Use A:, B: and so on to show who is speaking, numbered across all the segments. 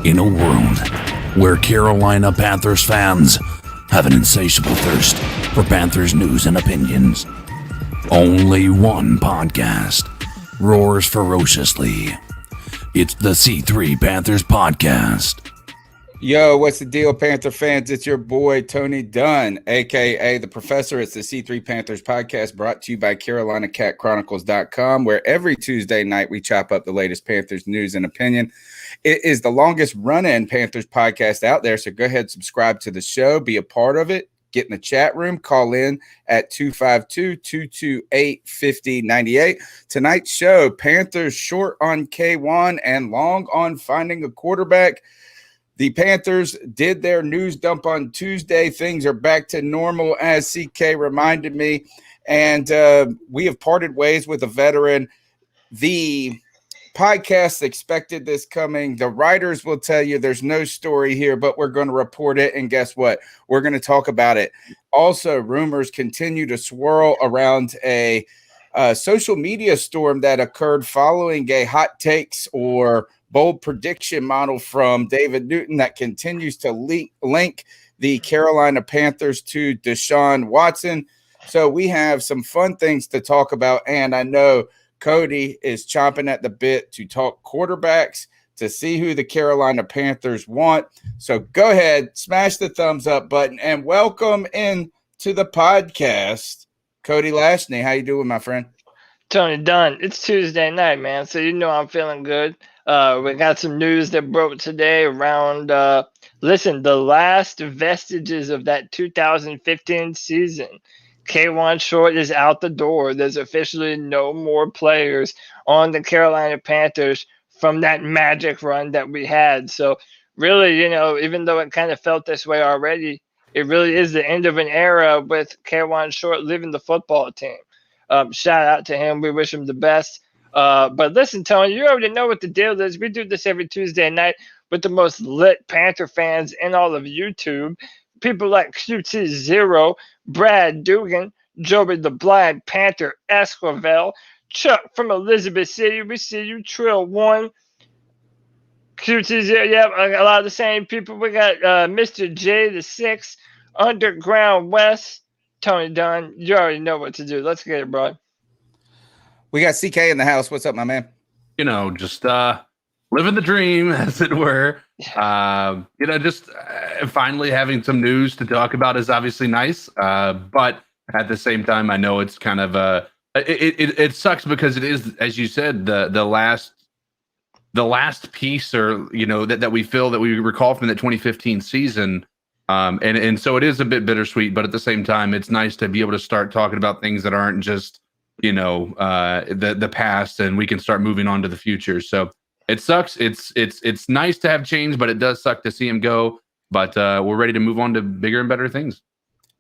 A: In a world where Carolina Panthers fans have an insatiable thirst for Panthers news and opinions, only one podcast roars ferociously. It's the C3 Panthers Podcast.
B: Yo, what's the deal, Panther fans? It's your boy, Tony Dunn, a.k.a. The Professor. It's the C3 Panthers Podcast brought to you by CarolinaCatChronicles.com, where every Tuesday night we chop up the latest Panthers news and opinion. It is the longest run-in Panthers podcast out there, so go ahead, subscribe to the show, be a part of it, get in the chat room, call in at 252-228-5098. Tonight's show, Panthers short on Kawaan and long on finding a quarterback. The Panthers did their news dump on Tuesday. Things are back to normal, as CK reminded me, and we have parted ways with a veteran. The podcast expected this coming. The writers will tell you there's no story here, but we're going to report it, and guess what? We're going to talk about it. Also, rumors continue to swirl around a social media storm that occurred following a hot takes or bold prediction model from David Newton that continues to link the Carolina Panthers to Deshaun Watson. So we have some fun things to talk about, and I know Cody is chomping at the bit to talk quarterbacks, to see who the Carolina Panthers want. So go ahead, smash the thumbs up button, and welcome in to the podcast, Cody Lashney. How you doing, my friend?
C: Tony Dunn. It's Tuesday night, man, so you know I'm feeling good. We got some news that broke today around, the last vestiges of that 2015 season. Kawaan Short is out the door. There's officially no more players on the Carolina Panthers from that magic run that we had. So really, even though it kind of felt this way already, it really is the end of an era with Kawaan Short leaving the football team. Shout out to him. We wish him the best. But listen, Tony, you already know what the deal is. We do this every Tuesday night with the most lit Panther fans in all of YouTube. People like QT0, Brad Dugan, Joey the Blind Panther Esquivel, Chuck from Elizabeth City. We see you, Trill One, QT0. Yeah, a lot of the same people. We got Mr. J the Six, Underground West. Tony Dunn, you already know what to do. Let's get it, bro.
B: We got CK in the house. What's up, my man?
D: Just living the dream, as it were. Finally having some news to talk about is obviously nice. But at the same time, I know it's kind of it sucks because it is, as you said, the last piece, or that we feel that we recall from the 2015 season. And so it is a bit bittersweet, but at the same time, it's nice to be able to start talking about things that aren't just, the past, and we can start moving on to the future. So it sucks. It's nice to have change, but it does suck to see him go. But we're ready to move on to bigger and better things.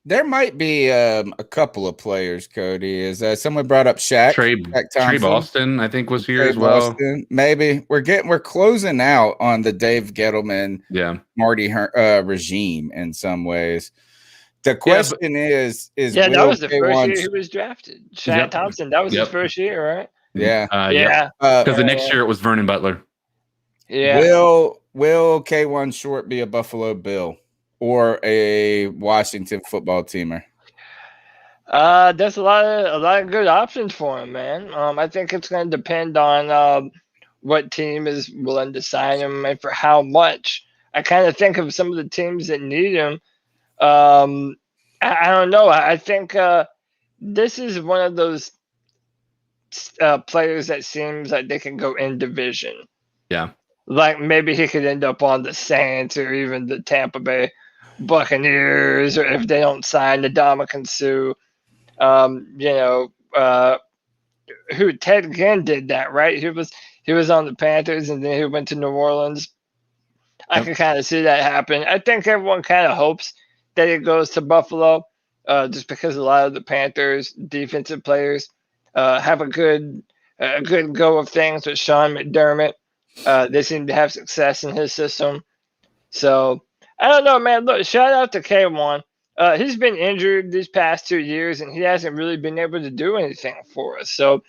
B: There might be a couple of players, Cody. Is someone brought up Shaq?
D: Trey Boston, I think, was here as well.
B: Boston, maybe we're closing out on the Dave Gettleman, Marty regime in some ways. The question is
C: that was the first year he was drafted. Shaq Thompson, that was his first year, right?
B: Yeah.
D: Because the next year it was Vernon Butler.
C: Yeah.
B: Will Kawaan Short be a Buffalo Bill or a Washington football teamer?
C: There's a lot of good options for him, man. I think it's going to depend on what team is willing to sign him and for how much. I kind of think of some of the teams that need him. I don't know. I think this is one of those players that seems like they can go in division.
D: Yeah. Like
C: maybe he could end up on the Saints or even the Tampa Bay Buccaneers, or if they don't sign the Ndamukong Suh. Who Ted Ginn did that, right? He was on the Panthers and then he went to New Orleans. I can kind of see that happen. I think everyone kind of hopes that it goes to Buffalo, just because a lot of the Panthers defensive players have a good go of things with Sean McDermott. They seem to have success in his system. So I don't know, man. Look, shout out to Kawaan. He's been injured these past 2 years, and he hasn't really been able to do anything for us. So,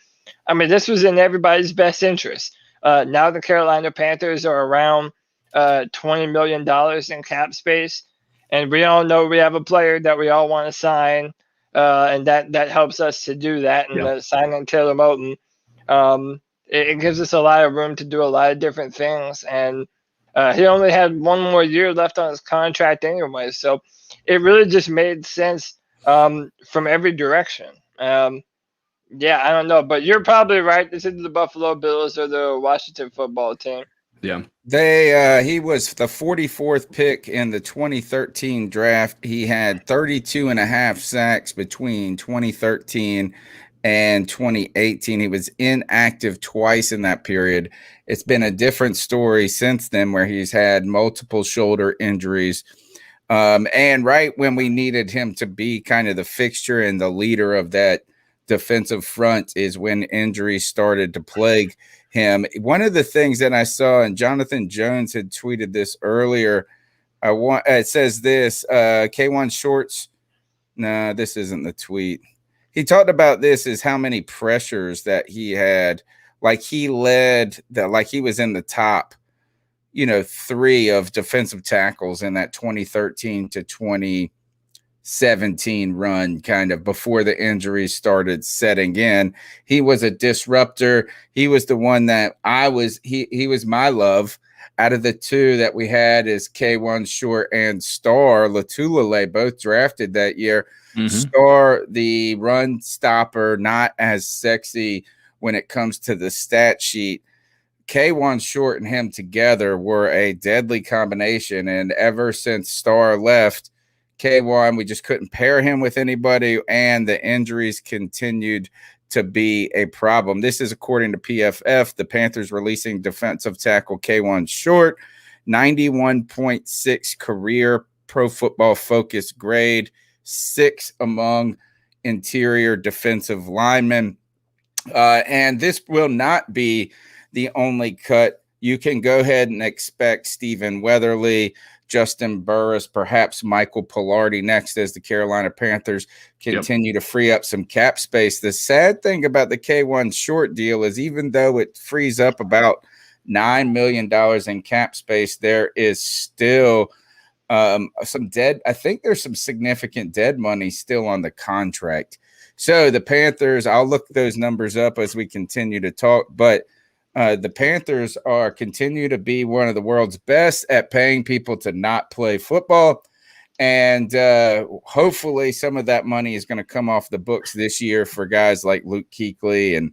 C: I mean, this was in everybody's best interest. Now the Carolina Panthers are around $20 million in cap space. And we all know we have a player that we all want to sign, and that helps us to do that. And signing Taylor Moton, it gives us a lot of room to do a lot of different things. And he only had one more year left on his contract anyway, so it really just made sense from every direction. Yeah, I don't know, but you're probably right. This is the Buffalo Bills or the Washington football team.
D: Yeah.
B: He was the 44th pick in the 2013 draft. He had 32 and a half sacks between 2013 and 2018. He was inactive twice in that period. It's been a different story since then, where he's had multiple shoulder injuries. And right when we needed him to be kind of the fixture and the leader of that defensive front is when injuries started to plague him. One of the things that I saw, and Jonathan Jones had tweeted this earlier, it says this, Kawaan Shorts. No, this isn't the tweet. He talked about this as how many pressures that he had. Like he led that, like he was in the top, 3 of defensive tackles in that 2013 to 2017 run, kind of before the injuries started setting in. He was a disruptor. He was the one that he was my love. Out of the two that we had is Kawaan Short and Star Latulele, both drafted that year. Mm-hmm. Star, the run stopper, not as sexy when it comes to the stat sheet. Kawaan Short and him together were a deadly combination. And ever since Star left, Kawaan, we just couldn't pair him with anybody, and the injuries continued to be a problem. This is according to PFF, the Panthers releasing defensive tackle Kawaan Short, 91.6 career Pro Football Focus grade, 6 among interior defensive linemen. And this will not be the only cut. You can go ahead and expect Stephen Weatherly, Justin Burris, perhaps Michael Pilardi next as the Carolina Panthers continue to free up some cap space. The sad thing about the Kawaan Short deal is even though it frees up about $9 million in cap space, there is still some dead. I think there's some significant dead money still on the contract. So the Panthers, I'll look those numbers up as we continue to talk, but the Panthers continue to be one of the world's best at paying people to not play football. And hopefully some of that money is going to come off the books this year for guys like Luke Kuechly and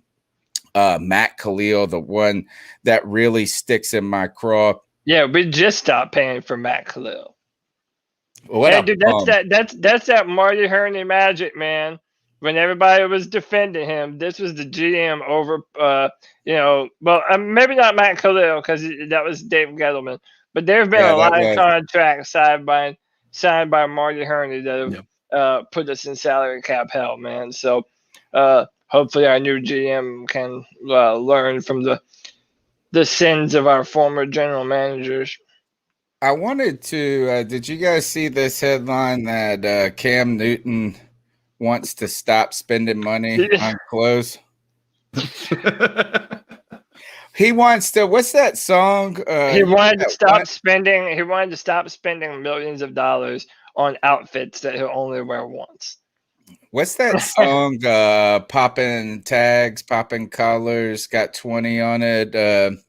B: Matt Khalil, the one that really sticks in my craw.
C: Yeah, we just stopped paying for Matt Khalil. Dude, that's that Marty Herney magic, man. When everybody was defending him, this was the GM over, maybe not Matt Khalil because that was Dave Gettleman, but there have been a lot of contracts signed by Marty Herney that have put us in salary cap hell, man. So hopefully our new GM can learn from the sins of our former general managers.
B: I wanted to. Did you guys see this headline that Cam Newton wants to stop spending money on clothes? He wants to. What's that song?
C: He wanted to stop spending. He wanted to stop spending millions of dollars on outfits that he'll only wear once.
B: What's that song? Popping tags, popping collars, got 20 on it, and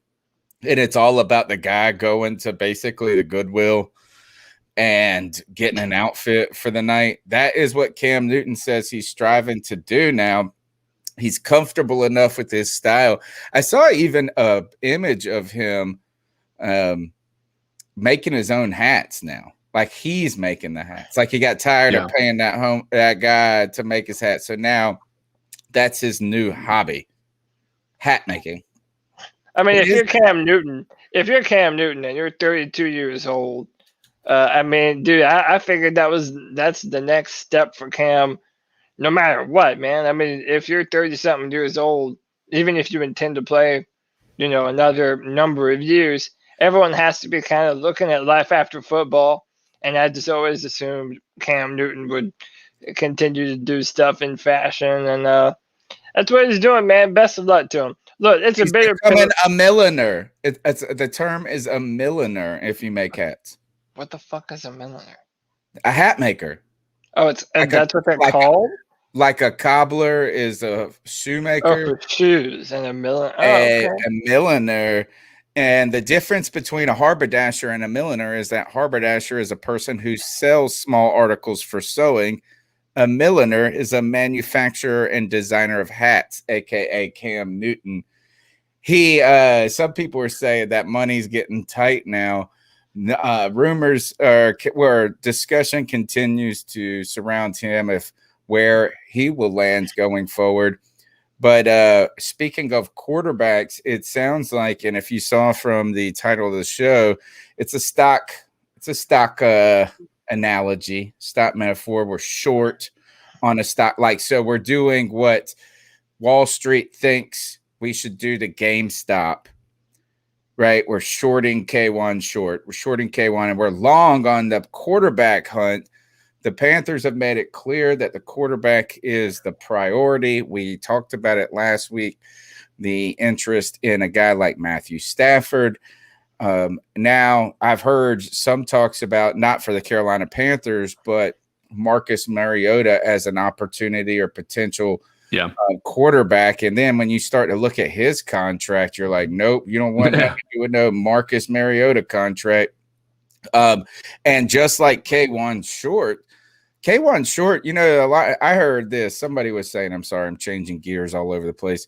B: it's all about the guy going to basically the Goodwill and getting an outfit for the night. That is what Cam Newton says he's striving to do now. He's comfortable enough with his style. I saw even an image of him making his own hats now. Like he's making the hats. Like he got tired of paying that guy to make his hat. So now that's his new hobby, hat making.
C: I mean, if you're Cam Newton and you're 32 years old, dude, I figured that's the next step for Cam, no matter what, man. I mean, if you're 30-something years old, even if you intend to play, another number of years, everyone has to be kind of looking at life after football. And I just always assumed Cam Newton would continue to do stuff in fashion. And that's what he's doing, man. Best of luck to him. Look, it's
B: He's
C: a bigger
B: becoming
C: pillar.
B: a milliner. It's the term is a milliner if you make hats.
C: What the fuck is a milliner?
B: A hat maker.
C: Oh, it's
B: Like
C: that's what they're
B: like
C: called.
B: like a cobbler is a
C: Oh,
B: shoemaker.
C: for shoes and a milliner. Oh,
B: A
C: okay.
B: milliner. And the difference between a haberdasher and a milliner is that haberdasher is a person who sells small articles for sewing. A milliner is a manufacturer and designer of hats, aka Cam Newton. Some people are saying that money's getting tight now. Rumors are where discussion continues to surround him if where he will land going forward. But speaking of quarterbacks, it sounds like, and if you saw from the title of the show, it's a stock analogy, stock metaphor. We're short on a stock, like so. We're doing what Wall Street thinks we should do to GameStop, right? We're shorting K1 short. We're shorting K1, and we're long on the quarterback hunt. The Panthers have made it clear that the quarterback is the priority. We talked about it last week, the interest in a guy like Matthew Stafford. Now, I've heard some talks about, not for the Carolina Panthers, but Marcus Mariota as an opportunity or potential quarterback. And then when you start to look at his contract, you're like, nope, you don't want nothing to do with no Marcus Mariota contract. And just like K1 Short, you know, a lot. I heard this. Somebody was saying, I'm sorry, I'm changing gears all over the place.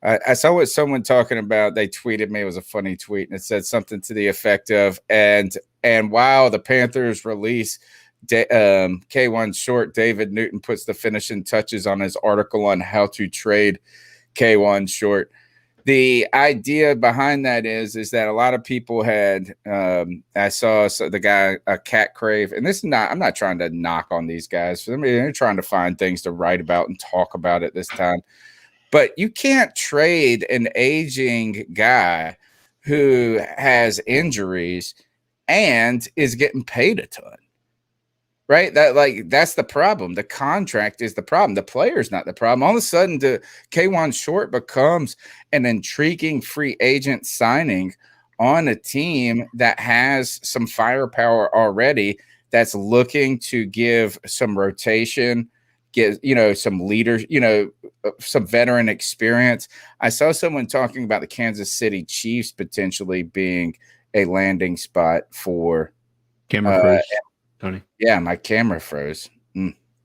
B: I saw what someone talking about. They tweeted me. It was a funny tweet, and it said something to the effect of, and while the Panthers release K1 Short, David Newton puts the finishing touches on his article on how to trade K1 Short. The idea behind that is that a lot of people had I saw the guy Cat Crave, and this is not, I'm not trying to knock on these guys. I mean, they're trying to find things to write about and talk about at this time. But you can't trade an aging guy who has injuries and is getting paid a ton. Right? That's the problem. The contract is the problem. The player's not the problem. All of a sudden, the K1 Short becomes an intriguing free agent signing on a team that has some firepower already, that's looking to give some rotation, get, you know, some leaders, you know, some veteran experience. I saw someone talking about the Kansas City Chiefs potentially being a landing spot for
D: camera froze, Tony.
B: Yeah, my camera froze.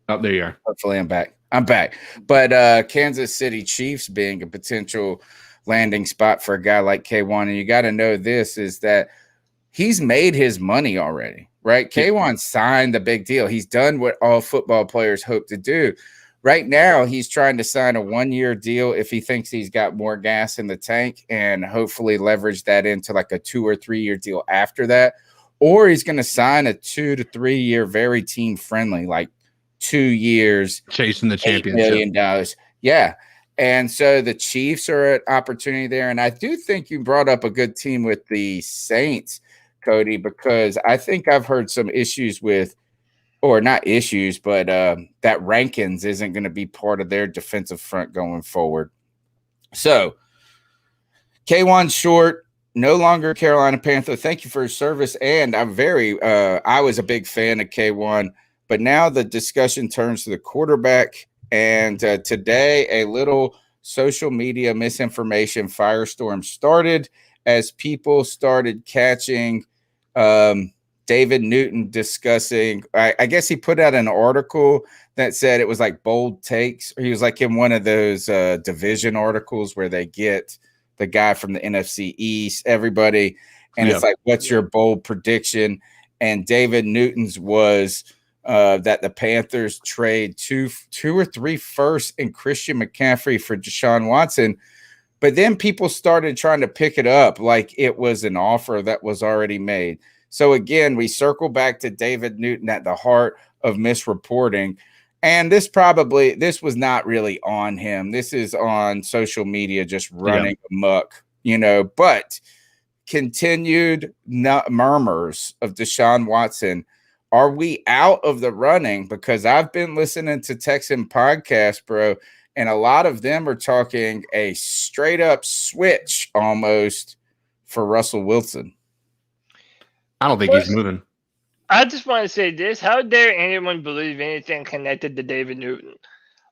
D: Oh, there you are.
B: Hopefully I'm back. But Kansas City Chiefs being a potential landing spot for a guy like K1. And you got to know this is that he's made his money already, right? K1 signed the big deal. He's done what all football players hope to do. Right now, he's trying to sign a 1-year deal if he thinks he's got more gas in the tank, and hopefully leverage that into like a 2 or 3 year deal after that. Or he's going to sign a 2 to 3 year, very team friendly, like 2 years,
D: chasing the championship,
B: $8 million. Yeah. And so the Chiefs are an opportunity there. And I do think you brought up a good team with the Saints, Cody, because I think I've heard some issues with, or not issues, but that Rankins isn't going to be part of their defensive front going forward. So K1 Short, no longer Carolina Panther. Thank you for your service. And I'm I was a big fan of K1, but now the discussion turns to the quarterback. And today, a little social media misinformation firestorm started as people started catching David Newton discussing, I guess he put out an article that said it was like bold takes. Or he was like in one of those division articles where they get the guy from the NFC East, everybody. And it's like, what's your bold prediction? And David Newton's was that the Panthers trade two or three firsts and Christian McCaffrey for Deshaun Watson. But then people started trying to pick it up like it was an offer that was already made. So again, we circle back to David Newton at the heart of misreporting. And this was not really on him. This is on social media just running amok, you know, but continued murmurs of Deshaun Watson. Are we out of the running? Because I've been listening to Texan podcasts, bro, And a lot of them are talking a straight up switch almost for Russell Wilson.
D: I don't think he's moving.
C: I just want to say this. How dare anyone believe anything connected to David Newton?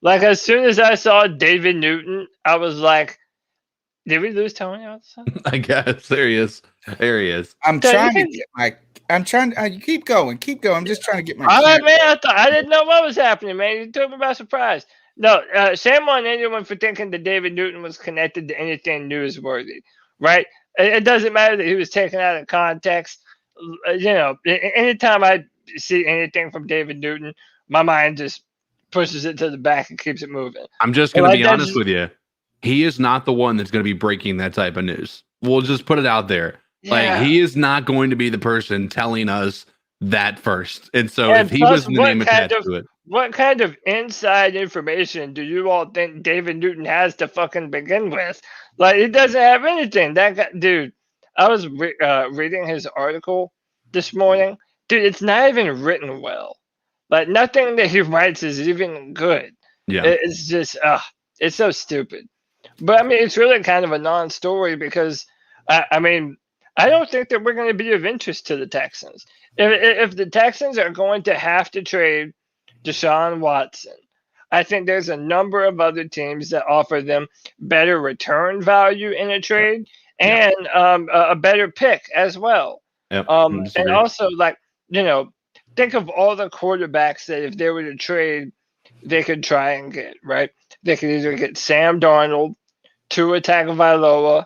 C: Like, as soon as I saw David Newton, I was like, did we lose Tony all of a sudden?
D: I guess. There he is. There he is.
B: I'm trying to get my. I'm trying. Keep going. I'm just trying to get my.
C: All right, man. I didn't know what was happening, man. You took me by surprise. No, shame on anyone for thinking that David Newton was connected to anything newsworthy, right? It doesn't matter that he was taken out of context. You know, anytime I see anything from David Newton, my mind just pushes it to the back and keeps it moving.
D: I'm just going to be honest with you. He is not the one that's going to be breaking that type of news. We'll just put it out there. Yeah. Like, he is not going to be the person telling us that first. And so if he was the name attached to it.
C: What kind of inside information do you all think David Newton has to fucking begin with? Like, he doesn't have anything. That guy, dude, I was reading his article this morning. Dude, it's not even written well. Like, nothing that he writes is even good.
D: Yeah.
C: It's just, it's so stupid. But, I mean, it's really kind of a non-story because, I mean, I don't think that we're going to be of interest to the Texans. If the Texans are going to have to trade Deshaun Watson, I think there's a number of other teams that offer them better return value in a trade and a better pick as well.
D: Yep.
C: And also, like, you know, think of all the quarterbacks that if they were to trade, they could try and get, right? They could either get Sam Darnold, Tua Tagovailoa,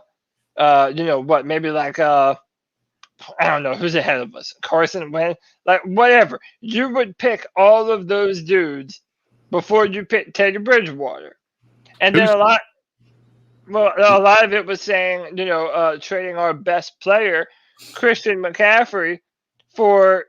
C: you know what, maybe like I don't know who's ahead of us, Carson Wentz, like whatever. You would pick all of those dudes before you pick Teddy Bridgewater, and then a lot of it was saying, you know, trading our best player, Christian McCaffrey, for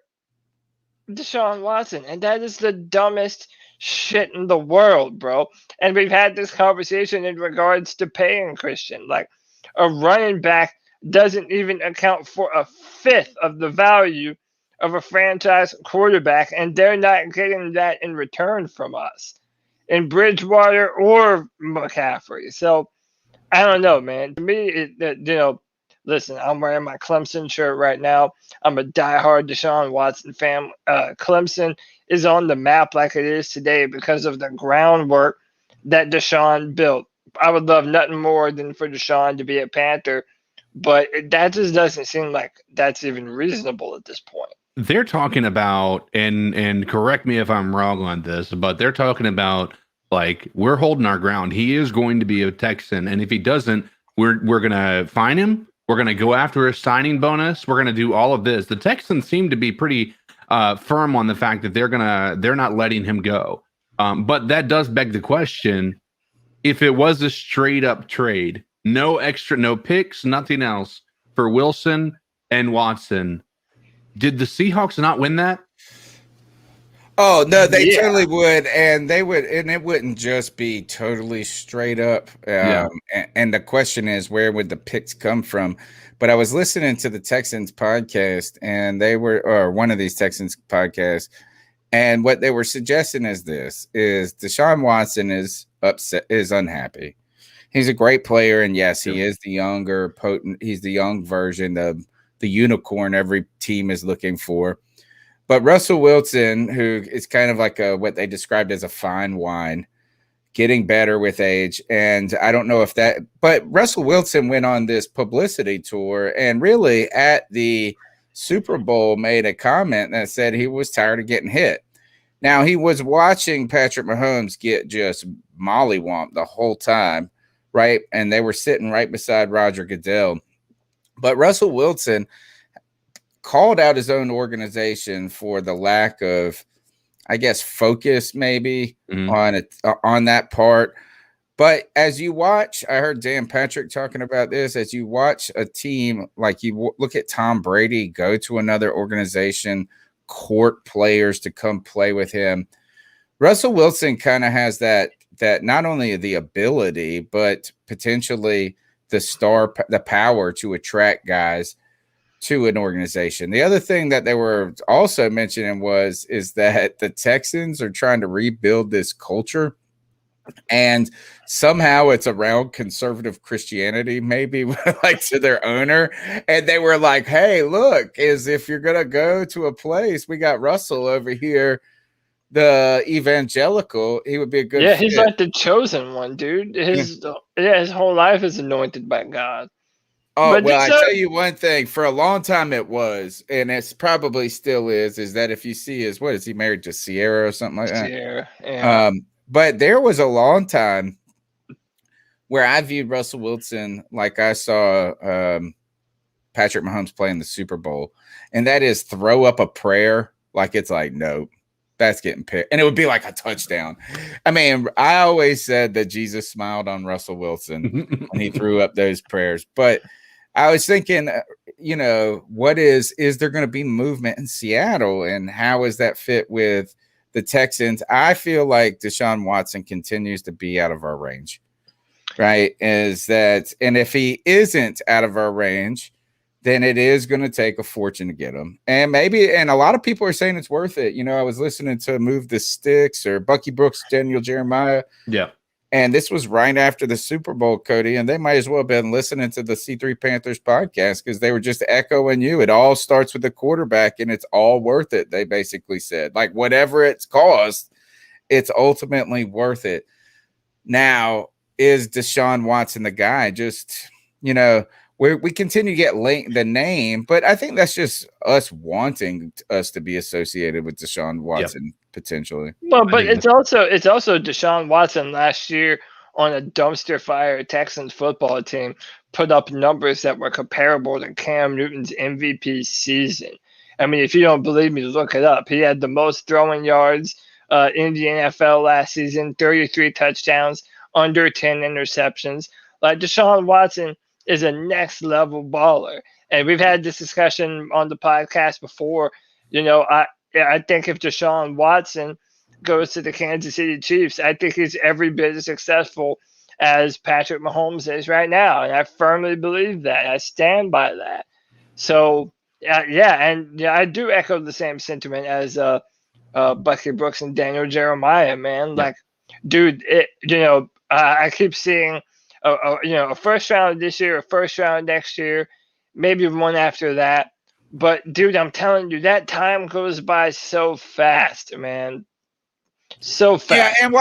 C: Deshaun Watson, and that is the dumbest shit in the world, bro. And we've had this conversation in regards to paying Christian. Like, a running back doesn't even account for a fifth of the value of a franchise quarterback, and they're not getting that in return from us in Bridgewater or McCaffrey. So I don't know, man. To me, you know, listen, I'm wearing my Clemson shirt right now. I'm a diehard Deshaun Watson fan. Clemson is on the map like it is today because of the groundwork that Deshaun built. I would love nothing more than for Deshaun to be a Panther, but that just doesn't seem like that's even reasonable at this point.
D: They're talking about, and correct me if I'm wrong on this, but they're talking about, like, we're holding our ground. He is going to be a Texan, and if he doesn't, we're going to fine him. We're going to go after a signing bonus. We're going to do all of this. The Texans seem to be pretty firm on the fact that they're not letting him go. But that does beg the question: if it was a straight up trade, no extra, no picks, nothing else for Wilson and Watson, did the Seahawks not win that?
B: Oh no, they totally would, and they would, and it wouldn't just be totally straight up. And the question is, where would the picks come from? But I was listening to the Texans podcast, and they were, or one of these Texans podcasts, and what they were suggesting is this: is Deshaun Watson is upset, is unhappy. He's a great player, and yes, he is the younger, potent. He's the young version of the unicorn every team is looking for. But Russell Wilson, who is kind of like what they described as a fine wine, getting better with age. And I don't know if that, but Russell Wilson went on this publicity tour and really at the Super Bowl made a comment that said he was tired of getting hit. Now, he was watching Patrick Mahomes get just mollywomped the whole time, right? And they were sitting right beside Roger Goodell. But Russell Wilson called out his own organization for the lack of, I guess, focus maybe on that part. But as you watch, I heard Dan Patrick talking about this, as you watch a team, like you look at Tom Brady go to another organization, court players to come play with him. Russell Wilson kind of has that not only the ability, but potentially the power to attract guys to an organization. The other thing that they were also mentioning is that the Texans are trying to rebuild this culture And somehow it's around conservative Christianity, maybe like to their owner. And they were like, hey, look, is if you're going to go to a place, we got Russell over here, the evangelical, he would be a good fit.
C: He's like the chosen one, dude. His whole life is anointed by God.
B: Oh, but well, I tell you one thing, for a long time it was, and it's probably still is that if you see his, what is he married to Sierra or something like that?
C: Sierra, yeah.
B: But there was a long time where I viewed Russell Wilson like I saw Patrick Mahomes play in the Super Bowl, and that is throw up a prayer like it's like, nope, that's getting picked. And it would be like a touchdown. I mean, I always said that Jesus smiled on Russell Wilson when he threw up those prayers, but I was thinking, you know, what is there going to be movement in Seattle, and how is that fit with the Texans? I feel like Deshaun Watson continues to be out of our range, right? Is that, and if he isn't out of our range, then it is going to take a fortune to get him. And maybe, and a lot of people are saying it's worth it. You know, I was listening to Move the Sticks or Bucky Brooks, Daniel Jeremiah.
D: Yeah.
B: And this was right after the Super Bowl, Cody, and they might as well have been listening to the C3 Panthers podcast because they were just echoing you. It all starts with the quarterback, and it's all worth it, they basically said. Like, whatever it's cost, it's ultimately worth it. Now, is Deshaun Watson the guy? Just, you know, we continue to get the name, but I think that's just us wanting us to be associated with Deshaun Watson potentially.
C: Well, but it's also Deshaun Watson last year on a dumpster fire Texans football team put up numbers that were comparable to Cam Newton's MVP season. I mean, if you don't believe me, look it up. He had the most throwing yards in the NFL last season, 33 touchdowns, under 10 interceptions. Like, Deshaun Watson is a next level baller. And we've had this discussion on the podcast before. You know, I think if Deshaun Watson goes to the Kansas City Chiefs, I think he's every bit as successful as Patrick Mahomes is right now. And I firmly believe that. I stand by that. So, I do echo the same sentiment as Bucky Brooks and Daniel Jeremiah, man. Yeah. Like, dude, I keep seeing a first round this year, a first round next year, maybe one after that. But, dude, I'm telling you, that time goes by so fast, man. So fast.
B: Yeah, and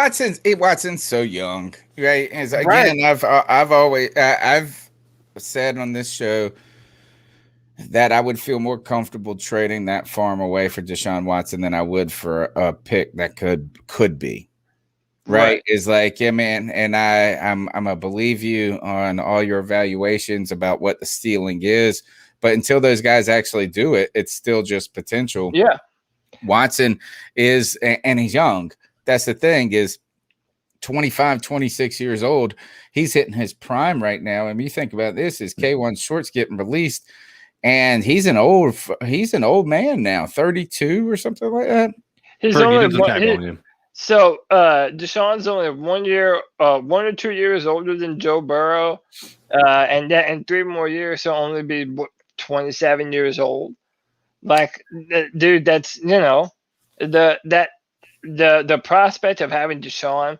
B: Watson's so young, right? As, again, right. I've said on this show that I would feel more comfortable trading that farm away for Deshaun Watson than I would for a pick that could be. Right. Is like, yeah, man, and I'm gonna believe you on all your evaluations about what the stealing is, but until those guys actually do it, it's still just potential.
C: Yeah.
B: Watson is, and he's young. That's the thing, is 25, 26 years old. He's hitting his prime right now. And you think about this, is K1 Short's getting released, and he's an old man now, 32 or something like that.
C: He's only So Deshaun's only 1 year, 1 or 2 years older than Joe Burrow, and that in 3 more years he'll only be 27 years old. Like, dude, that's, you know, the prospect of having Deshaun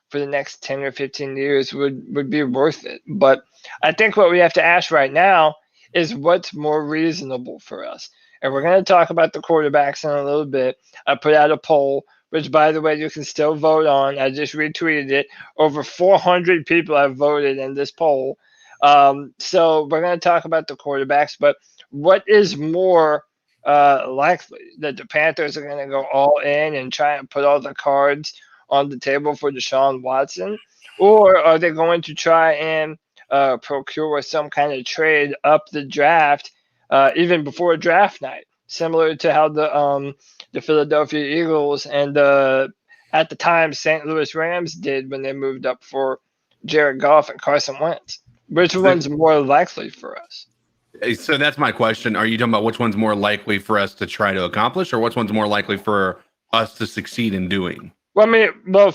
C: for the next 10 or 15 years would be worth it. But I think what we have to ask right now is what's more reasonable for us. And we're going to talk about the quarterbacks in a little bit. I put out a poll, which, by the way, you can still vote on. I just retweeted it. Over 400 people have voted in this poll. So we're going to talk about the quarterbacks. But what is more likely, that the Panthers are going to go all in and try and put all the cards on the table for Deshaun Watson? Or are they going to try and procure some kind of trade up the draft even before draft night, similar to how the Philadelphia Eagles and at the time St. Louis Rams did when they moved up for Jared Goff and Carson Wentz? Which one's more likely for us?
D: So that's my question. Are you talking about which one's more likely for us to try to accomplish, or which one's more likely for us to succeed in doing?
C: Well, I mean,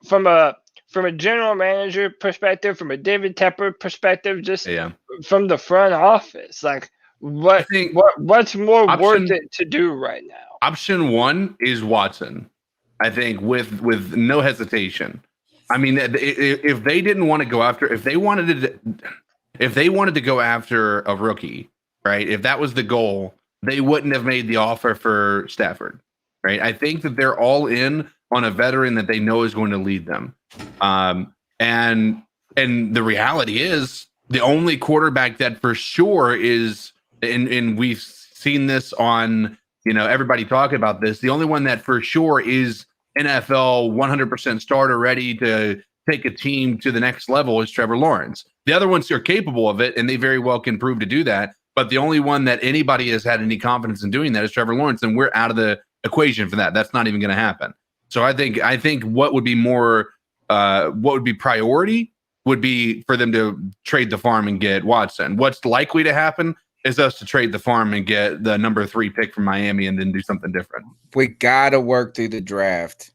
C: from a general manager perspective, from a David Tepper perspective, just from the front office, like, what's more worth it to do right now?
D: Option one is Watson. I think with no hesitation. I mean, if they didn't want to go after, if they wanted to go after a rookie, right? If that was the goal, they wouldn't have made the offer for Stafford, right? I think that they're all in on a veteran that they know is going to lead them. And the reality is the only quarterback that for sure is, and we've seen this on, everybody talking about this. The only one that for sure is NFL 100% starter ready to take a team to the next level is Trevor Lawrence. The other ones are capable of it, and they very well can prove to do that. But the only one that anybody has had any confidence in doing that is Trevor Lawrence, and we're out of the equation for that. That's not even going to happen. So I think what would be priority would be for them to trade the farm and get Watson. What's likely to happen is us to trade the farm and get the number 3 pick from Miami and then do something different.
B: We got to work through the draft.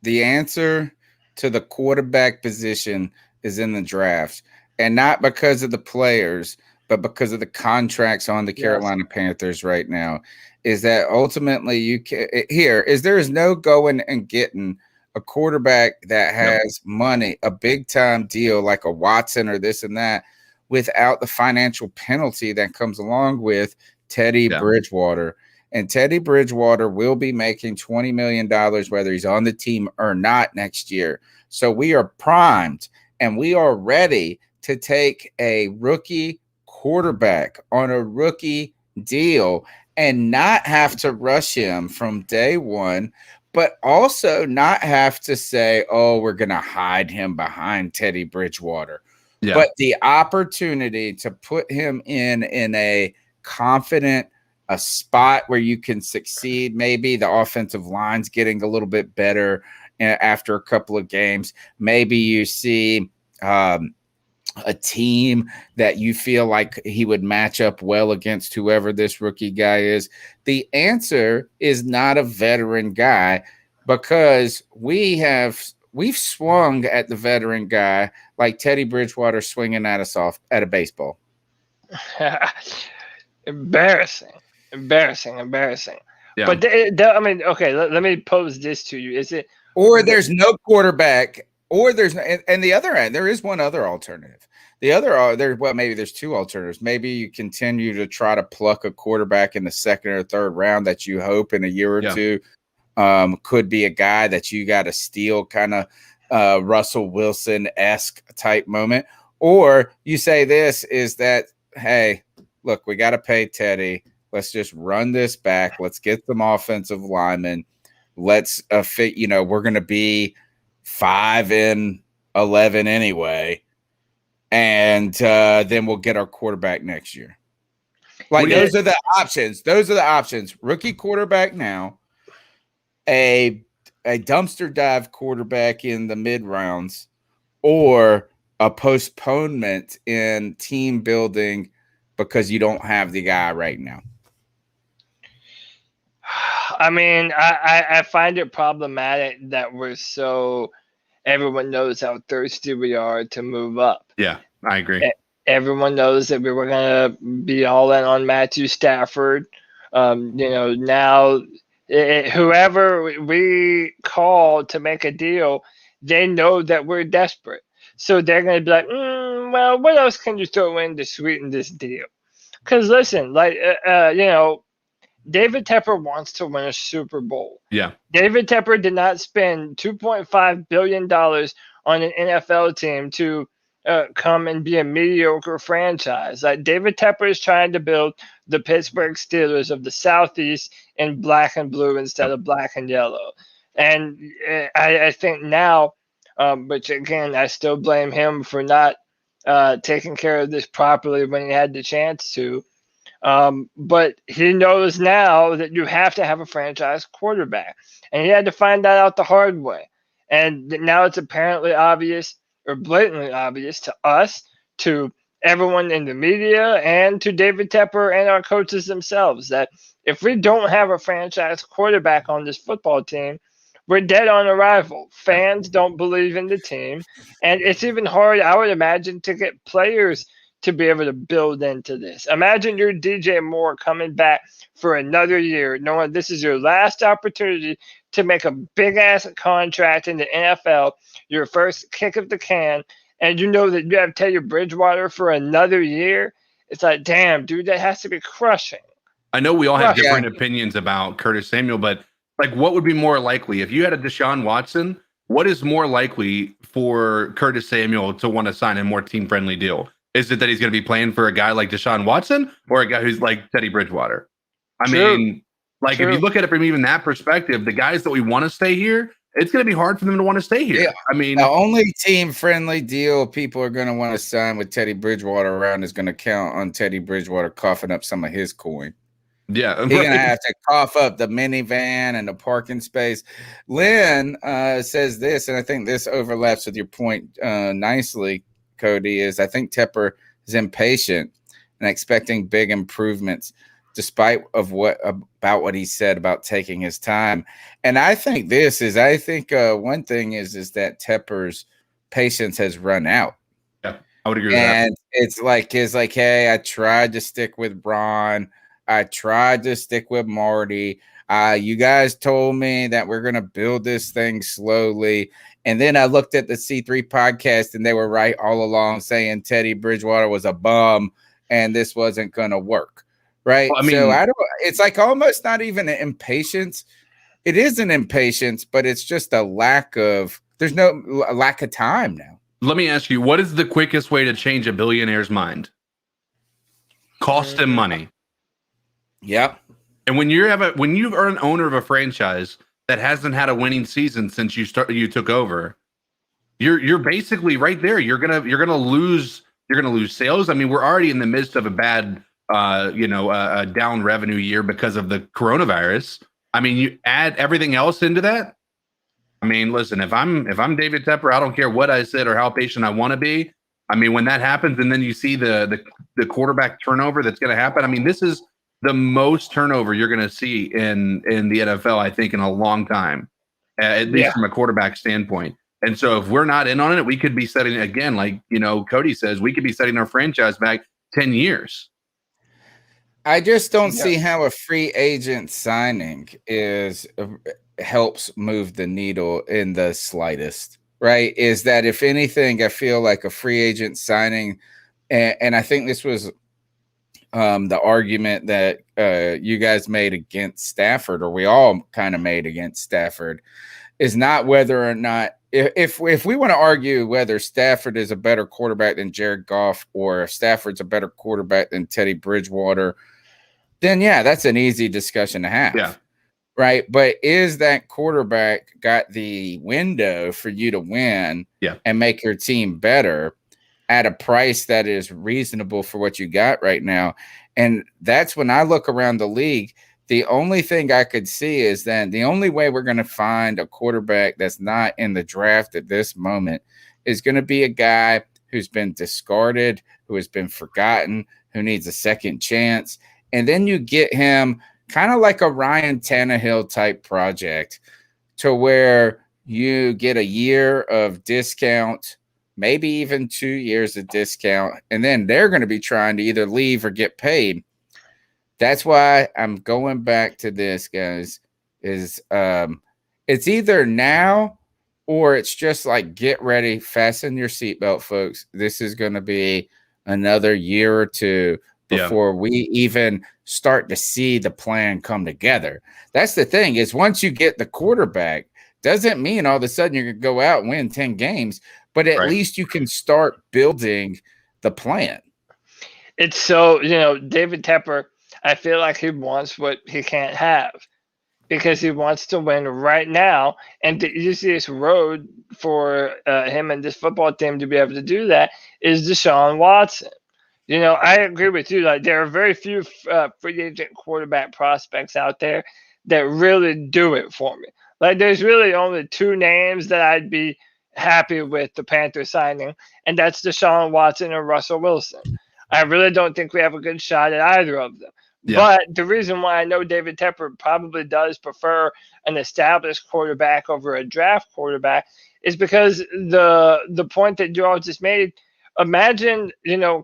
B: The answer to the quarterback position is in the draft, and not because of the players, but because of the contracts on the Carolina Panthers right now. Is that ultimately there is no going and getting a quarterback that has money, a big time deal like a Watson or this and that, without the financial penalty that comes along with Teddy Bridgewater. And Teddy Bridgewater will be making $20 million whether he's on the team or not next year. So we are primed and we are ready to take a rookie quarterback on a rookie deal and not have to rush him from day one, but also not have to say, oh, we're going to hide him behind Teddy Bridgewater. Yeah. But the opportunity to put him in a confident a spot where you can succeed. Maybe the offensive line's getting a little bit better after a couple of games. Maybe you see a team that you feel like he would match up well against whoever this rookie guy is. The answer is not a veteran guy, because we've swung at the veteran guy like Teddy Bridgewater swinging at a baseball.
C: Embarrassing. Yeah. But I mean, okay, let me pose this to you. Is it
B: or there's no quarterback, or there's and the other end, there is one other alternative. Maybe there's two alternatives. Maybe you continue to try to pluck a quarterback in the second or third round that you hope in a year or two could be a guy that you got to steal, kind of Russell Wilson-esque type moment. Or you say this is that, hey, look, we got to pay Teddy. Let's just run this back. Let's get some offensive linemen. Let's we're going to be 5-11 anyway. And then we'll get our quarterback next year. Those are the options. Rookie quarterback now, a dumpster dive quarterback in the mid rounds, or a postponement in team building because you don't have the guy right now.
C: I mean, I find it problematic that everyone knows how thirsty we are to move up.
D: Yeah, I agree.
C: Everyone knows that we were going to be all in on Matthew Stafford. Now whoever we call to make a deal, they know that we're desperate. So they're going to be like, well, what else can you throw in to sweeten this deal? Because listen, David Tepper wants to win a Super Bowl. Yeah. David Tepper did not spend $2.5 billion on an NFL team to come and be a mediocre franchise. David Tepper is trying to build the Pittsburgh Steelers of the Southeast in black and blue instead of black and yellow. And I think now, which again, I still blame him for not taking care of this properly when he had the chance to. But he knows now that you have to have a franchise quarterback, and he had to find that out the hard way. And now it's apparently obvious, or blatantly obvious, to us, to everyone in the media, and to David Tepper and our coaches themselves, that if we don't have a franchise quarterback on this football team, we're dead on arrival. Fans don't believe in the team, and it's even hard, I would imagine, to get players to be able to build into this. Imagine you're DJ Moore coming back for another year, knowing this is your last opportunity to make a big-ass contract in the NFL, your first kick of the can, and you know that you have Teddy Bridgewater for another year, it's like, damn, dude, that has to be crushing.
D: I know we all have different opinions about Curtis Samuel, but like, what would be more likely if you had a Deshaun Watson? What is more likely for Curtis Samuel to want to sign a more team-friendly deal? Is it that he's going to be playing for a guy like Deshaun Watson or a guy who's like Teddy Bridgewater? I mean, like, if you look at it from even that perspective, the guys that we want to stay here, it's going to be hard for them to want to stay here.
B: Yeah.
D: I mean,
B: the only team-friendly deal people are going to want to sign with Teddy Bridgewater around is going to count on Teddy Bridgewater coughing up some of his coin.
D: Yeah,
B: he's gonna have to cough up the minivan and the parking space. Lynn says this, and I think this overlaps with your point nicely, Cody. Is I think Tepper is impatient and expecting big improvements, despite of what he said about taking his time. And I think one thing is that Tepper's patience has run out.
D: Yeah, I would agree with that.
B: And it's like, hey, I tried to stick with Braun. I tried to stick with Marty. You guys told me that we're going to build this thing slowly. And then I looked at the C3 podcast and they were right all along saying Teddy Bridgewater was a bum and this wasn't going to work. Right. Well, I mean, it's like almost not even an impatience. It is an impatience, but it's just a lack of time now.
D: Let me ask you, what is the quickest way to change a billionaire's mind? Cost him money.
B: Yep.
D: And when you are an owner of a franchise that hasn't had a winning season since you took over, you're basically right there. You're gonna lose sales. I mean, we're already in the midst of a bad a down revenue year because of the coronavirus. I mean, you add everything else into that. I mean, listen, if I'm David Tepper, I don't care what I said or how patient I want to be. I mean, when that happens, and then you see the quarterback turnover that's going to happen. I mean, this is the most turnover you're going to see in the NFL, I think, in a long time, at least from a quarterback standpoint. And so if we're not in on it, we could be setting, again, like, Cody says, we could be setting our franchise back 10 years.
B: I just don't see how a free agent signing helps move the needle in the slightest, right? Is that, if anything, I feel like a free agent signing, and I think this was the argument that you guys made against Stafford, or we all kind of made against Stafford, is not whether or not, if we want to argue whether Stafford is a better quarterback than Jared Goff or if Stafford's a better quarterback than Teddy Bridgewater, then that's an easy discussion to have.
D: Yeah.
B: Right. But is that quarterback got the window for you to win and make your team better at a price that is reasonable for what you got right now? And that's when I look around the league, the only thing I could see is that the only way we're going to find a quarterback that's not in the draft at this moment is going to be a guy who's been discarded, who has been forgotten, who needs a second chance. And then you get him kind of like a Ryan Tannehill type project, to where you get a year of discount, maybe even 2 years of discount, and then they're going to be trying to either leave or get paid. That's why I'm going back to this, guys, is it's either now or it's just like, get ready, fasten your seatbelt, folks. This is going to be another year or two before we even start to see the plan come together. That's the thing, is once you get the quarterback, doesn't mean all of a sudden you're going to go out and win 10 games, but at least you can start building the plan.
C: It's so, David Tepper, I feel like he wants what he can't have, because he wants to win right now. And the easiest road for him and this football team to be able to do that is Deshaun Watson. I agree with you. Like, there are very few free agent quarterback prospects out there that really do it for me. Like, there's really only two names that I'd be happy with the Panthers signing, and that's Deshaun Watson and Russell Wilson. I really don't think we have a good shot at either of them. Yeah. But the reason why I know David Tepper probably does prefer an established quarterback over a draft quarterback is because the point that you all just made. Imagine,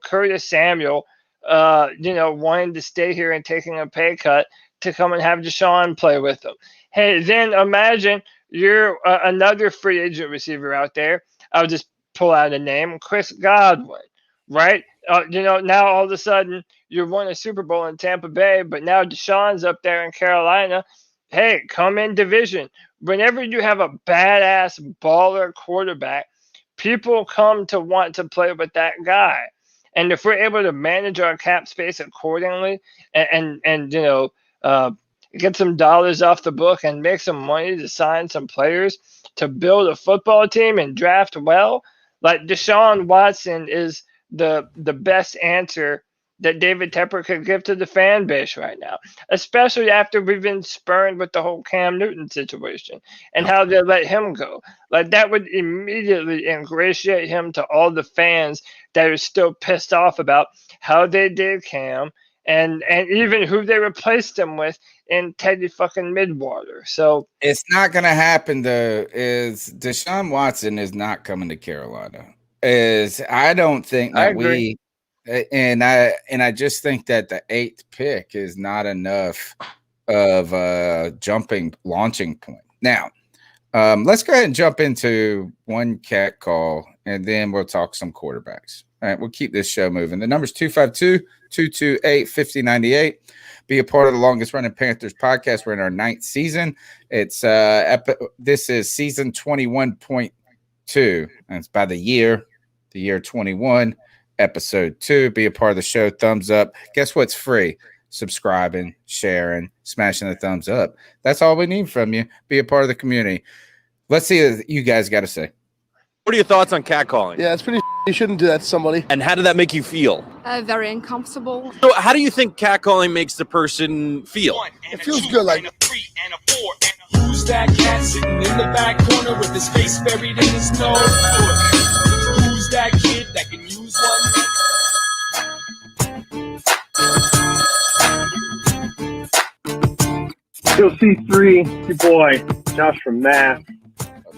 C: Curtis Samuel, wanting to stay here and taking a pay cut to come and have Deshaun play with them. Hey, then imagine you're another free agent receiver out there. I'll just pull out a name, Chris Godwin, right? Now all of a sudden you won a Super Bowl in Tampa Bay, but now Deshaun's up there in Carolina. Hey, come in division. Whenever you have a badass baller quarterback, people come to want to play with that guy. And if we're able to manage our cap space accordingly and get some dollars off the book and make some money to sign some players to build a football team and draft well, like Deshaun Watson is the best answer that David Tepper could give to the fan base right now, especially after we've been spurned with the whole Cam Newton situation and how they let him go. Like that would immediately ingratiate him to all the fans that are still pissed off about how they did Cam and even who they replaced him with in Teddy fucking Midwater. So
B: it's not going to happen though. Is Deshaun Watson is not coming to Carolina. I don't think that we. And I just think that the 8th pick is not enough of a launching point. Now, let's go ahead and jump into one cat call, and then we'll talk some quarterbacks. All right, we'll keep this show moving. The number's 252-228-5098. Be a part of the longest running Panthers podcast. We're in our 9th season. It's this is season 21.2, and it's by the year 21. Episode 2. Be a part of the show. Thumbs up. Guess what's free? Subscribing, sharing, smashing the thumbs up. That's all we need from you. Be a part of the community. Let's see what you guys got to say.
E: What are your thoughts on catcalling?
F: Yeah, it's pretty. You shouldn't do that to somebody.
E: And how did that make you feel?
G: Very uncomfortable.
E: So how do you think catcalling makes the person feel?
F: It feels good, like.
H: Who's that cat sitting in the back corner with his face buried in his nose? Who's that kid that can use one?
I: Still C3, your boy, Josh from Mass.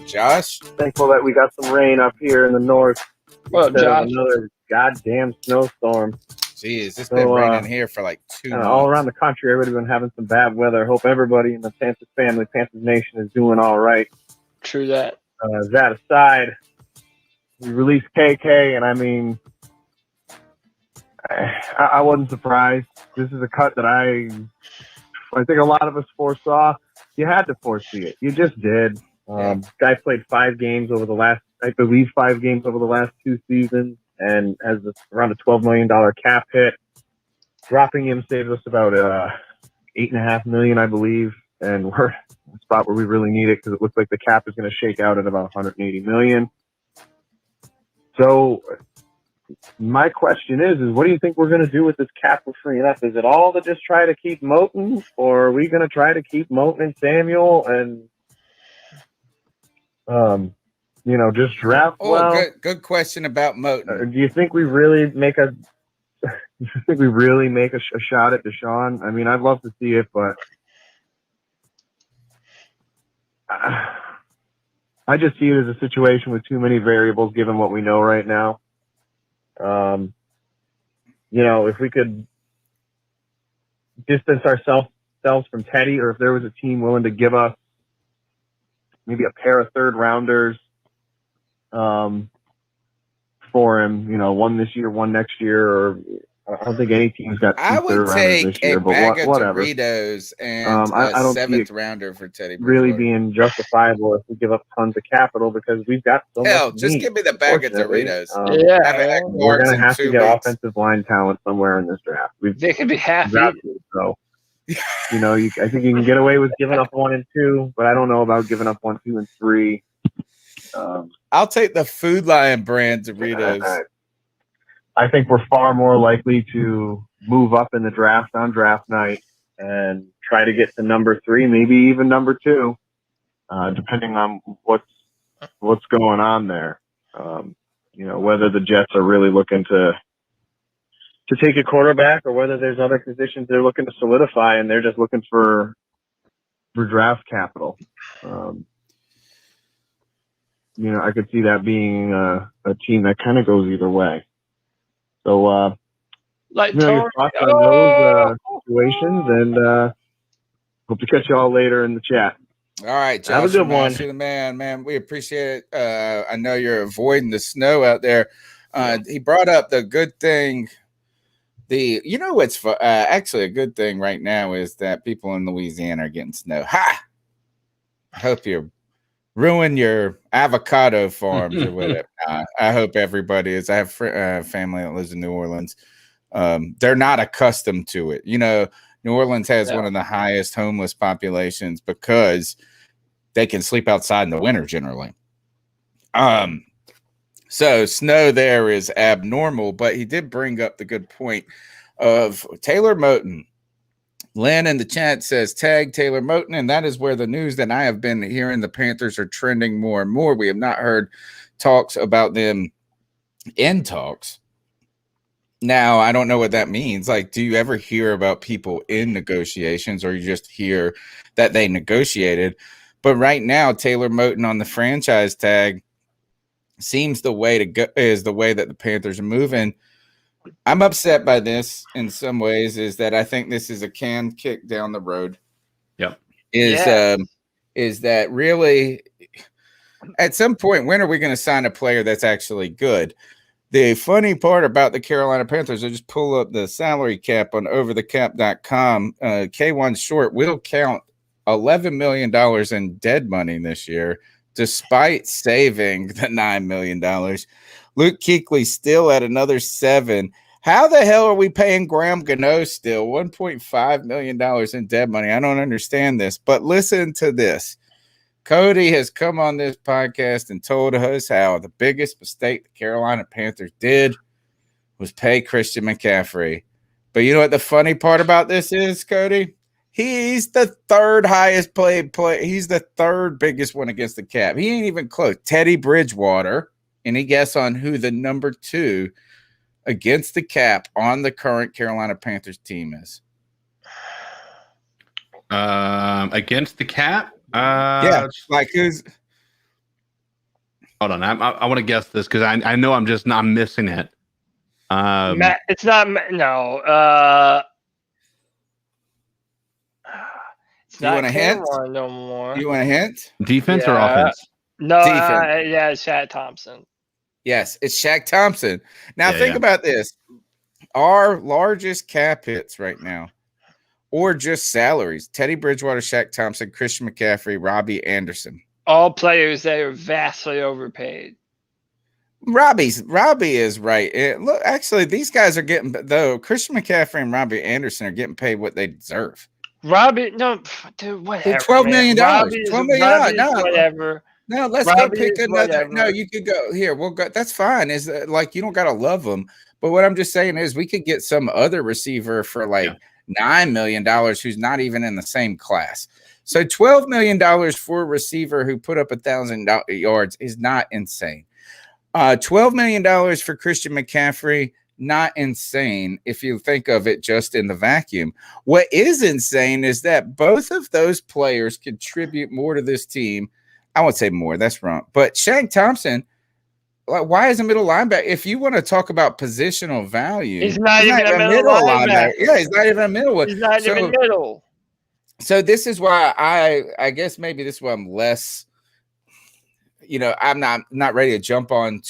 B: Josh?
I: Thankful that we got some rain up here in the north.
C: Well, Josh.
I: Another goddamn snowstorm.
B: Jeez, it's been raining here for like 2 months.
I: All around the country, everybody's been having some bad weather. Hope everybody in the Panthers family, Panthers Nation is doing all right.
C: True that.
I: That aside, we released KK, and I mean, I wasn't surprised. This is a cut that I think a lot of us foresaw. You had to foresee it. You just did. Guy played 5 games over the last, I believe 5 games over the last 2 seasons, and has around a $12 million cap hit. Dropping him saves us about $8.5 million, I believe, and we're in a spot where we really need it because it looks like the cap is going to shake out at about $180 million. So my question is what do you think we're going to do with this cap for freeing up? Is it all to just try to keep Moten, or are we going to try to keep Moten and Samuel and, just draft well?
B: Good question about Moten.
I: Do you think we really make a shot at Deshaun? I mean, I'd love to see it, but I just see it as a situation with too many variables given what we know right now. If we could distance ourselves from Teddy, or if there was a team willing to give us maybe a pair of 3rd rounders for him, one this year, one next year, or I don't think any team's got 2
B: I would
I: 3rd rounders this year, but whatever.
B: Doritos and
I: I don't
B: a 7th
I: see
B: rounder for Teddy.
I: Really being justifiable if we give up tons of capital because we've got so much.
B: Just give me the bag of Doritos.
I: We're going to have to get offensive line talent somewhere in this draft.
C: They could be half.
I: So, I think you can get away with giving up 1 and 2, but I don't know about giving up 1, 2, and 3.
B: I'll take the Food Lion brand Doritos.
I: I think we're far more likely to move up in the draft on draft night and try to get to number 3, maybe even number 2, depending on what's going on there. Whether the Jets are really looking to take a quarterback, or whether there's other positions they're looking to solidify and they're just looking for draft capital. I could see that being a team that kind of goes either way. So, your thoughts on those situations, and Hope to catch you all later in the chat.
B: All right, Josh.
E: Have a good one.
B: You're the man. We appreciate it. I know you're avoiding the snow out there. He brought up the good thing. What's actually a good thing right now is that people in Louisiana are getting snow. Ha! I hope you ruin your avocado farms or whatever. I hope everybody is. I have family that lives in New Orleans. They're not accustomed to it. New Orleans has one of the highest homeless populations because they can sleep outside in the winter generally. So snow there is abnormal, but he did bring up the good point of Taylor Moton. Lynn in the chat says, tag Taylor Moton, and that is where the news that I have been hearing the Panthers are trending more and more. We have not heard talks about them in talks. Now, I don't know what that means. Like, do you ever hear about people in negotiations, or you just hear that they negotiated? But right now, Taylor Moton on the franchise tag seems the way to go, is the way that the Panthers are moving. I'm upset by this in some ways, is that I think this is a can kick down the road.
D: Yep.
B: Is that really at some point, when are we going to sign a player that's actually good? The funny part about the Carolina Panthers, I just pull up the salary cap on overthecap.com. Kawaan short will count $11 million in dead money this year, despite saving the $9 million. Luke Kuechly still at another $7 million. How the hell are we paying Graham Gano still $1.5 million in dead money? I don't understand this, but listen to this. Cody has come on this podcast and told us how the biggest mistake the Carolina Panthers did was pay Christian McCaffrey. But you know what the funny part about this is, Cody? He's the third highest paid player. He's the third biggest one against the cap. He ain't even close. Teddy Bridgewater. Any guess on who the number 2 against the cap on the current Carolina Panthers team is?
D: Against the cap?
B: Like who's?
D: Hold on, I want to guess this because I know I'm just not missing it.
C: Matt, it's not no. It's
B: You want a hint?
C: No more.
B: You want a hint?
D: Defense or offense?
C: No,
B: Defense.
C: yeah, it's Shaq Thompson.
B: Yes, it's Shaq Thompson. Now think about this. Our largest cap hits right now, or just salaries: Teddy Bridgewater, Shaq Thompson, Christian McCaffrey, Robbie Anderson.
C: All players that are vastly overpaid.
B: Robbie is right. Look, actually, these guys are getting, though, Christian McCaffrey and Robbie Anderson are getting paid what they deserve.
C: Robbie, no, dude, whatever.
B: $12 million. $12 million. No,
C: whatever.
B: No, let's
C: Robbie
B: go pick another.
C: whatever.
B: No, you could go here. We'll go. That's fine. Is like you don't gotta love them, but what I'm just saying is we could get some other receiver for like $9 million who's not even in the same class. So $12 million for a receiver who put up 1,000 yards is not insane. $12 million for Christian McCaffrey, not insane if you think of it just in the vacuum. What is insane is that both of those players contribute more to this team. I won't say more, that's wrong. But Shaq Thompson, why is a middle linebacker? If you want to talk about positional value,
C: he's not even a middle linebacker.
B: Yeah, he's not even a middle one.
C: He's not even middle.
B: So this is why I guess maybe this is why I'm less, I'm not ready to jump on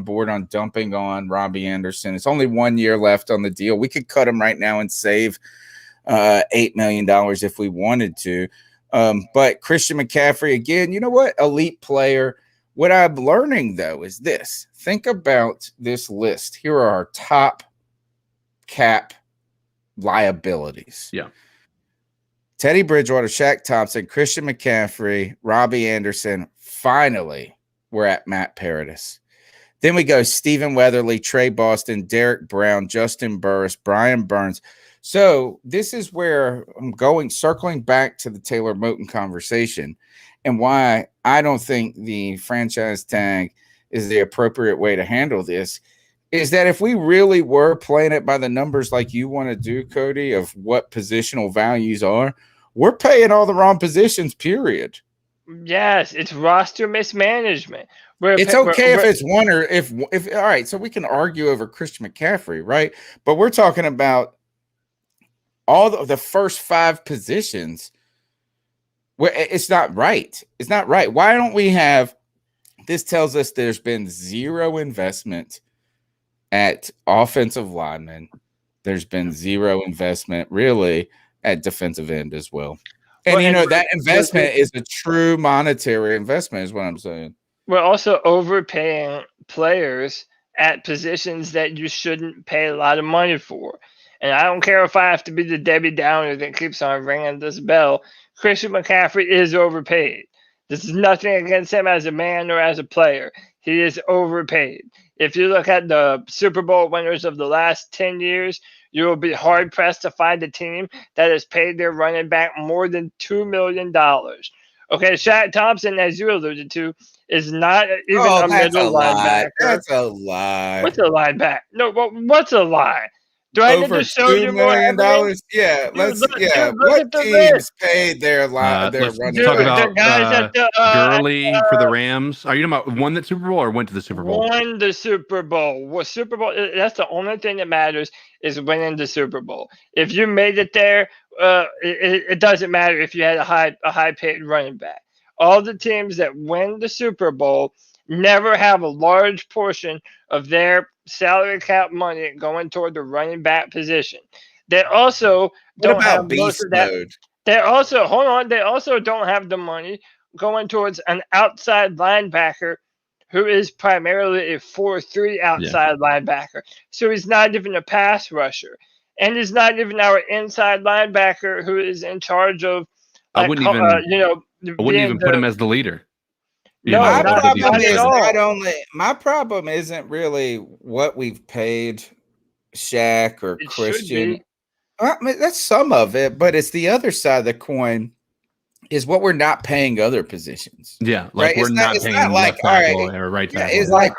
B: board on dumping on Robbie Anderson. It's only 1 year left on the deal. We could cut him right now and save $8 million if we wanted to. But Christian McCaffrey, again, you know what? Elite player. What I'm learning, though, is this. Think about this list. Here are our top cap liabilities.
D: Yeah.
B: Teddy Bridgewater, Shaq Thompson, Christian McCaffrey, Robbie Anderson. Finally, we're at Matt Paradis. Then we go Stephen Weatherly, Trey Boston, Derek Brown, Justin Burris, Brian Burns. So this is where I'm circling back to the Taylor Moton conversation and why I don't think the franchise tag is the appropriate way to handle this is that if we really were playing it by the numbers like you want to do, Cody, of what positional values are, we're paying all the wrong positions, period.
C: Yes, it's roster mismanagement.
B: It's okay if it's one or if all right, so we can argue over Christian McCaffrey, right? But we're talking about all the first 5 positions, where it's not right. It's not right. Why don't we have this? Tells us there's been zero investment at offensive linemen. There's been zero investment really at defensive end as well. And that investment is a true monetary investment, is what I'm saying.
C: We're also overpaying players at positions that you shouldn't pay a lot of money for. And I don't care if I have to be the Debbie Downer that keeps on ringing this bell. Christian McCaffrey is overpaid. This is nothing against him as a man or as a player. He is overpaid. If you look at the Super Bowl winners of the last 10 years, you will be hard-pressed to find a team that has paid their running back more than $2 million. Okay, Shaq Thompson, as you alluded to, is not even a middle linebacker.
B: That's a lie.
C: What's a linebacker? No, what's a lie? Do I need to show you more evidence?
B: Yeah, what teams paid their running
D: Let's talk about Gurley for the Rams. Are you talking about won the Super Bowl or went to the Super Bowl?
C: Won the Super Bowl. Well, Super Bowl. That's the only thing that matters is winning the Super Bowl. If you made it there, it doesn't matter if you had a high paid running back. All the teams that win the Super Bowl never have a large portion of their salary cap money going toward the running back position. They also don't have most of that. They also They also don't have the money going towards an outside linebacker who is primarily a 4-3 outside linebacker. So he's not even a pass rusher, and he's not even our inside linebacker who is in charge of.
D: I wouldn't even put him as the leader.
C: No,
B: my problem isn't really what we've paid Shaq or Christian. I mean, that's some of it, but it's the other side of the coin is what we're not paying other positions.
D: Yeah, like we're not paying left tackle or right tackle.
B: It's like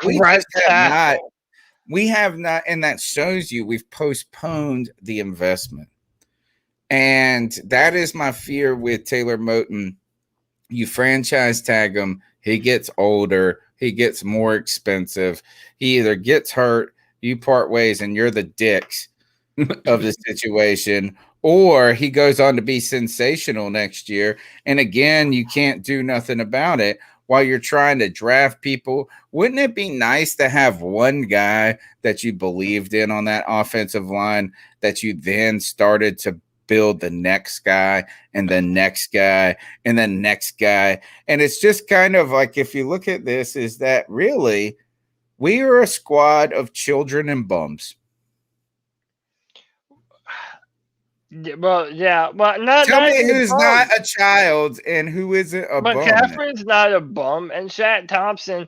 B: we have not, and that shows you we've postponed the investment. And that is my fear with Taylor Moton. You franchise tag him. He gets older. He gets more expensive. He either gets hurt, you part ways, and you're the dicks of the situation, or he goes on to be sensational next year. And again, you can't do nothing about it while you're trying to draft people. Wouldn't it be nice to have one guy that you believed in on that offensive line that you then started to build the next guy and the next guy and the next guy? And it's just kind of like, if you look at this, is that really we are a squad of children and bums.
C: Well, yeah. Well,
B: tell me who's not a child and who isn't a bum.
C: McCaffrey's not a bum, and Shaq Thompson,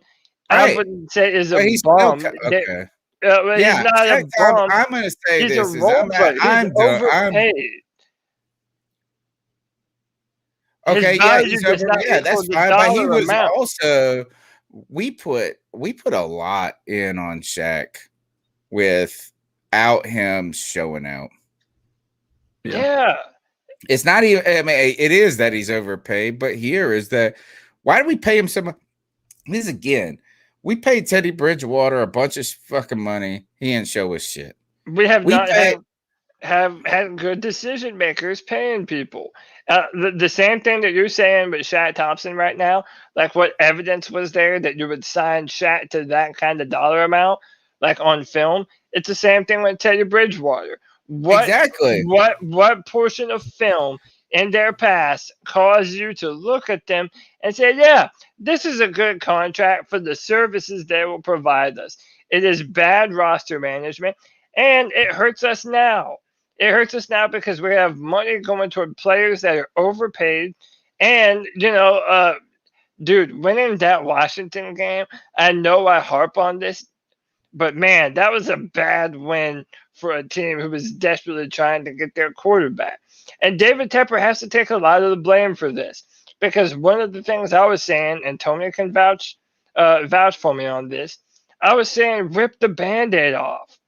C: I wouldn't say is a bum.
B: Okay.
C: He's not a bum.
B: I'm going to say
C: he's
B: this.
C: A role player.
B: I'm
C: overpaid.
B: Okay, he's over. Yeah, that's fine. But he was also. We put a lot in on Shaq without him showing out.
C: Yeah.
B: It's not even. I mean, it is that he's overpaid, but here is that. Why do we pay him so much? This again. We paid Teddy Bridgewater a bunch of fucking money. He didn't show us shit.
C: We have had good decision makers paying people. The same thing that you're saying with Shaq Thompson right now, like what evidence was there that you would sign Shaq to that kind of dollar amount, like on film? It's the same thing with Teddy Bridgewater. What portion of film in their past caused you to look at them and say, yeah, this is a good contract for the services they will provide us? It is bad roster management, and it hurts us now. It hurts us now because we have money going toward players that are overpaid. And, dude, winning that Washington game, I know I harp on this, but, man, that was a bad win for a team who was desperately trying to get their quarterback. And David Tepper has to take a lot of the blame for this, because one of the things I was saying, and Tony can vouch for me on this, I was saying rip the Band-Aid off.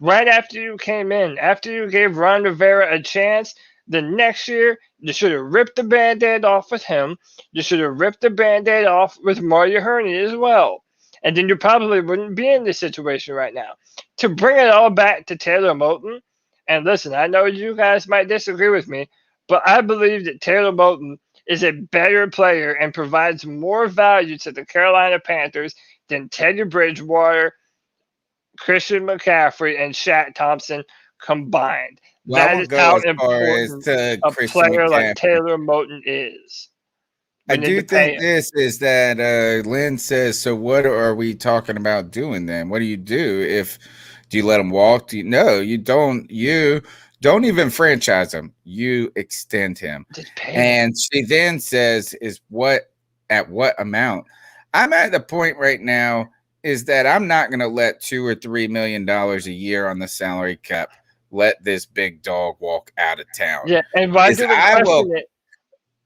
C: Right after you came in, after you gave Ron Rivera a chance, the next year, you should have ripped the Band-Aid off with him. You should have ripped the Band-Aid off with Marty Hurney as well. And then you probably wouldn't be in this situation right now. To bring it all back to Taylor Moton And listen, I know you guys might disagree with me, but I believe that Taylor Moton is a better player and provides more value to the Carolina Panthers than Teddy Bridgewater, Christian McCaffrey, and Shaq Thompson combined.
B: Well, I
C: That
B: won't
C: is
B: go
C: how
B: as far as
C: important
B: to
C: a
B: Christian
C: player like
B: McCaffrey.
C: Taylor Moton is.
B: I
C: We need
B: do
C: to pay
B: think
C: him.
B: this is that Lynn says, so what are we talking about doing then? What do you do if do you let him walk? No, you don't. You don't even franchise him. You extend him.
C: Just pay him.
B: And she then says, at what amount? I'm at the point right now is that I'm not going to let $2 or $3 million a year on the salary cap let this big dog walk out of town.
C: Yeah, and why do we question it?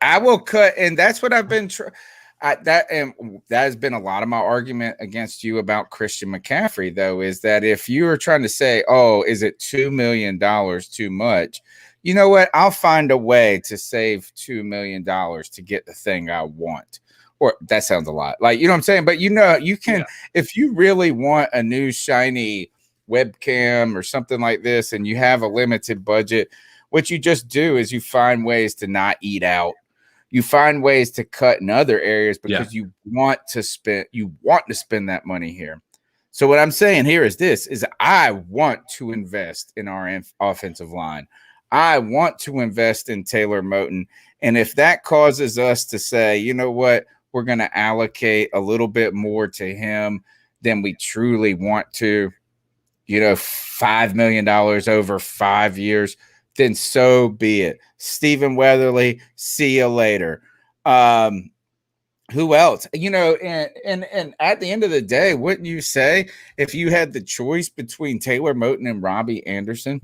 B: I will cut, and that's what I've been that has been a lot of my argument against you about Christian McCaffrey, though, is that if you are trying to say, oh, is it $2 million too much? You know what? I'll find a way to save $2 million to get the thing I want. Or that sounds a lot. Like, you know what I'm saying? But you can, if you really want a new shiny webcam or something like this, and you have a limited budget, what you just do is you find ways to not eat out. You find ways to cut in other areas because you want to spend that money here. So what I'm saying here is this, is I want to invest in our offensive line. I want to invest in Taylor Moton. And if that causes us to say, you know what, we're going to allocate a little bit more to him than we truly want to, $5 million over 5 years, then so be it. Stephen Weatherly, see you later. Who else? And at the end of the day, wouldn't you say if you had the choice between Taylor Moton and Robbie Anderson,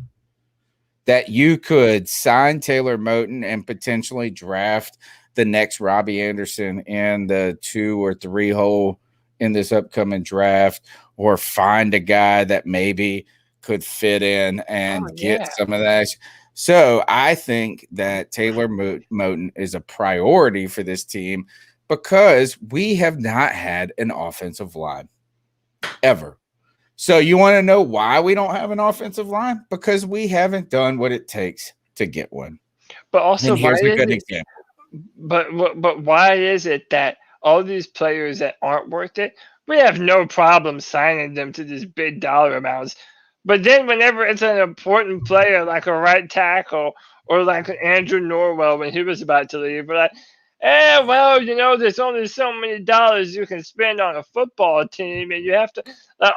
B: that you could sign Taylor Moton and potentially draft the next Robbie Anderson in the 2 or 3 hole in this upcoming draft, or find a guy that maybe could fit in and get some of that? So I think that Taylor Moton is a priority for this team because we have not had an offensive line ever. So you want to know why we don't have an offensive line? Because we haven't done what it takes to get one.
C: But also,
B: and here's a good example.
C: But why is it that all these players that aren't worth it, we have no problem signing them to these big dollar amounts? But then whenever it's an important player like a right tackle or like Andrew Norwell when he was about to leave, we're like, there's only so many dollars you can spend on a football team, and you have to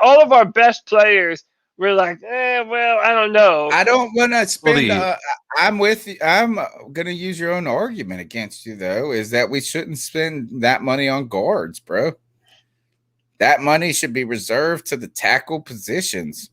C: all of our best players, we're like, I don't know.
B: I don't want to spend I'm with you. I'm going to use your own argument against you, though, is that we shouldn't spend that money on guards, bro. That money should be reserved to the tackle positions.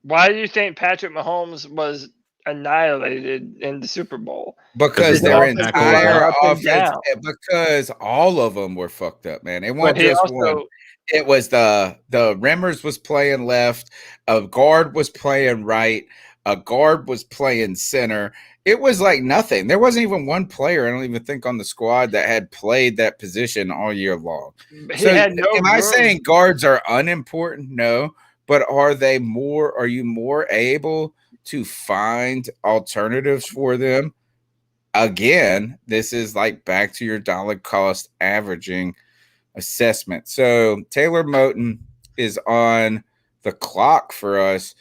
C: Why do you think Patrick Mahomes was annihilated in the Super Bowl?
B: Because their entire offense, because all of them were fucked up, man. It wasn't just one. It was the Remmers was playing left, a guard was playing right, a guard was playing center. It was like nothing. There wasn't even one player, I don't even think, on the squad that had played that position all year long. So am I saying guards are unimportant? No. But are you more able to find alternatives for them? Again, this is like back to your dollar cost averaging assessment. So Taylor Moton is on the clock for us.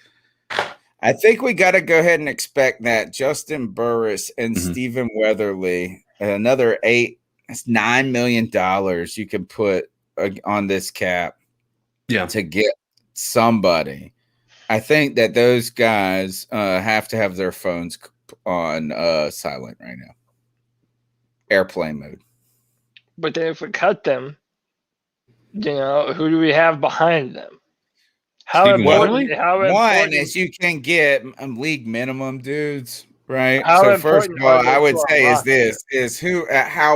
B: I think we got to go ahead and expect that Justin Burris and Stephen Weatherly, another $9 million you can put on this cap to get somebody. I think that those guys have to have their phones on silent right now, airplane mode.
C: But then if we cut them, who do we have behind them? How important
B: is you can get league minimum dudes, right? So first of all, I would say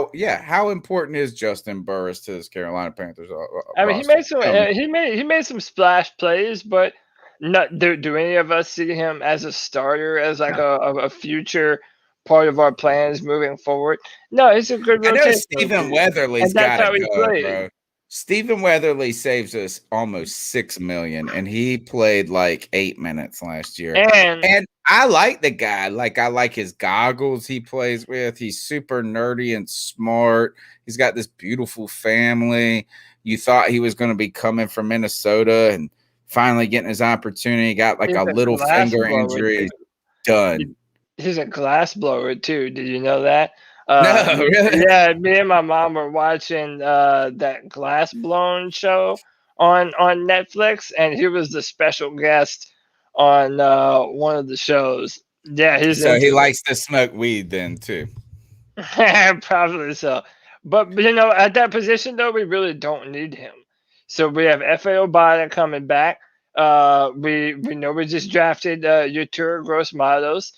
B: how important is Justin Burris to this Carolina Panthers?
C: I mean, he made some splash plays, but do any of us see him as a starter, as like a future part of our plans moving forward? No, it's a good rotation.
B: I know Stephen Weatherly's got to go, bro. Stephen Weatherly saves us almost $6 million, and he played like 8 minutes last year. And I like the guy. Like, I like his goggles he plays with. He's super nerdy and smart. He's got this beautiful family. You thought he was going to be coming from Minnesota and finally getting his opportunity. Got like a little finger injury. Done.
C: He's a glass blower too. Did you know that?
B: No, really?
C: Yeah, me and my mom were watching that glass blown show on Netflix, and he was the special guest on one of the shows. Yeah,
B: he likes to smoke weed then too.
C: Probably so. But at that position though, we really don't need him. So we have F.A. Obata coming back. We know we just drafted Yetur Gross-Matos.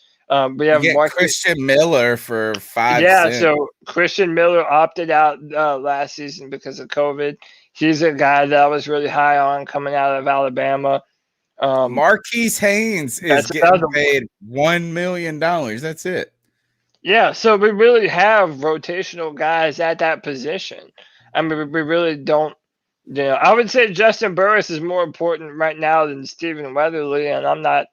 C: We have
B: Christian Miller for 5 cents.
C: So Christian Miller opted out last season because of COVID. He's a guy that I was really high on coming out of Alabama.
B: Marquise Haynes is getting paid $1 million. That's it.
C: Yeah, so we really have rotational guys at that position. I mean, we really don't. I would say Justin Burris is more important right now than Stephen Weatherly, and I'm not.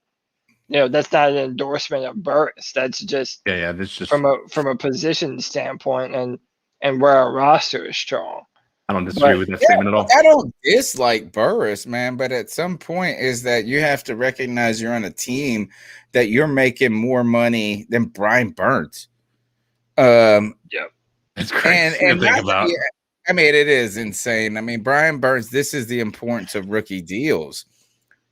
C: That's not an endorsement of Burris. That's just
D: That's just
C: from a position standpoint and where our roster is strong.
D: I don't disagree with that statement at all.
B: I don't dislike Burris, man, but at some point is that you have to recognize you're on a team that you're making more money than Brian Burns.
D: It's crazy to think about.
B: I mean, it is insane. I mean, Brian Burns, this is the importance of rookie deals.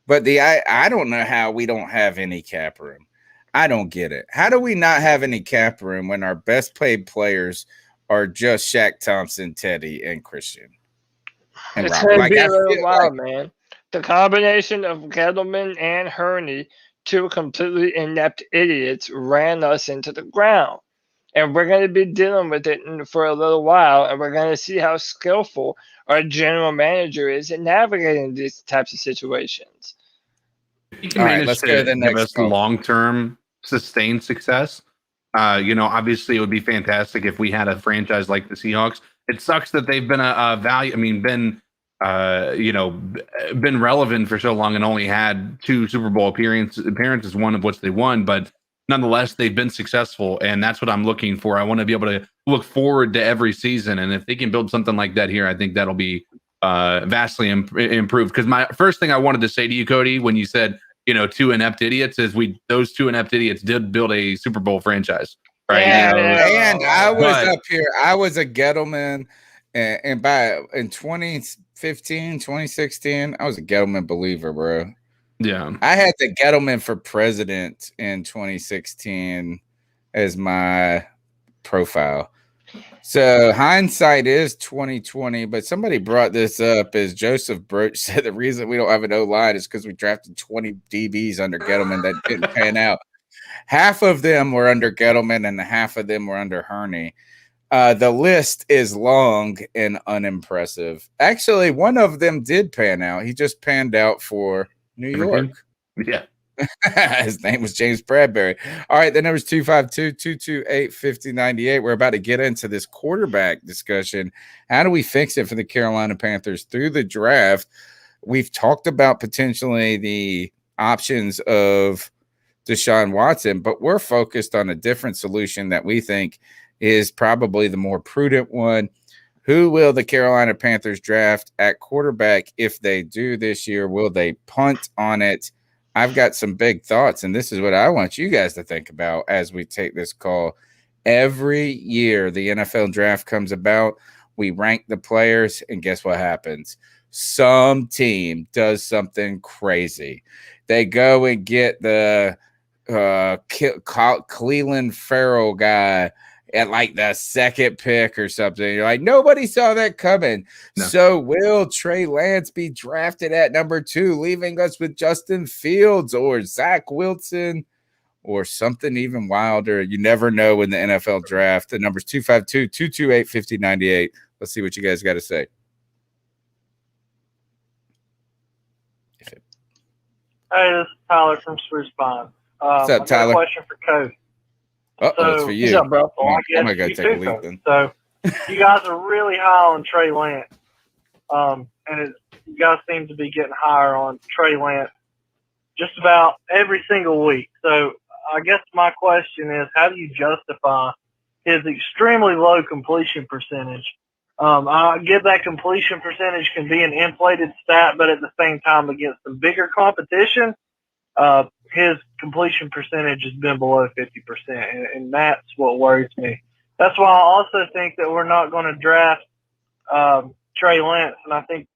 B: But I don't know how we don't have any cap room. I don't get it. How do we not have any cap room when our best paid players are just Shaq Thompson, Teddy, and Christian? And
C: it's going to be a little while, man. The combination of Gettleman and Hurney, two completely inept idiots, ran us into the ground. And we're going to be dealing with it for a little while, and we're going to see how skillful our general manager is in navigating these types of situations.
D: He can manage to give us long-term sustained success. Obviously it would be fantastic if we had a franchise like the Seahawks. It sucks that they've been a value. I mean, been relevant for so long and only had 2 Super Bowl appearances, one of which they won, but nonetheless, they've been successful, and that's what I'm looking for. I want to be able to look forward to every season, and if they can build something like that here, I think that'll be vastly improved. Because my first thing I wanted to say to you, Cody, when you said 2 inept idiots, is those 2 inept idiots did build a Super Bowl franchise, right?
B: And I was up here. I was a Gettleman, and in 2015, 2016, I was a Gettleman believer, bro.
D: Yeah,
B: I had the Gettleman for president in 2016 as my profile. So hindsight is 2020, but somebody brought this up as Joseph Broach said the reason we don't have an O-line is because we drafted 20 DBs under Gettleman that didn't pan out. Half of them were under Gettleman and half of them were under Hurney. The list is long and unimpressive. Actually, one of them did pan out. He just panned out for New York.
D: Yeah.
B: His name was James Bradbury. All right, the number's 252-228-5098. We're about to get into this quarterback discussion. How do we fix it for the Carolina Panthers through the draft? We've talked about potentially the options of Deshaun Watson, but we're focused on a different solution that we think is probably the more prudent one. Who will the Carolina Panthers draft at quarterback if they do this year? Will they punt on it? I've got some big thoughts, and this is what I want you guys to think about as we take this call. Every year the NFL draft comes about, we rank the players, and guess what happens? Some team does something crazy. They go and get the Cleveland Farrell guy at like the second pick or something. You're like, nobody saw that coming. No. So will Trey Lance be drafted at number 2, leaving us with Justin Fields or Zach Wilson or something even wilder? You never know in the NFL draft. The number's 252-228-5098. Let's see what you guys got to say.
G: Hey, this is Tyler from Sprucebond.
B: What's up, Tyler?
G: Question for Cody.
B: That's for you.
C: What's up, bro?
B: I'm going to go take a leak then.
G: So, you guys are really high on Trey Lance. And you guys seem to be getting higher on Trey Lance just about every single week. So I guess my question is, how do you justify his extremely low completion percentage? I get that completion percentage can be an inflated stat, but at the same time, against some bigger competition, his completion percentage has been below 50%, and that's what worries me. That's why I also think that we're not going to draft Trey Lance, and I think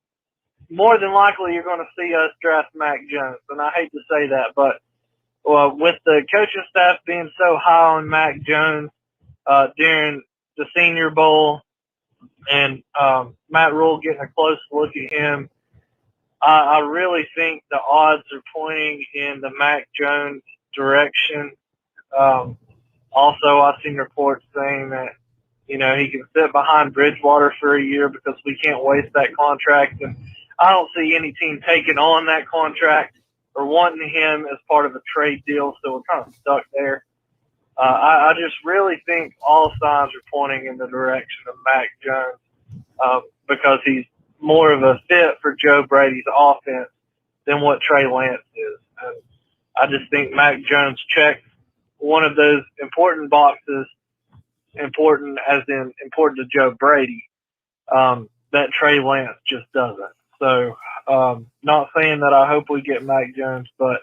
G: more than likely you're going to see us draft Mac Jones. And I hate to say that, but with the coaching staff being so high on Mac Jones during the Senior Bowl and Matt Rule getting a close look at him, I really think the odds are pointing in the Mac Jones direction. Also, I've seen reports saying that, he can sit behind Bridgewater for a year because we can't waste that contract. And I don't see any team taking on that contract or wanting him as part of a trade deal, so we're kind of stuck there. I just really think all signs are pointing in the direction of Mac Jones because he's more of a fit for Joe Brady's offense than what Trey Lance is. And I just think Mac Jones checks one of those important boxes, important to Joe Brady, that Trey Lance just doesn't. So, not saying that I hope we get Mac Jones, but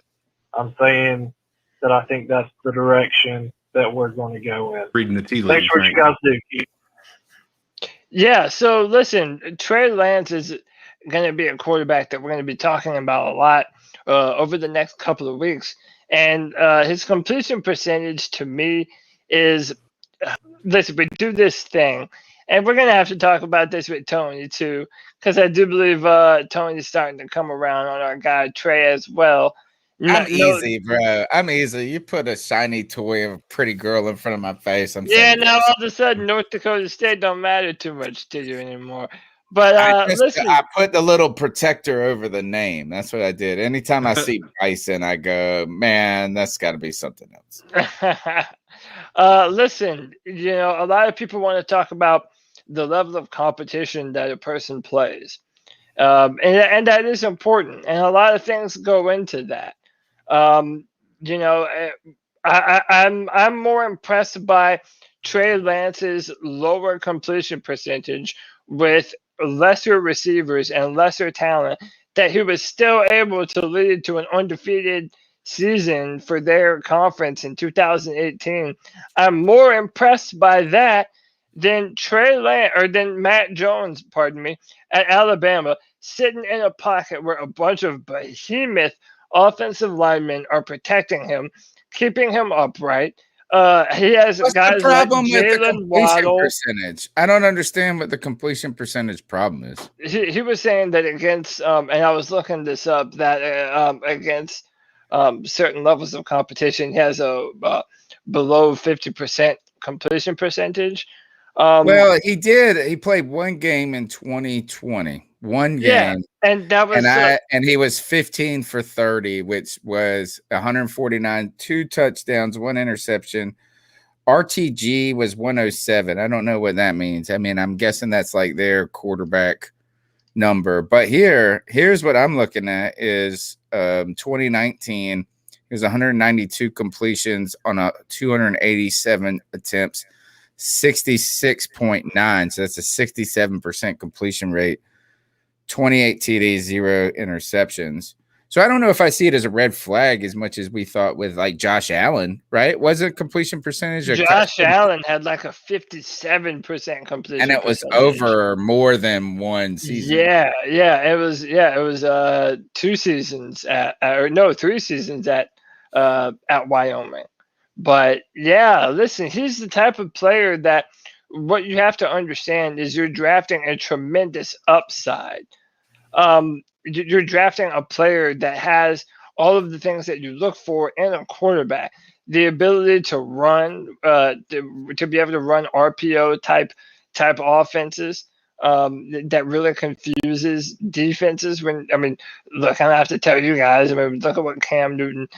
G: I'm saying that I think that's the direction that we're going to go in.
D: Reading the tea leaves.
G: Thanks for what you guys do, Keith.
C: Yeah, so listen, Trey Lance is going to be a quarterback that we're going to be talking about a lot over the next couple of weeks. And his completion percentage to me is, listen, we do this thing, and we're going to have to talk about this with Tony too, because I do believe Tony's starting to come around on our guy Trey as well.
B: I'm easy, bro. I'm easy. You put a shiny toy of a pretty girl in front of my face.
C: Now all of a sudden North Dakota State don't matter too much to you anymore. But listen,
B: I put the little protector over the name. That's what I did. Anytime I see Bryson, I go, man, that's got to be something else.
C: Listen, a lot of people want to talk about the level of competition that a person plays, and that is important, and a lot of things go into that. I'm more impressed by Trey Lance's lower completion percentage with lesser receivers and lesser talent, that he was still able to lead to an undefeated season for their conference in 2018. I'm more impressed by that than than Matt Jones, at Alabama, sitting in a pocket where a bunch of behemoth offensive linemen are protecting him, keeping him upright. He has guys like Jalen Waddle.
B: Percentage. I don't understand what the completion percentage problem is.
C: He was saying that against, and I was looking this up, that against certain levels of competition, he has a below 50% completion percentage.
B: Well, he did. He played one game in 2020. One game,
C: and that was
B: and he was 15 for 30, which was 149, 2 touchdowns, 1 interception. RTG was 107. I don't know what that means. I mean, I'm guessing that's like their quarterback number. But here's what I'm looking at is 2019. There's 192 completions on 287 attempts, 66.9. So that's a 67% completion rate. 28 TDs, 0 interceptions. So I don't know if I see it as a red flag as much as we thought with like Josh Allen, right? Was completion percentage?
C: Josh Allen had like a 57% completion,
B: and it was over more than one season.
C: It was 2 seasons at 3 seasons at Wyoming. But listen, he's the type of player that what you have to understand is you're drafting a tremendous upside. You're drafting a player that has all of the things that you look for in a quarterback: the ability to run, to be able to run RPO type offenses that really confuses defenses. Look, I don't have to tell you guys. Look at what Cam Newton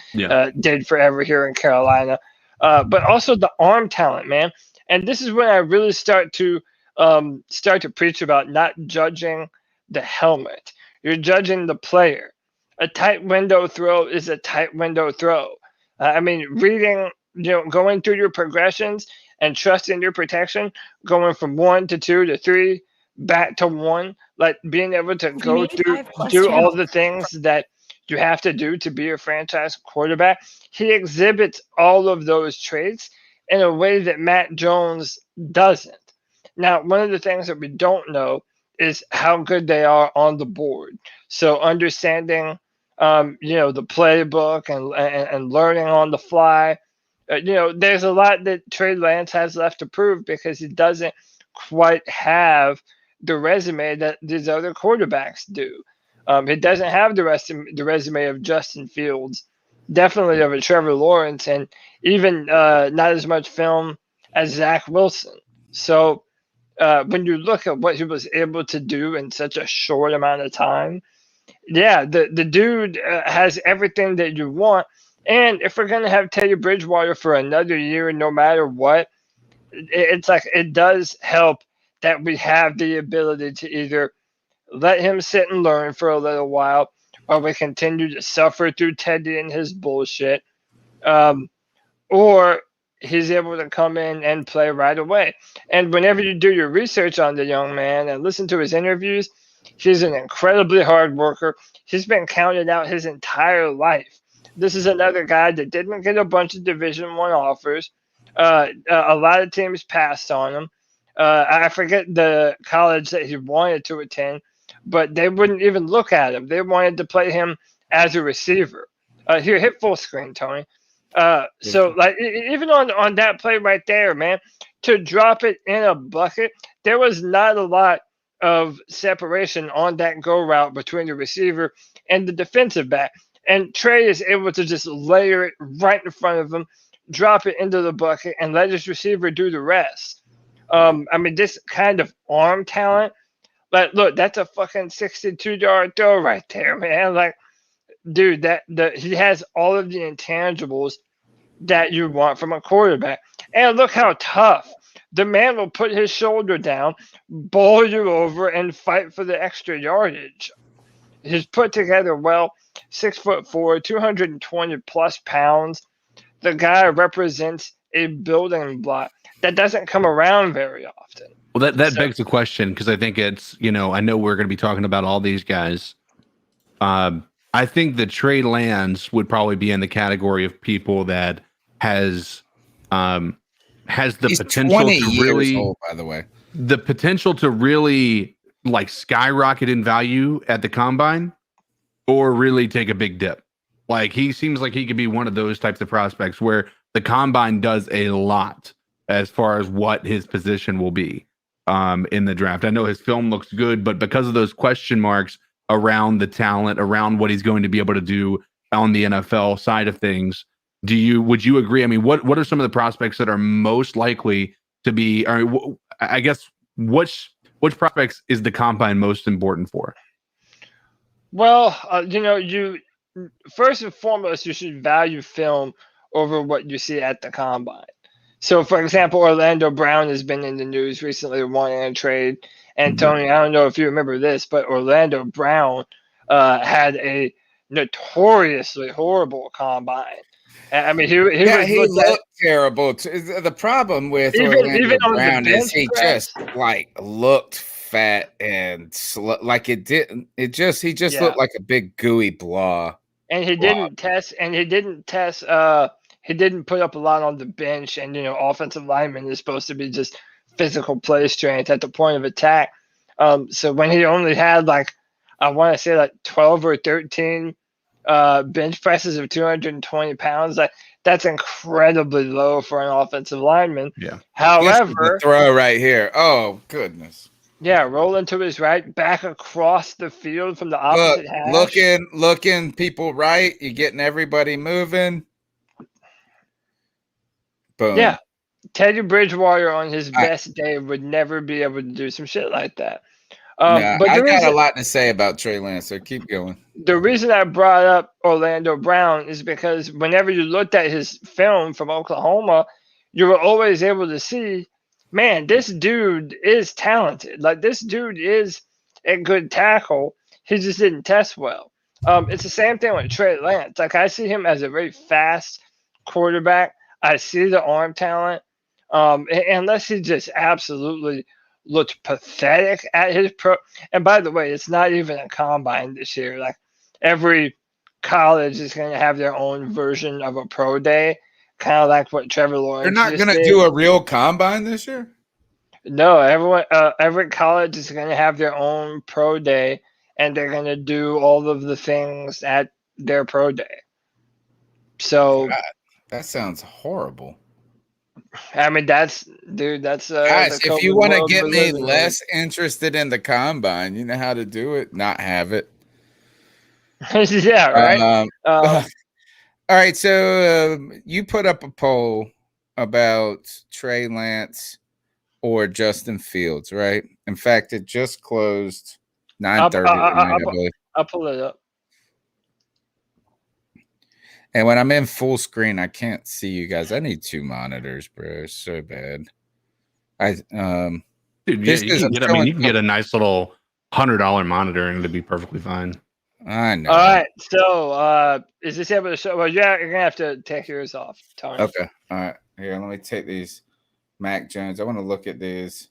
C: did forever here in Carolina. But also the arm talent, man. And this is when I really start to preach about not judging the helmet. You're judging the player. A tight window throw is a tight window throw. I mean, reading, going through your progressions and trusting your protection, going from 1 to 2 to 3, back to 1, like being able to go through, do all the things that you have to do to be a franchise quarterback. He exhibits all of those traits in a way that Matt Jones doesn't. Now, one of the things that we don't know is how good they are on the board. So understanding, the playbook and learning on the fly. There's a lot that Trey Lance has left to prove because he doesn't quite have the resume that these other quarterbacks do. He doesn't have the resume of Justin Fields, definitely of a Trevor Lawrence, and even not as much film as Zach Wilson. So when you look at what he was able to do in such a short amount of time, yeah, the dude has everything that you want. And if we're going to have Teddy Bridgewater for another year, no matter what, it's like it does help that we have the ability to either let him sit and learn for a little while, or we continue to suffer through Teddy and his bullshit, or he's able to come in and play right away. And whenever you do your research on the young man and listen to his interviews, he's an incredibly hard worker. He's been counted out his entire life. This is another guy that didn't get a bunch of Division I offers. A lot of teams passed on him. I forget the college that he wanted to attend, but they wouldn't even look at him. They wanted to play him as a receiver. Here, hit full screen, Tony. So, like, even on that play right there, man, to drop it in a bucket, there was not a lot of separation on that go route between the receiver and the defensive back. And Trey is able to just layer it right in front of him, drop it into the bucket, and let his receiver do the rest. I mean, this kind of arm talent, like, look, that's a fucking 62-yard throw right there, man. Like, dude, he has all of the intangibles that you want from a quarterback. And look how tough. The man will put his shoulder down, bowl you over, and fight for the extra yardage. He's put together well, 6'4", 220 plus pounds. The guy represents a building block that doesn't come around very often.
D: Well, that begs the question, because I think it's, I know we're going to be talking about all these guys. I think that Trey Lance would probably be in the category of people that has the
B: He's
D: potential
B: 20
D: to
B: years
D: really,
B: old, by the way,
D: the potential to really like skyrocket in value at the combine, or really take a big dip. Like, he seems like he could be one of those types of prospects where the combine does a lot as far as what his position will be in the draft. I know his film looks good, but because of those question marks around the talent, around what he's going to be able to do on the NFL side of things, would you agree? I mean, what are some of the prospects that are most likely to be, or I guess, which prospects is the combine most important for?
C: Well, you first and foremost, you should value film over what you see at the combine. So, for example, Orlando Brown has been in the news recently wanting a trade. And Tony, I don't know if you remember this, but Orlando Brown had a notoriously horrible combine. I mean, he
B: looked terrible. The problem with Orlando Brown is he just looked fat and like it didn't. He just looked like a big gooey blob.
C: And he didn't test. He didn't put up a lot on the bench. And offensive lineman is supposed to be just physical play strength at the point of attack. So when he only had I want to say 12 or 13 bench presses of 220 pounds, that's incredibly low for an offensive lineman.
D: Yeah.
B: However, the throw right here. Oh goodness.
C: Yeah, rolling to his right, back across the field from the opposite hash.
B: Looking people right. You're getting everybody moving. Boom.
C: Yeah. Teddy Bridgewater on his best day would never be able to do some shit like that.
B: But I got a lot to say about Trey Lance, so keep going.
C: The reason I brought up Orlando Brown is because whenever you looked at his film from Oklahoma, you were always able to see, man, this dude is talented. Like, this dude is and good tackle. He just didn't test well. It's the same thing with Trey Lance. Like, I see him as a very fast quarterback. I see the arm talent. Unless he just absolutely looked pathetic at his pro. And by the way, it's not even a combine this year. Like, every college is going to have their own version of a pro day, kind of like what Trevor Lawrence.
B: They're not
C: just
B: going to
C: did.
B: do a real combine this year?
C: No, every college is going to have their own pro day, and they're going to do all of the things at their pro day. So
B: God, that sounds horrible.
C: I mean, that's
B: guys.
C: the
B: If you
C: COVID
B: want to
C: world
B: get
C: we're
B: me
C: living in.
B: less interested in the combine, you know how to do it. Not have it.
C: Yeah, right.
B: All right. So you put up a poll about Trey Lance or Justin Fields, right? In fact, it just closed 9:30 tonight, I believe.
C: I'll pull it up.
B: And when I'm in full screen, I can't see you guys. I need 2 monitors, bro. It's so bad.
D: Dude, yeah, you can get a nice little $100 monitor and it'll be perfectly fine.
B: I know.
C: All right. So, is this able to show? Well, yeah, you're gonna have to take yours off, Tony.
B: Okay. All right. Here, let me take these Mac Jones. I want to look at these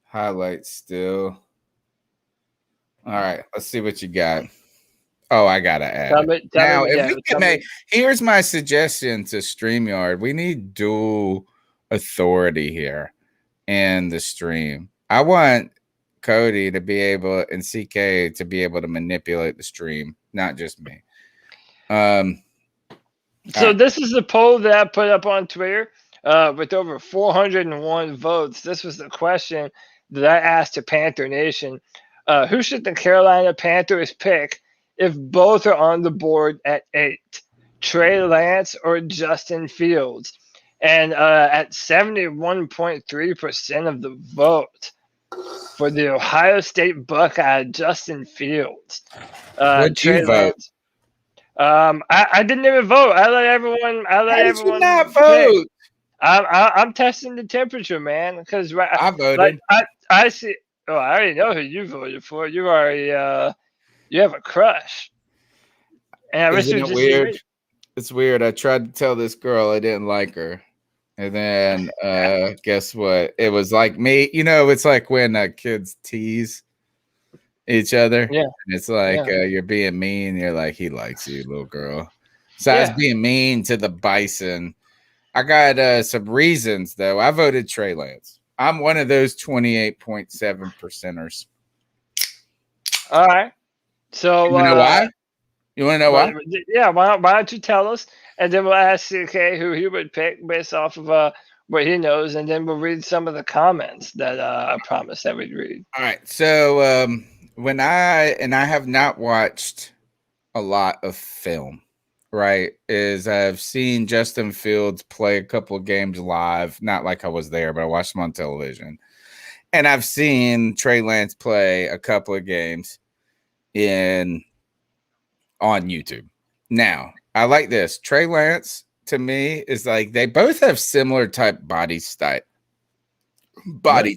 B: highlights still. All right. Let's see what you got. Oh, I gotta add. Now, if we can make, here's my suggestion to StreamYard. We need dual authority here in the stream. I want Cody to be able and CK to be able to manipulate the stream, not just me.
C: So this is the poll that I put up on Twitter with over 401 votes. This was the question that I asked to Panther Nation. Who should the Carolina Panthers pick if both are on the board at 8? Trey Lance or Justin Fields? And at 71.3% of the vote for the Ohio State Buckeye, Justin Fields.
B: What'd you vote?
C: I didn't even vote. I let everyone.
B: How did you not vote?
C: I'm testing the temperature, man. Because
B: I voted.
C: Like, I see. Oh, I already know who you voted for. You already you have a crush. And
B: Isn't it weird? It's weird. I tried to tell this girl I didn't like her. And then guess what? It was like me. You know, it's like when kids tease each other.
C: Yeah.
B: And it's like you're being mean. You're like, he likes you, little girl. So I was being mean to the Bison. I got some reasons, though. I voted Trey Lance. I'm one of those 28.7%ers.
C: All right. So
B: you know why? You want to know why?
C: Yeah. Why don't you tell us? And then we'll ask CK who he would pick based off of what he knows, and then we'll read some of the comments that I promised that we'd read.
B: All right. So when I have not watched a lot of film, right? Is I've seen Justin Fields play a couple of games live, not like I was there, but I watched them on television. And I've seen Trey Lance play a couple of games on YouTube. Now, I like this. Trey Lance, to me, is like they both have similar type body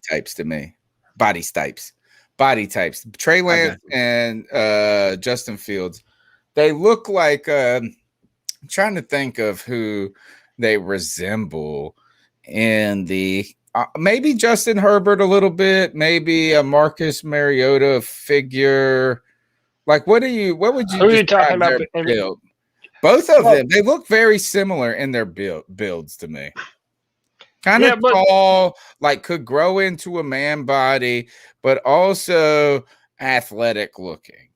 B: types to me. Body types. Trey Lance and Justin Fields, they look like I'm trying to think of who they resemble in the maybe Justin Herbert a little bit, maybe a Marcus Mariota figure. Like, what would you
C: Who are you talking about?
B: Build? Both of them, they look very similar in their builds to me. Kind of tall, like could grow into a man body, but also athletic looking.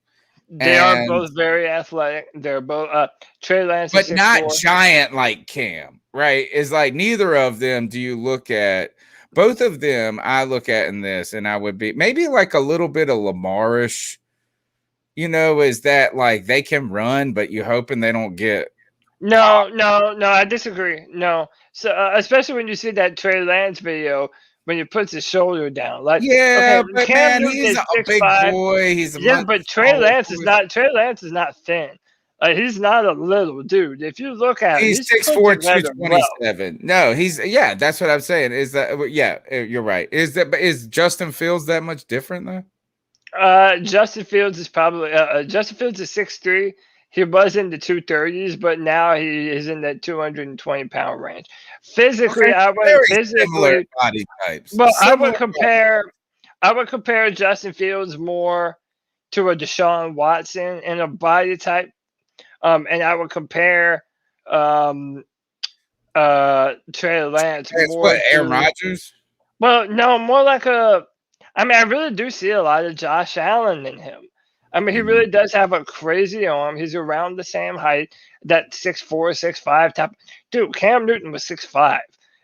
C: They are both very athletic. They're both Trey Lance,
B: but not giant like Cam, right? It's like neither of them do you look at. Both of them I look at in this, and I would be maybe like a little bit of Lamar-ish. You know, is that like they can run, but you're hoping they don't get.
C: No, I disagree. No, so especially when you see that Trey Lance video when he puts his shoulder down, like
B: but Cam man, he's a big boy. He's
C: but Trey Lance is not. Trey Lance is not thin. He's not a little dude. If you look at him,
B: he's 6'4", 227. No, he's that's what I'm saying. Is that you're right. Is Justin Fields that much different though?
C: Justin Fields is probably Justin Fields is 6'3". He was in the 230s, but now he is in that 220-pound range. Physically, I would
B: Very similar body types.
C: Well, I
B: Similar
C: would compare Justin Fields more to a Deshaun Watson in a body type, and I would compare Trey Lance more
B: what,
C: to
B: Aaron Rodgers?
C: Well, no, more like a. I mean, I really do see a lot of Josh Allen in him. I mean, he really does have a crazy arm. He's around the same height, that 6'4", 6'5" type. Dude, Cam Newton was 6'5",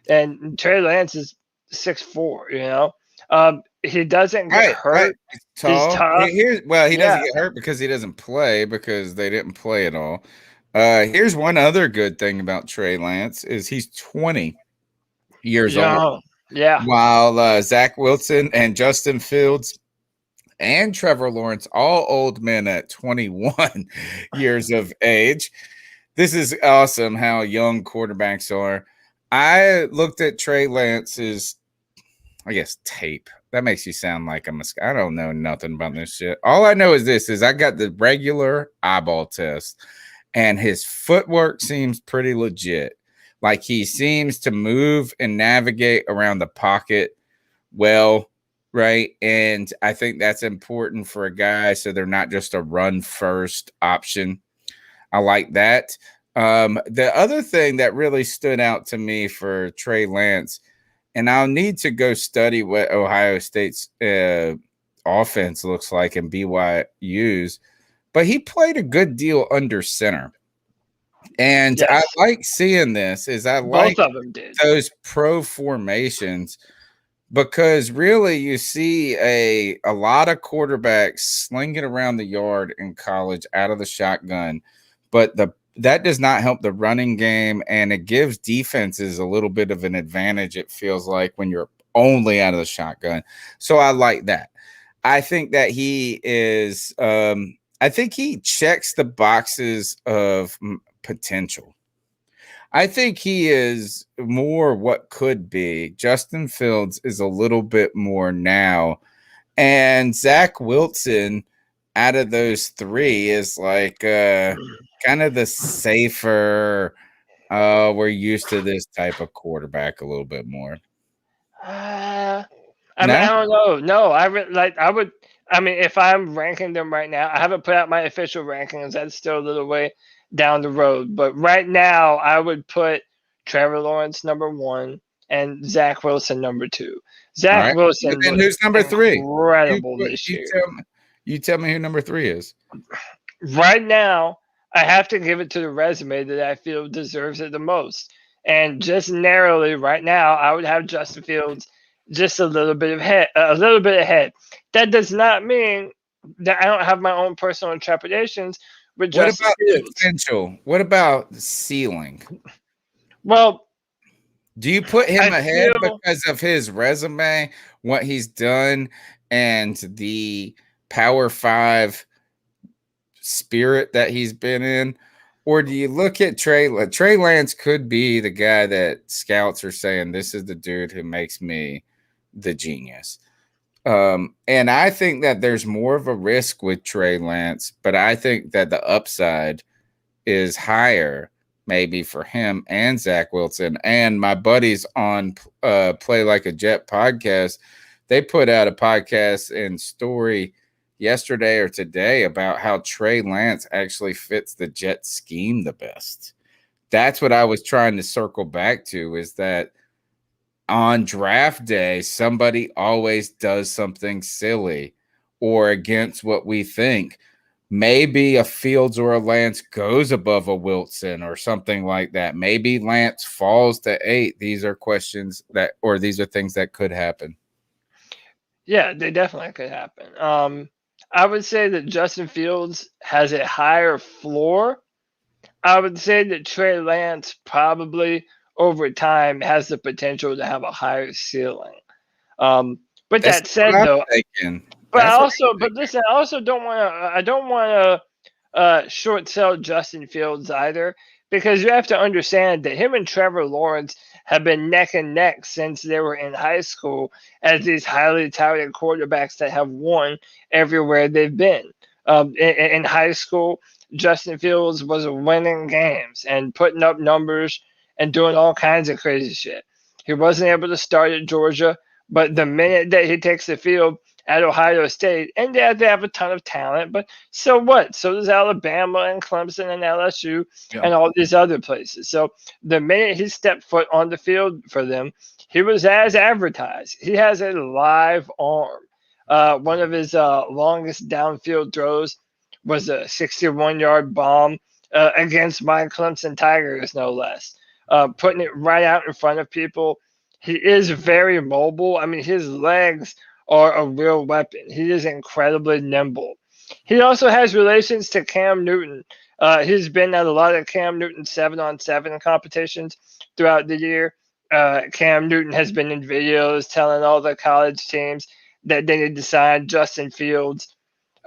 C: and Trey Lance is 6'4". You know, he doesn't get hurt.
B: Right. He's tall.
C: tough.
B: He doesn't get hurt because he doesn't play because they didn't play at all. Here's one other good thing about Trey Lance is he's 20 years old.
C: Yeah.
B: While Zach Wilson and Justin Fields and Trevor Lawrence, all old men at 21 years of age. This is awesome how young quarterbacks are. I looked at Trey Lance's, I guess, tape. That makes you sound like I don't know nothing about this shit. All I know is this is I got the regular eyeball test, and his footwork seems pretty legit. Like he seems to move and navigate around the pocket well, right? And I think that's important for a guy so they're not just a run first option. I like that. The other thing that really stood out to me for Trey Lance, and I'll need to go study what Ohio State's offense looks like in BYU's, but he played a good deal under center. And
C: Yes.
B: I like seeing this is I like
C: Both of them did.
B: those pro formations because really you see a lot of quarterbacks slinging around the yard in college out of the shotgun, but that does not help the running game, and it gives defenses a little bit of an advantage, it feels like, when you're only out of the shotgun. So I like that. I think that he is I think he checks the boxes of potential. I think he is more what could be. Justin Fields is a little bit more now. And Zach Wilson, out of those three, is like kind of the safer, we're used to this type of quarterback a little bit more.
C: I mean, I don't know. No, I mean, if I'm ranking them right now, I haven't put out my official rankings. That's still a little way down the road. But right now, I would put Trevor Lawrence number 1 and Zach Wilson number 2. Zach Wilson.
B: And who's number 3?
C: Incredible this year.
B: You tell me who number 3 is.
C: Right now, I have to give it to the resume that I feel deserves it the most. And just narrowly right now, I would have Justin Fields just a little bit ahead. That does not mean that I don't have my own personal trepidations with Justin Fields.
B: Potential? What about ceiling?
C: Well,
B: do you put him ahead because of his resume, what he's done, and the Power 5 spirit that he's been in? Or do you look at Trey Lance could be the guy that scouts are saying, this is the dude who makes me the genius. And I think that there's more of a risk with Trey Lance, but I think that the upside is higher maybe for him and Zach Wilson. And my buddies on Play Like a Jet podcast, they put out a podcast and story yesterday or today about how Trey Lance actually fits the Jet scheme the best. That's what I was trying to circle back to, is that on draft day, somebody always does something silly or against what we think. Maybe a Fields or a Lance goes above a Wilson or something like that. Maybe Lance falls to 8. These are questions these are things that could happen.
C: Yeah, they definitely could happen. I would say that Justin Fields has a higher floor. I would say that Trey Lance probably over time has the potential to have a higher ceiling. But that said, though, but I also don't want to short sell Justin Fields either, because you have to understand that him and Trevor Lawrence have been neck and neck since they were in high school as these highly touted quarterbacks that have won everywhere they've been. In high school, Justin Fields was winning games and putting up numbers and doing all kinds of crazy shit. He wasn't able to start at Georgia, but the minute that he takes the field at Ohio State, and yeah, they have a ton of talent, but so what? So does Alabama and Clemson and LSU and all these other places. So the minute he stepped foot on the field for them, he was as advertised. He has a live arm. One of his longest downfield throws was a 61-yard bomb against my Clemson Tigers, no less. Putting it right out in front of people. He is very mobile. I mean, his legs are a real weapon. He is incredibly nimble. He also has relations to Cam Newton. He's been at a lot of Cam Newton 7-on-7 competitions throughout the year. Cam Newton has been in videos telling all the college teams that they need to sign Justin Fields.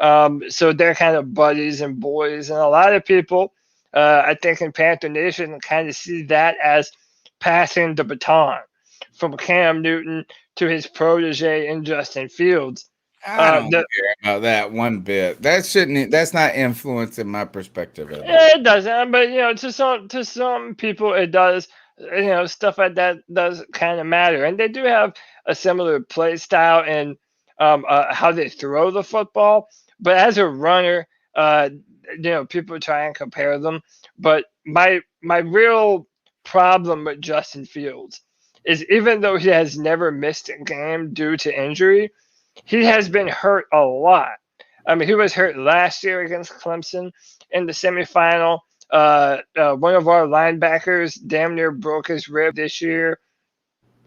C: So they're kind of buddies and boys. And a lot of people, I think in Panther Nation, kind of see that as passing the baton from Cam Newton to his protege in Justin Fields.
B: I don't care about that one bit. That's not influencing my perspective at all.
C: It doesn't, but to some people it does. Stuff like that does kind of matter, and they do have a similar play style and how they throw the football. But as a runner, people try and compare them. But my real problem with Justin Fields is even though he has never missed a game due to injury, he has been hurt a lot. I mean, he was hurt last year against Clemson in the semifinal. One of our linebackers damn near broke his rib this year.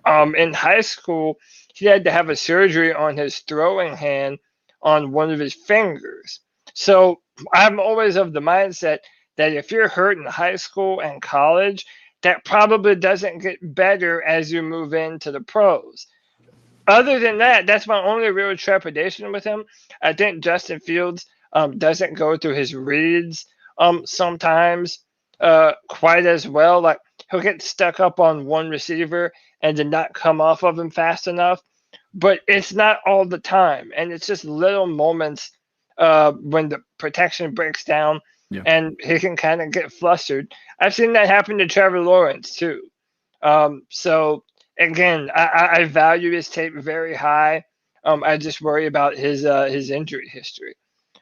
C: In high school, he had to have a surgery on his throwing hand on one of his fingers. So I'm always of the mindset that if you're hurt in high school and college, that probably doesn't get better as you move into the pros. Other than that, that's my only real trepidation with him. I think Justin Fields doesn't go through his reads sometimes quite as well. Like he'll get stuck up on one receiver and then not come off of him fast enough. But it's not all the time. And it's just little moments when the protection breaks down and he can kind of get flustered. I've seen that happen to Trevor Lawrence too. So again, I value his tape very high. I just worry about his injury history.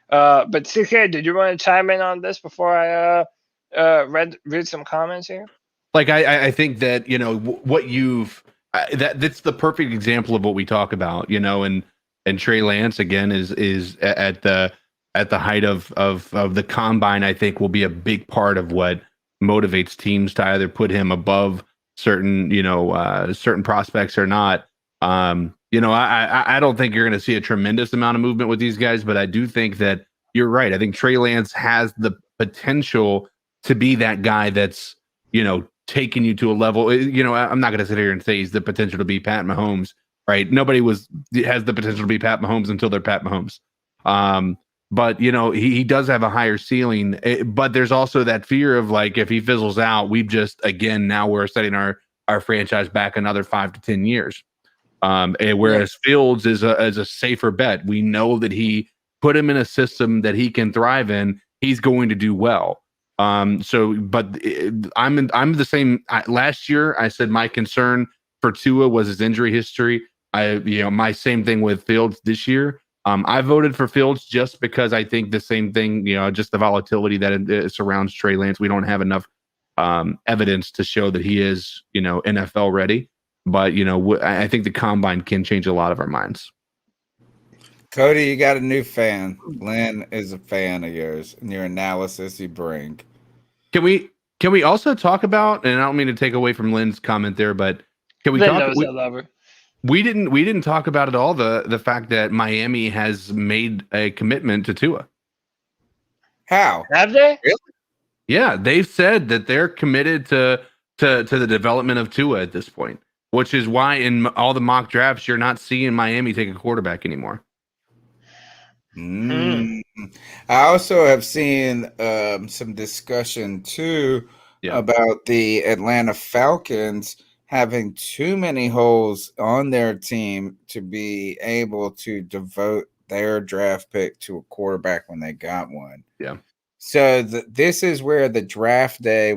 C: But CK, did you want to chime in on this before I read some comments here?
D: Like I think that what you've that's the perfect example of what we talk about. And Trey Lance again is at the height of the combine. I think will be a big part of what motivates teams to either put him above certain certain prospects or not. I don't think you're going to see a tremendous amount of movement with these guys, but I do think that you're right. I think Trey Lance has the potential to be that guy that's taking you to a level. I'm not going to sit here and say he's the potential to be Pat Mahomes, right? Nobody has the potential to be Pat Mahomes until they're Pat Mahomes. But he does have a higher ceiling, but there's also that fear of like, if he fizzles out, now we're setting our franchise back another 5 to 10 years. Whereas Fields is a safer bet. We know that he put him in a system that he can thrive in. He's going to do well. I'm the same. Last year, I said my concern for Tua was his injury history. My same thing with Fields this year. I voted for Fields just because I think the same thing, just the volatility that surrounds Trey Lance. We don't have enough evidence to show that he is, NFL ready. But, I think the combine can change a lot of our minds.
B: Cody, you got a new fan. Lynn is a fan of yours and your analysis you bring.
D: Can we also talk about, and I don't mean to take away from Lynn's comment there, but can we talk?
C: I love her.
D: We didn't talk about at all the fact that Miami has made a commitment to Tua.
B: How?
C: Have they?
B: Really?
D: Yeah, they've said that they're committed to the development of Tua at this point, which is why in all the mock drafts you're not seeing Miami take a quarterback anymore.
B: I also have seen some discussion too about the Atlanta Falcons having too many holes on their team to be able to devote their draft pick to a quarterback when they got one.
D: Yeah.
B: So this is where the draft day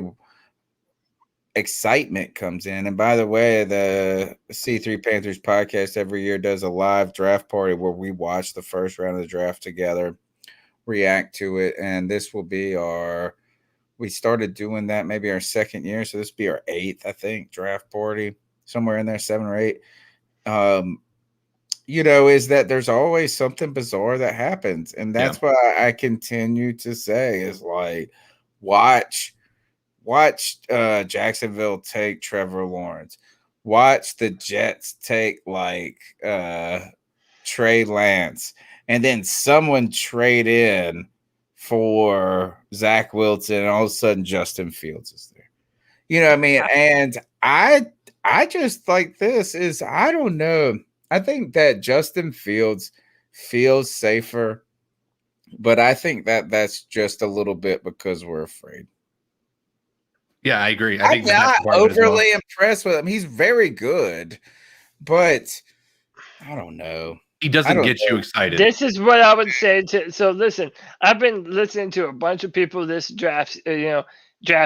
B: excitement comes in. And by the way, the C3 Panthers podcast every year does a live draft party where we watch the first round of the draft together, react to it. And this will be we started doing that maybe our second year. So this will be our 8th, I think, draft party, somewhere in there, 7 or 8. Is that there's always something bizarre that happens. And that's why I continue to say is like, watch Jacksonville take Trevor Lawrence. Watch the Jets take Trey Lance. And then someone trade in for Zach Wilson, and all of a sudden Justin Fields is there. You know what I mean? And I just like this is, I don't know. I think that Justin Fields feels safer, but I think that that's just a little bit because we're afraid.
D: Yeah, I agree. I
B: I'm
D: think that's
B: not
D: part of it as well.
B: overly impressed with him. He's very good, but I don't know.
D: He doesn't get you excited.
C: This is what I would say to. So listen, I've been listening to a bunch of people this draft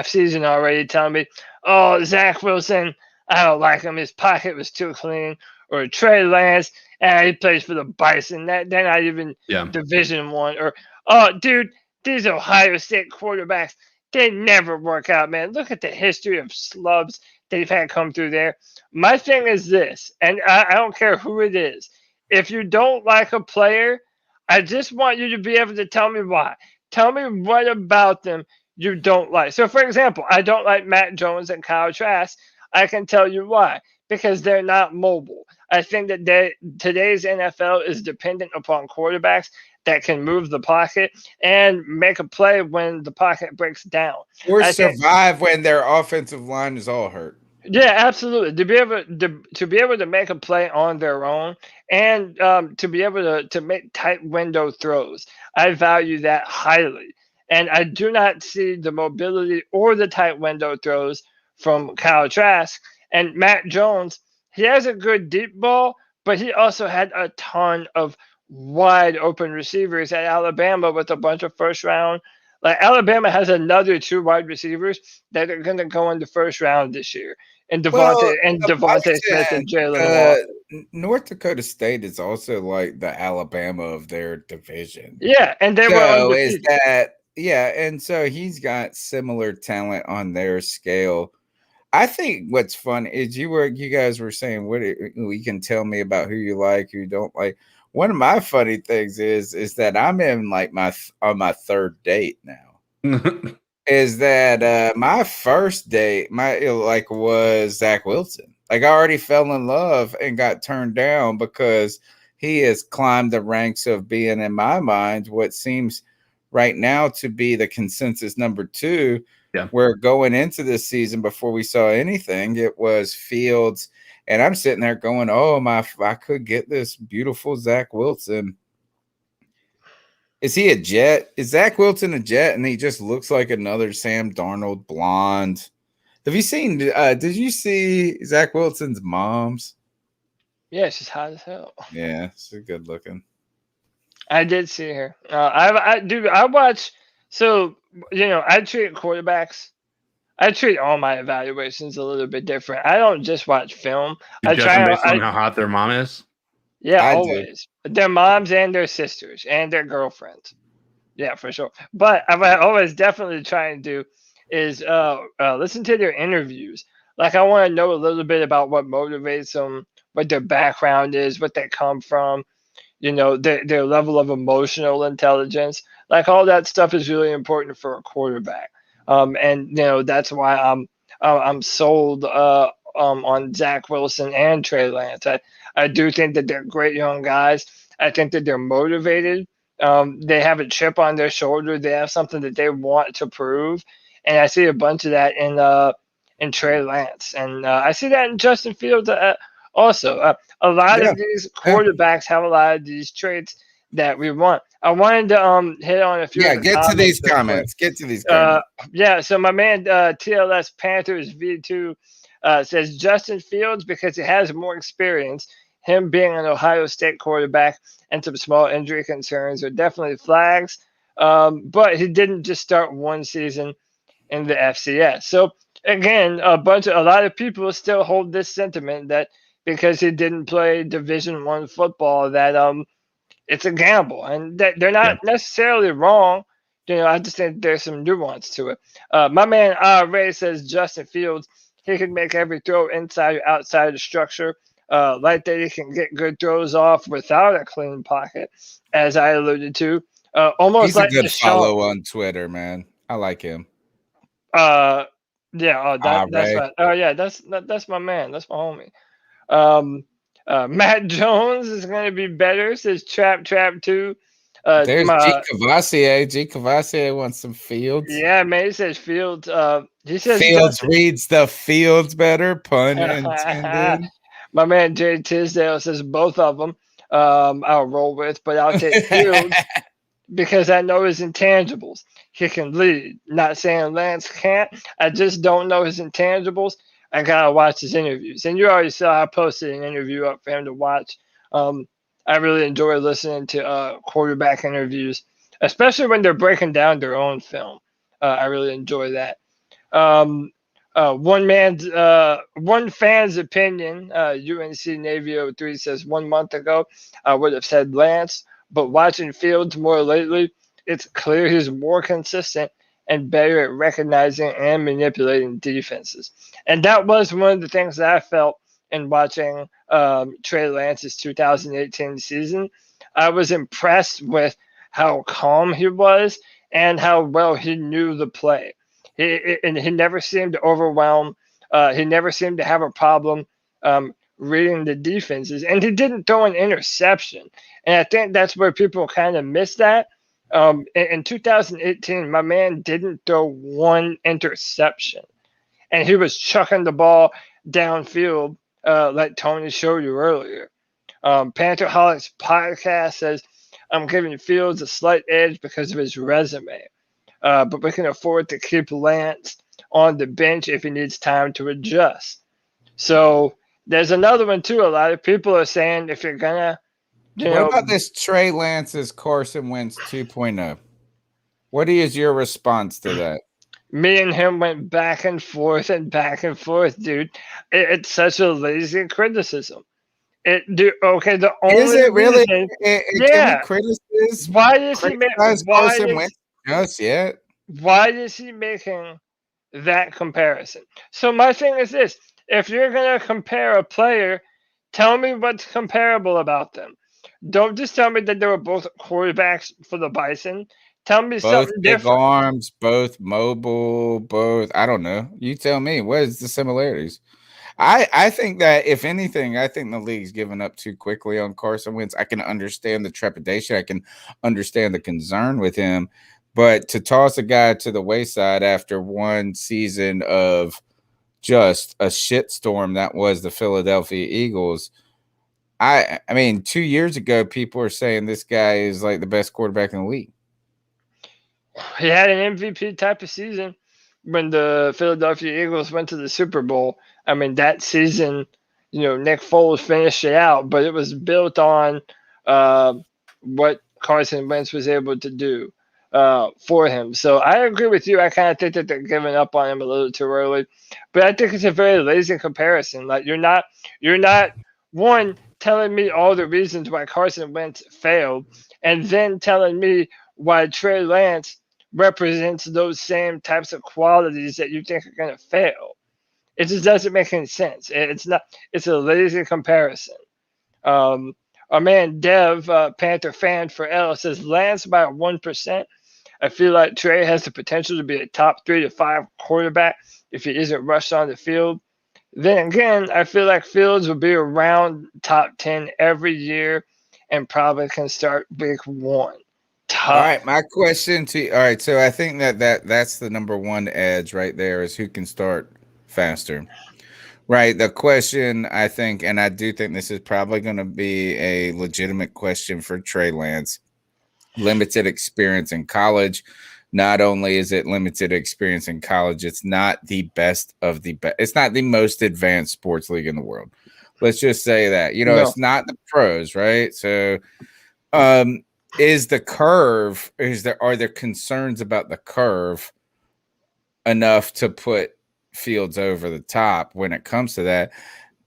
C: season already telling me, "Oh, Zach Wilson, I don't like him. His pocket was too clean." Or Trey Lance, and he plays for the Bison. They're not even Division I. Or, oh, dude, these Ohio State quarterbacks, they never work out, man. Look at the history of slubs they've had come through there. My thing is this, and I don't care who it is. If you don't like a player, I just want you to be able to tell me why. Tell me what about them you don't like. So, for example, I don't like Matt Jones and Kyle Trask. I can tell you why. Because they're not mobile. I think that today's NFL is dependent upon quarterbacks that can move the pocket and make a play when the pocket breaks down.
B: Or survive when their offensive line is all hurt.
C: Yeah, absolutely. To be able to make a play on their own and to be able to make tight window throws. I value that highly. And I do not see the mobility or the tight window throws from Kyle Trask. And Matt Jones, he has a good deep ball, but he also had a ton of wide open receivers at Alabama with a bunch of first round. Like Alabama has another 2 wide receivers that are going to go in the first round this year. And Devontae Smith and Jalen Walker.
B: North Dakota State is also like the Alabama of their division.
C: Yeah, and they were undefeated.
B: And so he's got similar talent on their scale. I think what's fun is you guys were saying what you can tell me about who you like, who you don't like. One of my funny things is that I'm in like on my 3rd date now. Is that my first date was Zach Wilson. Like I already fell in love and got turned down because he has climbed the ranks of being, in my mind, what seems right now to be the consensus number 2.
D: Yeah.
B: Where going into this season before we saw anything, it was Fields. And I'm sitting there going, I could get this beautiful Zach Wilson. Is he a Jet? Is Zach Wilson a Jet? And he just looks like another Sam Darnold blonde. Have you seen, did you see Zach Wilson's mom's?
C: Yeah, she's hot as hell.
B: Yeah, she's good looking.
C: I did see her. I watch. So, I treat quarterbacks. I treat all my evaluations a little bit different. I don't just watch film.
D: You judge them based on how hot their mom is?
C: Yeah, always. Their moms and their sisters and their girlfriends. Yeah, for sure. But what I always definitely try and do is listen to their interviews. Like I want to know a little bit about what motivates them, what their background is, what they come from, their level of emotional intelligence. Like all that stuff is really important for a quarterback. And that's why I'm sold on Zach Wilson and Trey Lance. I do think that they're great young guys. I think that they're motivated. They have a chip on their shoulder. They have something that they want to prove, and I see a bunch of that in Trey Lance, and I see that in Justin Fields also. A lot of these quarterbacks have a lot of these traits that we want. I wanted to hit on a few.
B: Yeah, get to these comments.
C: So my man TLS Panthers V2 Says Justin Fields because he has more experience. Him being an Ohio State quarterback and some small injury concerns are definitely flags. But he didn't just start one season in the FCS. So again, a lot of people still hold this sentiment that because he didn't play Division I football, that it's a gamble, and that they're not necessarily wrong. I just think there's some nuance to it. My man Ray says Justin Fields, he can make every throw inside or outside the structure. Like that, he can get good throws off without a clean pocket, as I alluded to. Almost
B: He's
C: like
B: a good
C: Deshaun.
B: follow on Twitter, man. I like him.
C: Yeah. That's
B: Ray.
C: right. Oh yeah, that's my man. That's my homie. Matt Jones is going to be better. Says Trap 2.
B: There's G. Cavassier. G. Cavassier wants some Fields.
C: Yeah, man. He says Fields. He says
B: Fields reads the Fields better. Pun intended.
C: My man Jay Tisdale says both of them. I'll roll with, but I'll take Fields because I know his intangibles. He can lead. Not saying Lance can't. I just don't know his intangibles. I gotta watch his interviews, and you already saw I posted an interview up for him to watch. I really enjoy listening to quarterback interviews, especially when they're breaking down their own film. I really enjoy that. One fan's opinion. UNC Navy 03 says 1 month ago I would have said Lance, but watching Fields more lately, it's clear he's more consistent and better at recognizing and manipulating defenses. And that was one of the things that I felt in watching Trey Lance's 2018 season. I was impressed with how calm he was and how well he knew the play. He never seemed to overwhelm. He never seemed to have a problem reading the defenses. And he didn't throw an interception. And I think that's where people kind of miss that. In 2018, my man didn't throw one interception. And he was chucking the ball downfield like Tony showed you earlier. Pantherholics podcast says, I'm giving Fields a slight edge because of his resume. But we can afford to keep Lance on the bench if he needs time to adjust. So there's another one, too. A lot of people are saying if you're going to
B: what about this Trey Lance's Carson Wentz 2.0? What is your response to that?
C: Me and him went back and forth, dude. It's such a lazy criticism. The only
B: is it really?
C: Reason,
B: can we criticize?
C: Why is he
B: Carson Wentz just yet?
C: Why is he making that comparison? So my thing is this: if you're gonna compare a player, tell me what's comparable about them. Don't just tell me that they were both quarterbacks for the Bison. Tell me
B: both
C: something
B: big
C: different.
B: Arms, both mobile, both. I don't know. You tell me. What is the similarities? I think that if anything, I think the league's given up too quickly on Carson Wentz. I can understand the trepidation. I can understand the concern with him, but to toss a guy to the wayside after one season of just a shitstorm that was the Philadelphia Eagles. I mean, 2 years ago, people were saying this guy is like the best quarterback in the league.
C: He had an MVP type of season when the Philadelphia Eagles went to the Super Bowl. I mean, that season, Nick Foles finished it out, but it was built on what Carson Wentz was able to do for him. So I agree with you. I kind of think that they're giving up on him a little too early, but I think it's a very lazy comparison. Like you're not one telling me all the reasons why Carson Wentz failed, and then telling me why Trey Lance represents those same types of qualities that you think are going to fail. It just doesn't make any sense. It's a lazy comparison. Our man Dev, Panther fan for L, says Lance by 1%. I feel like Trey has the potential to be a top 3 to 5 quarterback if he isn't rushed on the field. Then again, I feel like Fields will be around top 10 every year and probably can start week 1. Tough.
B: All right, my question to you. All right, so I think that's the number one edge right there is who can start faster. Right. The question, I think, and I do think this is probably going to be a legitimate question for Trey Lance. Limited experience in college, Not only is it limited experience in college, it's not the best of the best. It's not the most advanced sports league in the world. Let's just say that.
C: No.
B: It's not the pros, right? So, is the curve? Are there concerns about the curve enough to put Fields over the top when it comes to that?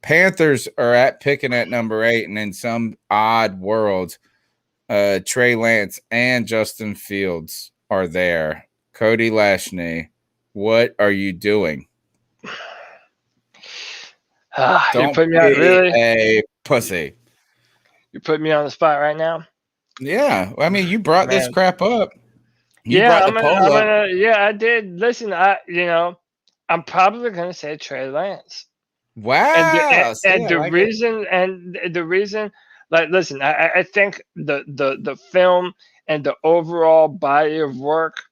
B: Panthers are picking at number 8, and in some odd world, Trey Lance and Justin Fields are there. Cody Lashney, what are you doing? Don't
C: put me on, really?
B: A pussy.
C: You put me on the spot right now.
B: Yeah, I mean, you brought this crap up.
C: Yeah, I did. Listen, I'm probably gonna say Trey Lance.
B: Wow.
C: And the reason, like, listen, I think the film and the overall body of work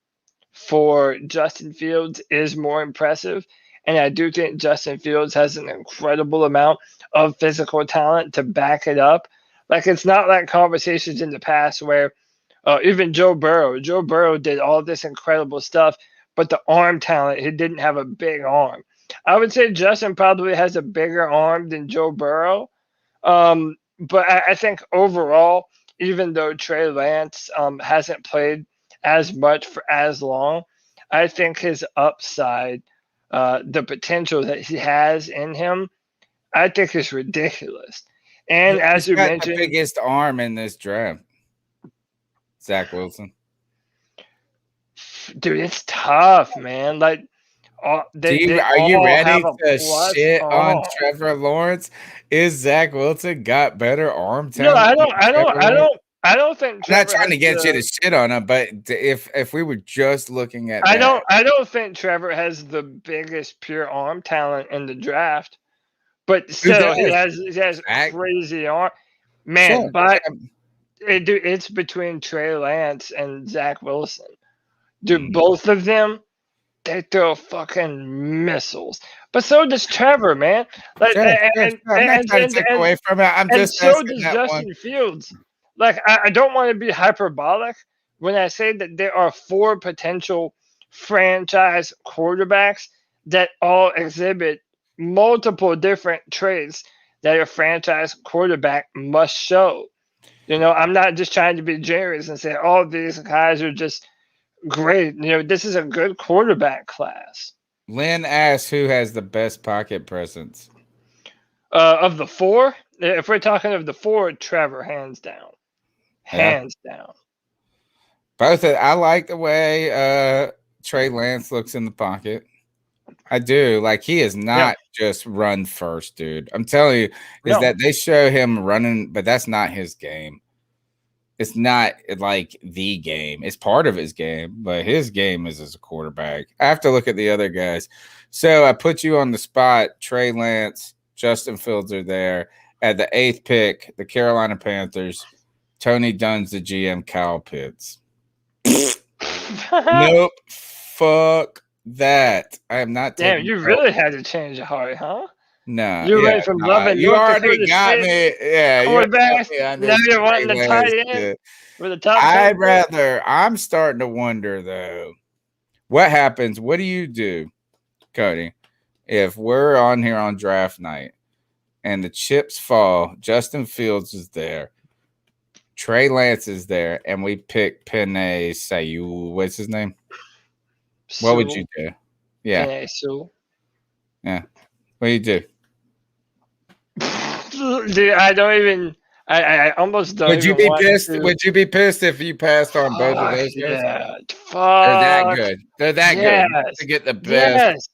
C: for Justin Fields is more impressive. And I do think Justin Fields has an incredible amount of physical talent to back it up. Like, it's not like conversations in the past where even Joe Burrow did all this incredible stuff, but the arm talent, he didn't have a big arm. I would say Justin probably has a bigger arm than Joe Burrow. But I think overall, even though Trey Lance hasn't played as much for as long, I think his upside, the potential that he has in him, I think is ridiculous. And as you mentioned,
B: the biggest arm in this draft, Zach Wilson.
C: Dude, it's tough, man. Like,
B: are you ready to shit on Trevor Lawrence? Is Zach Wilson got better arm talent?
C: No, I don't think.
B: I'm not trying to get you to shit on him, but if we were just looking at,
C: I don't think Trevor has the biggest pure arm talent in the draft, but still he has crazy arm. Man,
B: sure.
C: But it's between Trey Lance and Zach Wilson. Dude, both of them, they throw fucking missiles. But so does Trevor, man. Like,
B: I'm not trying to take away from it. I'm just
C: so does Justin Fields. Like, I don't want to be hyperbolic when I say that there are 4 potential franchise quarterbacks that all exhibit multiple different traits that a franchise quarterback must show. I'm not just trying to be generous and say all these guys are just great. This is a good quarterback class.
B: Lynn asks who has the best pocket presence.
C: Of the 4, if we're talking of the 4, Trevor, hands down. Hands down.
B: Both. I like the way Trey Lance looks in the pocket. I do. Like, he is not just run first, dude. I'm telling you, that they show him running, but that's not his game. It's not like the game. It's part of his game, but his game is as a quarterback. I have to look at the other guys. So I put you on the spot. Trey Lance, Justin Fields are there. At the 8th pick, the Carolina Panthers, Tony Dunn's the GM, Kyle Pitts. Nope. Fuck that. I am not.
C: Damn, you really had to change your heart, huh?
B: No.
C: You went from loving
B: you
C: North
B: already
C: Dakota
B: got me. Yeah.
C: Quarterback. Now you're wanting the tight end with the top.
B: I'm starting to wonder, though, what happens? What do you do, Cody, if we're on here on draft night and the chips fall? Justin Fields is there. Trey Lance is there, and we pick Penei Sewell. What's his name?
C: Sewell.
B: What would you do? Yeah.
C: Penei Sewell.
B: Yeah. What do you do?
C: Dude, I don't even. I almost don't.
B: Would you be pissed? Would you be pissed if you passed on both of those guys?
C: Yeah.
B: They're that good. They're that good to get the best.
C: Yes.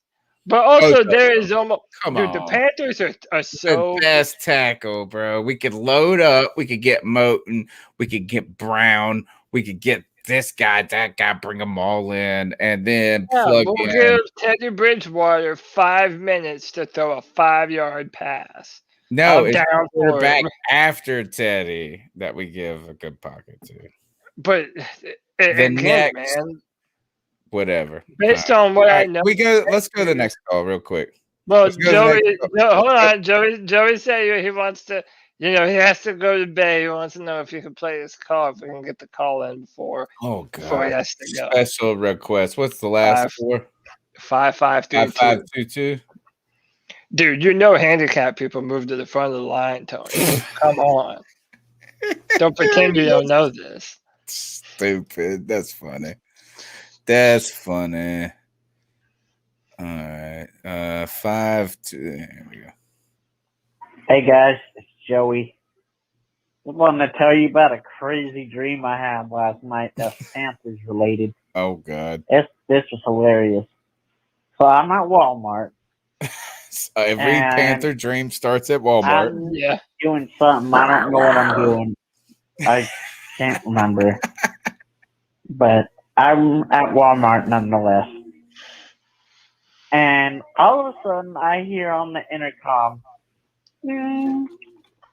C: But also, there is almost.
B: Come
C: dude,
B: on.
C: The Panthers are so
B: the best tackle, bro. We could load up. We could get Moten. We could get Brown. We could get this guy, that guy. Bring them all in, and then plug in.
C: Give Teddy Bridgewater 5 minutes to throw a 5-yard pass.
B: No, it's quarterback after Teddy that we give a good pocket to.
C: But again, man,
B: whatever.
C: Based on what I know,
B: Let's go to the next call real quick.
C: Well, Joey, hold on. Joey said he wants to You know, he has to go to Bay. He wants to know if he can play his call, if we can get the call in before he
B: God.
C: has to go.
B: Special request. What's the last four?
C: 5522.
B: 5522.
C: Dude, you know handicap people move to the front of the line, Tony. Come on. Don't pretend you don't know this.
B: Stupid. That's funny. That's funny. All right. 5-2. There we go.
J: Hey guys, it's Joey. I wanted to tell you about a crazy dream I had last night that's Panthers related.
B: Oh God.
J: This was hilarious. So I'm at Walmart.
B: Every
J: And
B: Panther dream starts at Walmart.
J: I'm doing something. I don't know what I'm doing. I can't remember. But I'm at Walmart nonetheless. And all of a sudden, I hear on the intercom,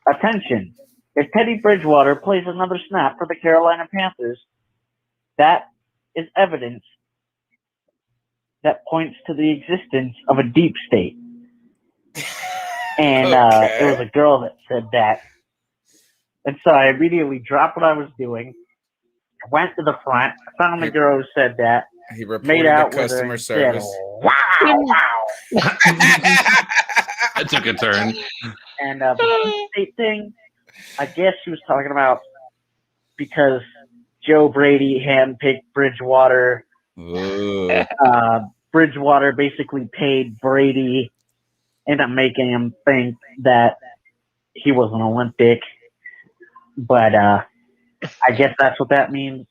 J: attention, if Teddy Bridgewater plays another snap for the Carolina Panthers, that is evidence that points to the existence of a deep state. And it was a girl that said that. And so I immediately dropped what I was doing, went to the front, found the girl who said that,
B: He reported
J: made out
B: to
J: with her
B: customer
J: and
B: service.
J: said, wow.
D: That took a turn.
J: And the state thing, I guess she was talking about because Joe Brady handpicked Bridgewater. Bridgewater basically paid Brady, ended up making him think that he was an Olympic. But I guess that's what that means.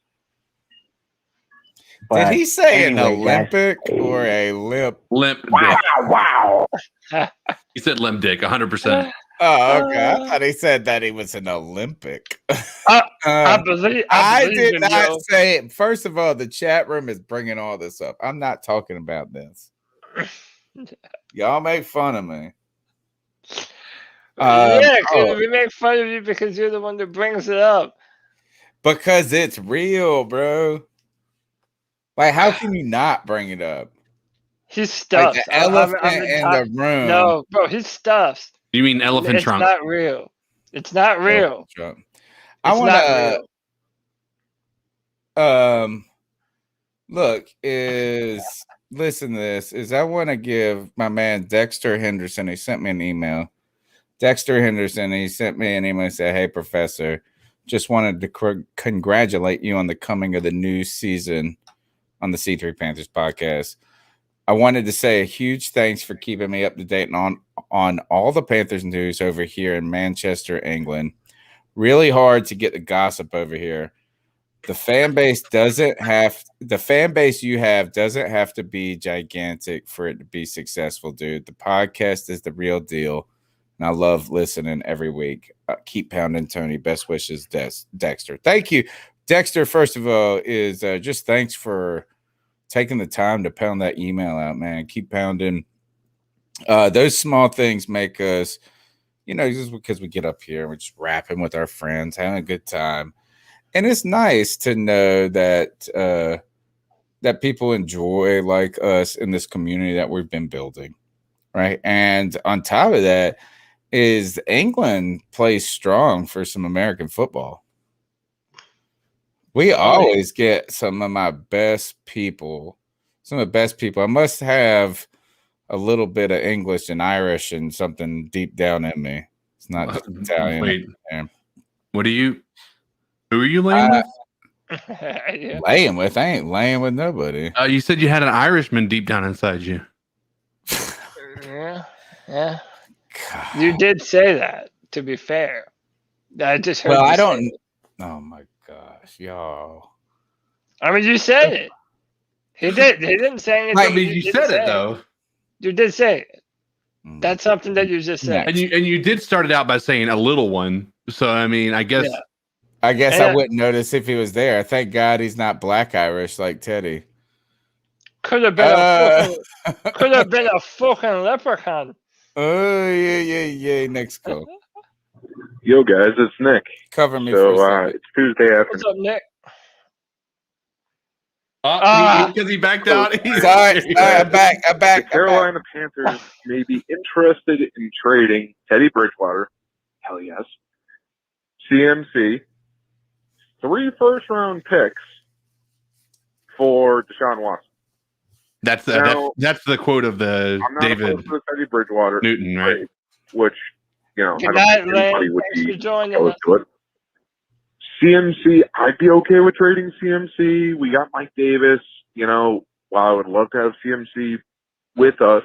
B: Did he say
J: anyway,
B: an Olympic or a lip?
D: Limp
J: Wow.
D: dick. He said limp dick, 100%.
B: Oh, okay. I thought he said that he was an Olympic.
C: I believe
B: did
C: him,
B: not
C: Joe.
B: say it. First of all, the chat room is bringing all this up. I'm not talking about this. Y'all make fun of me.
C: We make fun of you because you're the one that brings it up.
B: Because it's real, bro. Like, how can you not bring it up?
C: He's stuffed.
B: Like the elephant in the room.
C: No, bro, he's stuffed.
D: You mean elephant trunk?
C: It's not real. It's not real.
B: I want
C: to.
B: Listen to this. I want to give my man Dexter Henderson. He sent me an email. Dexter Henderson. He sent me an email and said, "Hey, Professor, just wanted to congratulate you on the coming of the new season on the C3 Panthers podcast. I wanted to say a huge thanks for keeping me up to date on all the Panthers news over here in Manchester, England. Really hard to get the gossip over here. The fan base you have doesn't have to be gigantic for it to be successful, dude. The podcast is the real deal, and I love listening every week. Keep pounding, Tony. Best wishes, Dexter." Thank you, Dexter. First of all, is just thanks for taking the time to pound that email out, man. Keep pounding. Those small things make us, just because we get up here and we're just rapping with our friends, having a good time. And it's nice to know that that people enjoy like us in this community that we've been building, right? And on top of that is England plays strong for some American football. We always get some of the best people. I must have a little bit of English and Irish and something deep down in me. It's not just Italian.
D: Wait, who are you laying with?
B: Laying with? I ain't laying with nobody.
D: You said you had an Irishman deep down inside you.
C: Yeah. God. You did say that, to be fair. I just heard
B: I don't. Oh, my gosh, y'all.
C: I mean, you said it. He did. He didn't say anything.
D: I mean, you said it, though.
C: You did say it. That's something that you just said.
D: And you did start it out by saying a little one. So, I mean, I guess.
C: Yeah.
B: I guess I wouldn't notice if he was there. Thank God he's not black Irish like Teddy.
C: Could have been a fucking leprechaun.
B: Oh, yeah. Next go.
I: Yo, guys, it's Nick.
B: Cover me for a second.
I: It's Tuesday afternoon.
C: What's up, Nick?
D: Because he backed out.
B: Sorry, I'm back.
I: The Carolina Panthers may be interested in trading Teddy Bridgewater. Hell yes. CMC, 3 first-round picks for Deshaun Watson.
D: That's
I: Now,
D: that's the quote of the
I: I'm not
D: David
I: opposed to the Teddy Bridgewater
D: Newton, right?
I: trade, which, I don't
C: Good
I: think
C: night,
I: anybody
C: Lane.
I: would
C: Thanks
I: be
C: for joining
I: opposed
C: us.
I: to it. CMC, I'd be okay with trading CMC. We got Mike Davis. While I would love to have CMC with us,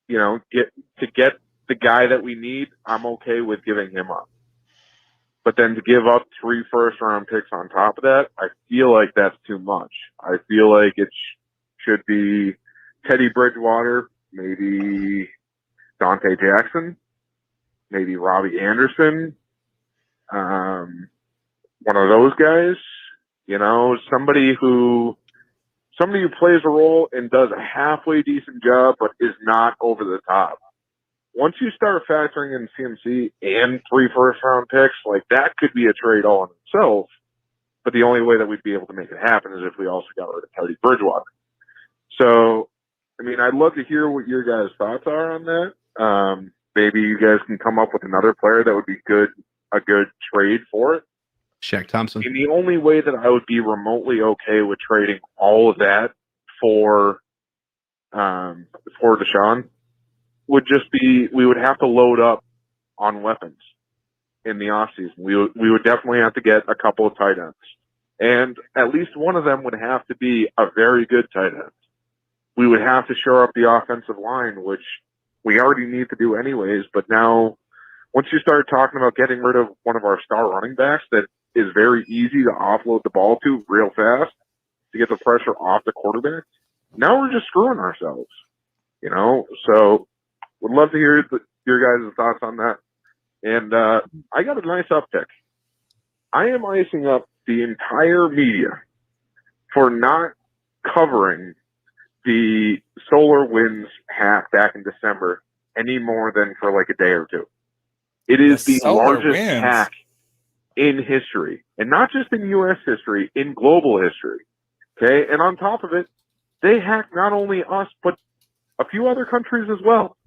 I: get the guy that we need, I'm okay with giving him up. But then to give up 3 first-round picks on top of that, I feel like that's too much. I feel like it should be Teddy Bridgewater, maybe Dante Jackson, maybe Robbie Anderson, one of those guys. Somebody who plays a role and does a halfway decent job, but is not over the top. Once you start factoring in CMC and 3 first-round picks, like that could be a trade all in itself. But the only way that we'd be able to make it happen is if we also got rid of Teddy Bridgewater. So, I'd love to hear what your guys' thoughts are on that. Maybe you guys can come up with another player that would be a good trade for it.
D: Shaq Thompson.
I: And the only way that I would be remotely okay with trading all of that for Deshaun would just be we would have to load up on weapons in the offseason. We would definitely have to get a couple of tight ends. And at least one of them would have to be a very good tight end. We would have to shore up the offensive line, which we already need to do anyways. But now, once you start talking about getting rid of one of our star running backs that is very easy to offload the ball to real fast to get the pressure off the quarterback, now we're just screwing ourselves. So would love to hear your guys' thoughts on that. And I got a nice uptick. I am icing up the entire media for not covering the Solar Winds hack back in December any more than for like a day or two. It is the largest hack in history, and not just in U.S. history, in global history. Okay, and on top of it, they hacked not only us, but a few other countries as well.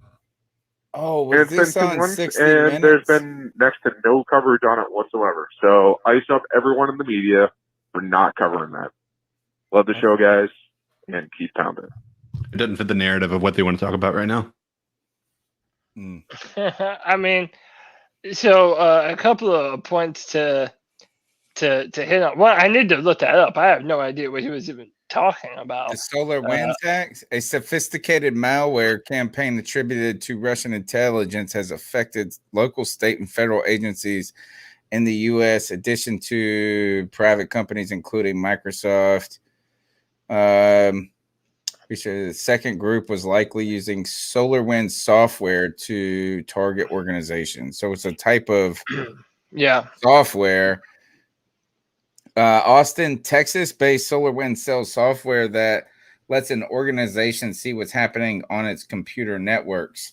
B: Oh, was this
I: been 2
B: on
I: months,
B: 60
I: and
B: Minutes?
I: there's been next to no coverage on it whatsoever. So ice up everyone in the media for not covering that. Love the show, guys, and keep pounding.
D: It doesn't fit the narrative of what they want to talk about right now.
C: So a couple of points to hit on. Well, I need to look that up. I have no idea what he was even talking about.
B: The Solar Winds hack, a sophisticated malware campaign attributed to Russian intelligence, has affected local, state, and federal agencies in the U.S., addition to private companies, including Microsoft. The second group was likely using SolarWinds software to target organizations. So it's a type of software. Austin, Texas-based SolarWinds sells software that lets an organization see what's happening on its computer networks.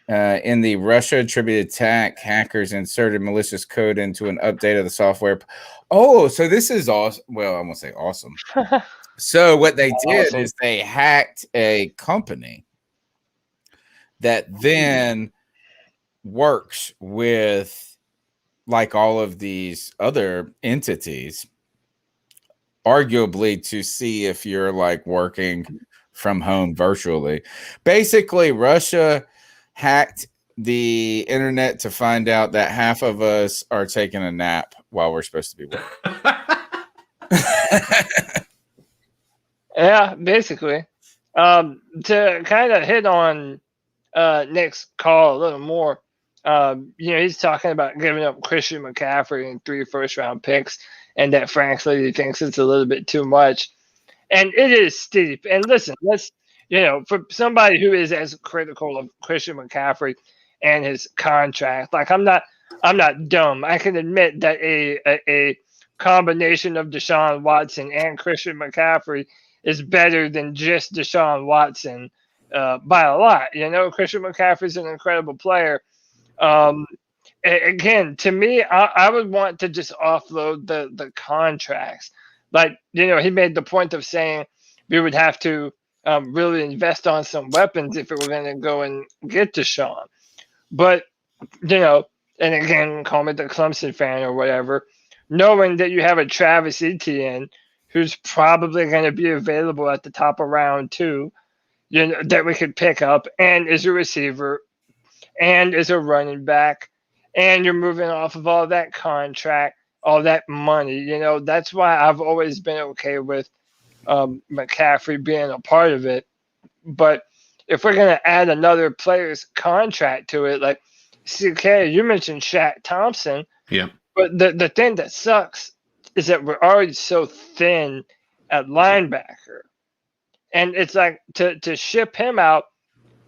B: In the Russia-attributed attack, hackers inserted malicious code into an update of the software. Oh, so this is awesome. Well, I won't say awesome. So what they did is they hacked a company that then works with like all of these other entities, arguably to see if you're like working from home virtually. Basically, Russia hacked the internet to find out that half of us are taking a nap while we're supposed to be working.
C: Yeah, basically. To kind of hit on Nick's call a little more, he's talking about giving up Christian McCaffrey and 3 first-round picks, and that frankly he thinks it's a little bit too much. And it is steep. And listen, let's for somebody who is as critical of Christian McCaffrey and his contract, like I'm not dumb. I can admit that a combination of Deshaun Watson and Christian McCaffrey is better than just Deshaun Watson by a lot. Christian McCaffrey is an incredible player. Again, to me, I would want to just offload the contracts. Like, he made the point of saying we would have to really invest on some weapons if it were going to go and get Deshaun. But, and again, call me the Clemson fan or whatever, knowing that you have a Travis Etienne who's probably going to be available at the top of round 2, that we could pick up, and is a receiver, and is a running back, and you're moving off of all that contract, all that money. That's why I've always been okay with McCaffrey being a part of it. But if we're going to add another player's contract to it, like CK, you mentioned Shaq Thompson.
D: Yeah.
C: But the thing that sucks is that we're already so thin at linebacker. And it's like to ship him out,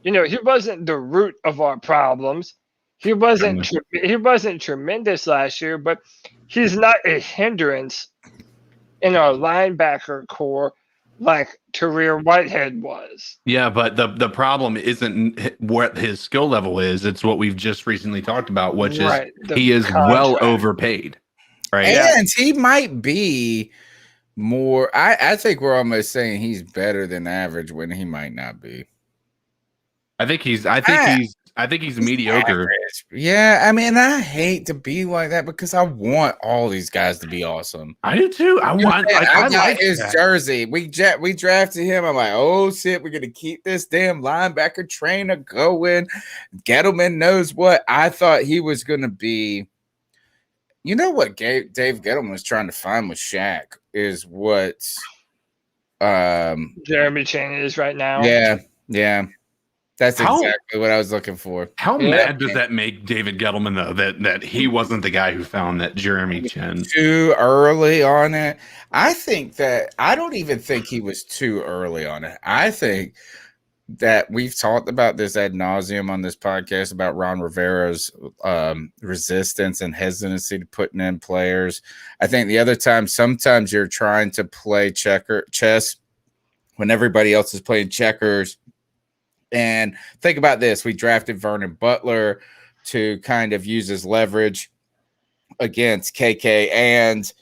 C: he wasn't the root of our problems. He wasn't tremendous last year, but he's not a hindrance in our linebacker core like Tarir Whitehead was.
D: Yeah, but the problem isn't what his skill level is. It's what we've just recently talked about, which is he is well overpaid. Right.
B: And he might be more. I think we're almost saying he's better than average when he might not be.
D: I think he's mediocre.
B: Average. Yeah, I mean, I hate to be like that because I want all these guys to be awesome.
D: I do too. I
B: got
D: like
B: his
D: that.
B: jersey. We drafted him. I'm like, oh shit, we're gonna keep this damn linebacker trainer going. Gettleman knows what. I thought he was gonna be. You know what Dave Gettleman was trying to find with Shaq is what
C: Jeremy Chin is right now.
B: Yeah. That's exactly what I was looking for.
D: How mad does that make David Gettleman, though, that he wasn't the guy who found that Jeremy Chin?
B: Too early on it. I don't even think he was too early on it. I think that we've talked about this ad nauseum on this podcast about Ron Rivera's resistance and hesitancy to putting in players. I think the other time, sometimes you're trying to play chess when everybody else is playing checkers. And think about this. We drafted Vernon Butler to kind of use his leverage against KK and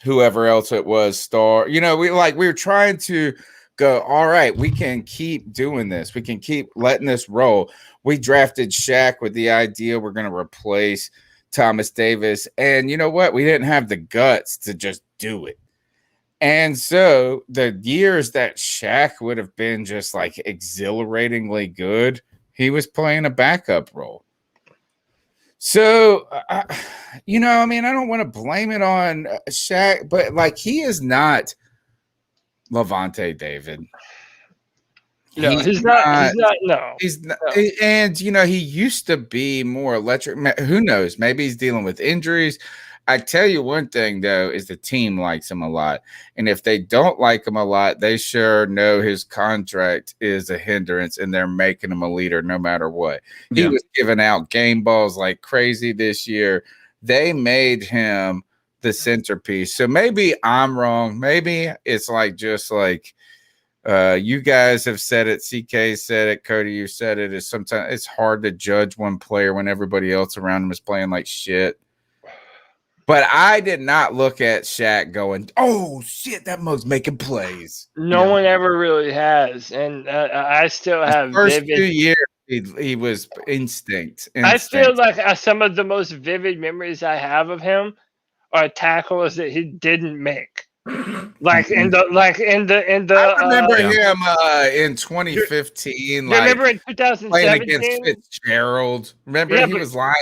B: whoever else it was, Star. We were trying to go, all right, we can keep doing this. We can keep letting this roll. We drafted Shaq with the idea we're going to replace Thomas Davis. And you know what? We didn't have the guts to just do it. And so the years that Shaq would have been just like exhilaratingly good, he was playing a backup role. So, I don't want to blame it on Shaq, but like he is not Levante David.
C: No, he's not. No,
B: he's not. No. And he used to be more electric. Who knows? Maybe he's dealing with injuries. I tell you one thing though is the team likes him a lot, and if they don't like him a lot, they sure know his contract is a hindrance, and they're making him a leader no matter what. Yeah. He was giving out game balls like crazy this year. They made him the centerpiece. So maybe I'm wrong. Maybe it's just like you guys have said it. CK said it. Cody, you said it. Is sometimes it's hard to judge one player when everybody else around him is playing like shit. But I did not look at Shaq going, oh, shit, that mug's making plays.
C: No one ever really has. And I still have
B: first 2 years, he was instinct.
C: I feel like some of the most vivid memories I have of him are tackles that he didn't make. I remember
B: him in 2015.
C: Remember in 2017?
B: Playing against Fitzgerald. Remember he was lying.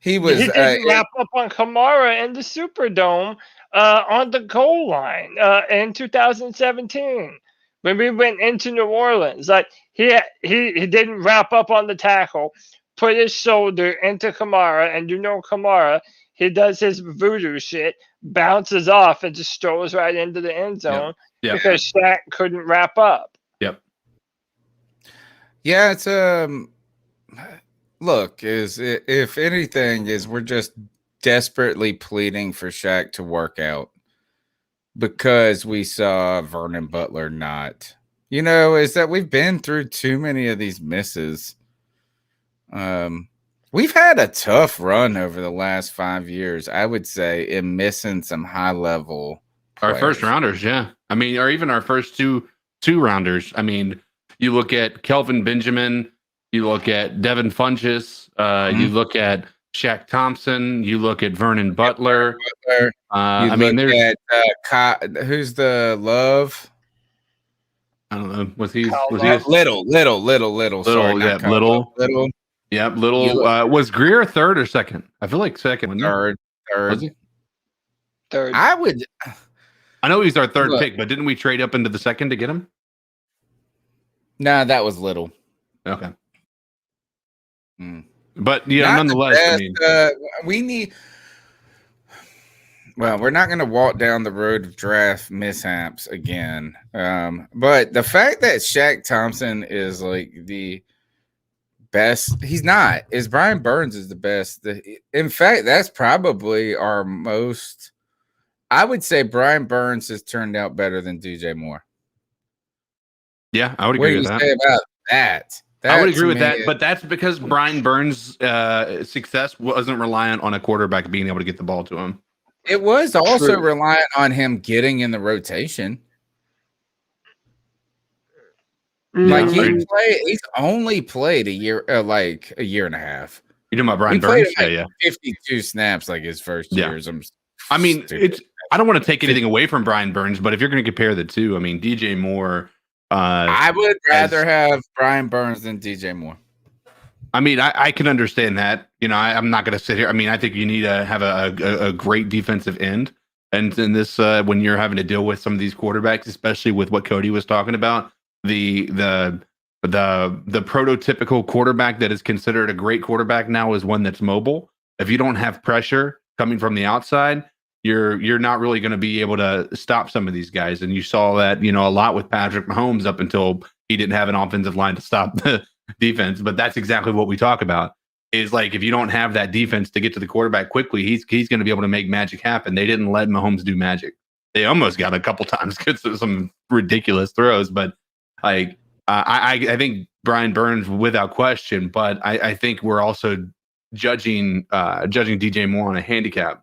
B: He
C: didn't wrap up on Kamara in the Superdome on the goal line in 2017 when we went into New Orleans. Like he didn't wrap up on the tackle, put his shoulder into Kamara, and Kamara, he does his voodoo shit, bounces off, and just strolls right into the end zone because Shaq couldn't wrap up.
D: Yep.
B: Yeah, it's Look, if anything, we're just desperately pleading for Shaq to work out because we saw Vernon Butler not. Is that we've been through too many of these misses. We've had a tough run over the last 5 years, I would say, in missing some high level
D: players. Our first rounders, yeah. I mean, or even our first two rounders. I mean, you look at Kelvin Benjamin. You look at Devin Funchess. You look at Shaq Thompson. You look at Vernon Butler.
B: I mean, there's who's the Love?
D: I don't know. Was he
B: Little? Sorry,
D: yeah, Little. Yep, Little. Was Greer third or second? I feel like second. Wasn't
B: third.
D: Was he?
C: Third.
D: I know he's our third pick, but didn't we trade up into the second to get him?
B: Nah, that was Little.
D: Okay. But yeah, nonetheless, I mean,
B: we need. Well, we're not going to walk down the road of draft mishaps again. But the fact that Shaq Thompson is like the best, he's not. Is Brian Burns is the best. In fact, that's probably our most. I would say Brian Burns has turned out better than DJ Moore.
D: Yeah, I would agree with that.
B: What do you say about that?
D: I would agree with that, but that's because Brian Burns' success wasn't reliant on a quarterback being able to get the ball to him.
B: It was also reliant on him getting in the rotation. Like he's only played a year, like a year and a half.
D: You're talking about Brian Burns?
B: Yeah. 52 snaps like his first year.
D: I mean, I don't want to take anything away from Brian Burns, but if you're going to compare the two, I mean, DJ Moore.
B: I would rather have Brian Burns than DJ Moore.
D: I mean, I can understand that. You know, I'm not going to sit here. I mean, I think you need to have a great defensive end. And in this, when you're having to deal with some of these quarterbacks, especially with what Cody was talking about, the prototypical quarterback that is considered a great quarterback now is one that's mobile. If you don't have pressure coming from the outside, you're not really going to be able to stop some of these guys. And you saw that, you know, a lot with Patrick Mahomes up until he didn't have an offensive line to stop the defense. But that's exactly what we talk about, is like, if you don't have that defense to get to the quarterback quickly, he's going to be able to make magic happen. They didn't let Mahomes do magic. They almost got a couple times because of some ridiculous throws, but like, I think Brian Burns without question, but I think we're also judging DJ Moore on a handicap.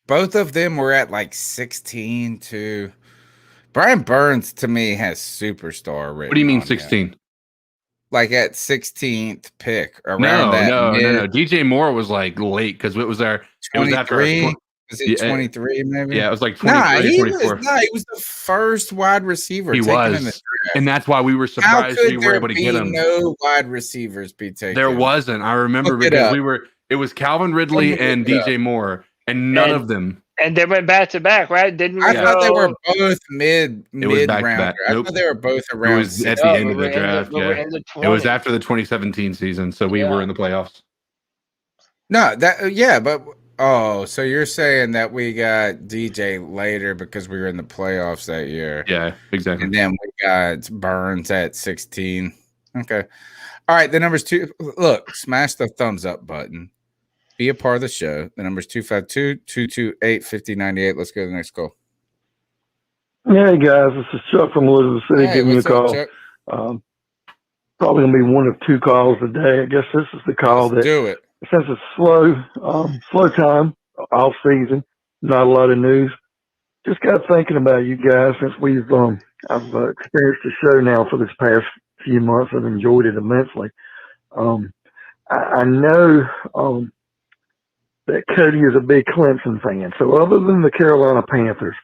B: Both of them were at like 16 to Brian Burns to me has superstar written.
D: What do you mean 16?
B: Like at 16th pick around
D: no,
B: that.
D: No. DJ Moore was like late because it was our
B: 23. Was it 23 maybe?
D: Yeah, it was like 23, 24.
B: He was the first wide receiver.
D: He was, in the draft. And that's why we were surprised we were able to get him.
B: No wide receivers be taken.
D: There wasn't. I remember because it was Calvin Ridley and DJ Moore, and none of them.
C: And they went back to back, right? Didn't we?
B: I thought they were both mid round. I thought they were both around.
D: It was at the end of the draft. It was after the 2017 season, so we were in the playoffs.
B: No, so you're saying that we got DJ later because we were in the playoffs that year.
D: Yeah, exactly.
B: And then we got Burns at 16. Okay. All right, the number's 2. Look, smash the thumbs up button. Be a part of the show. The number's 252-228-5098. Let's go to the next call.
K: Hey, guys. This is Chuck from Elizabeth City giving you a call. Probably going to be one of 2 calls a day. I guess this is the call
B: Let's do it.
K: Since it's slow time, off season, not a lot of news. Just got thinking about you guys since I've experienced the show now for this past few months. I've enjoyed it immensely. I know that Cody is a big Clemson fan. So other than the Carolina Panthers,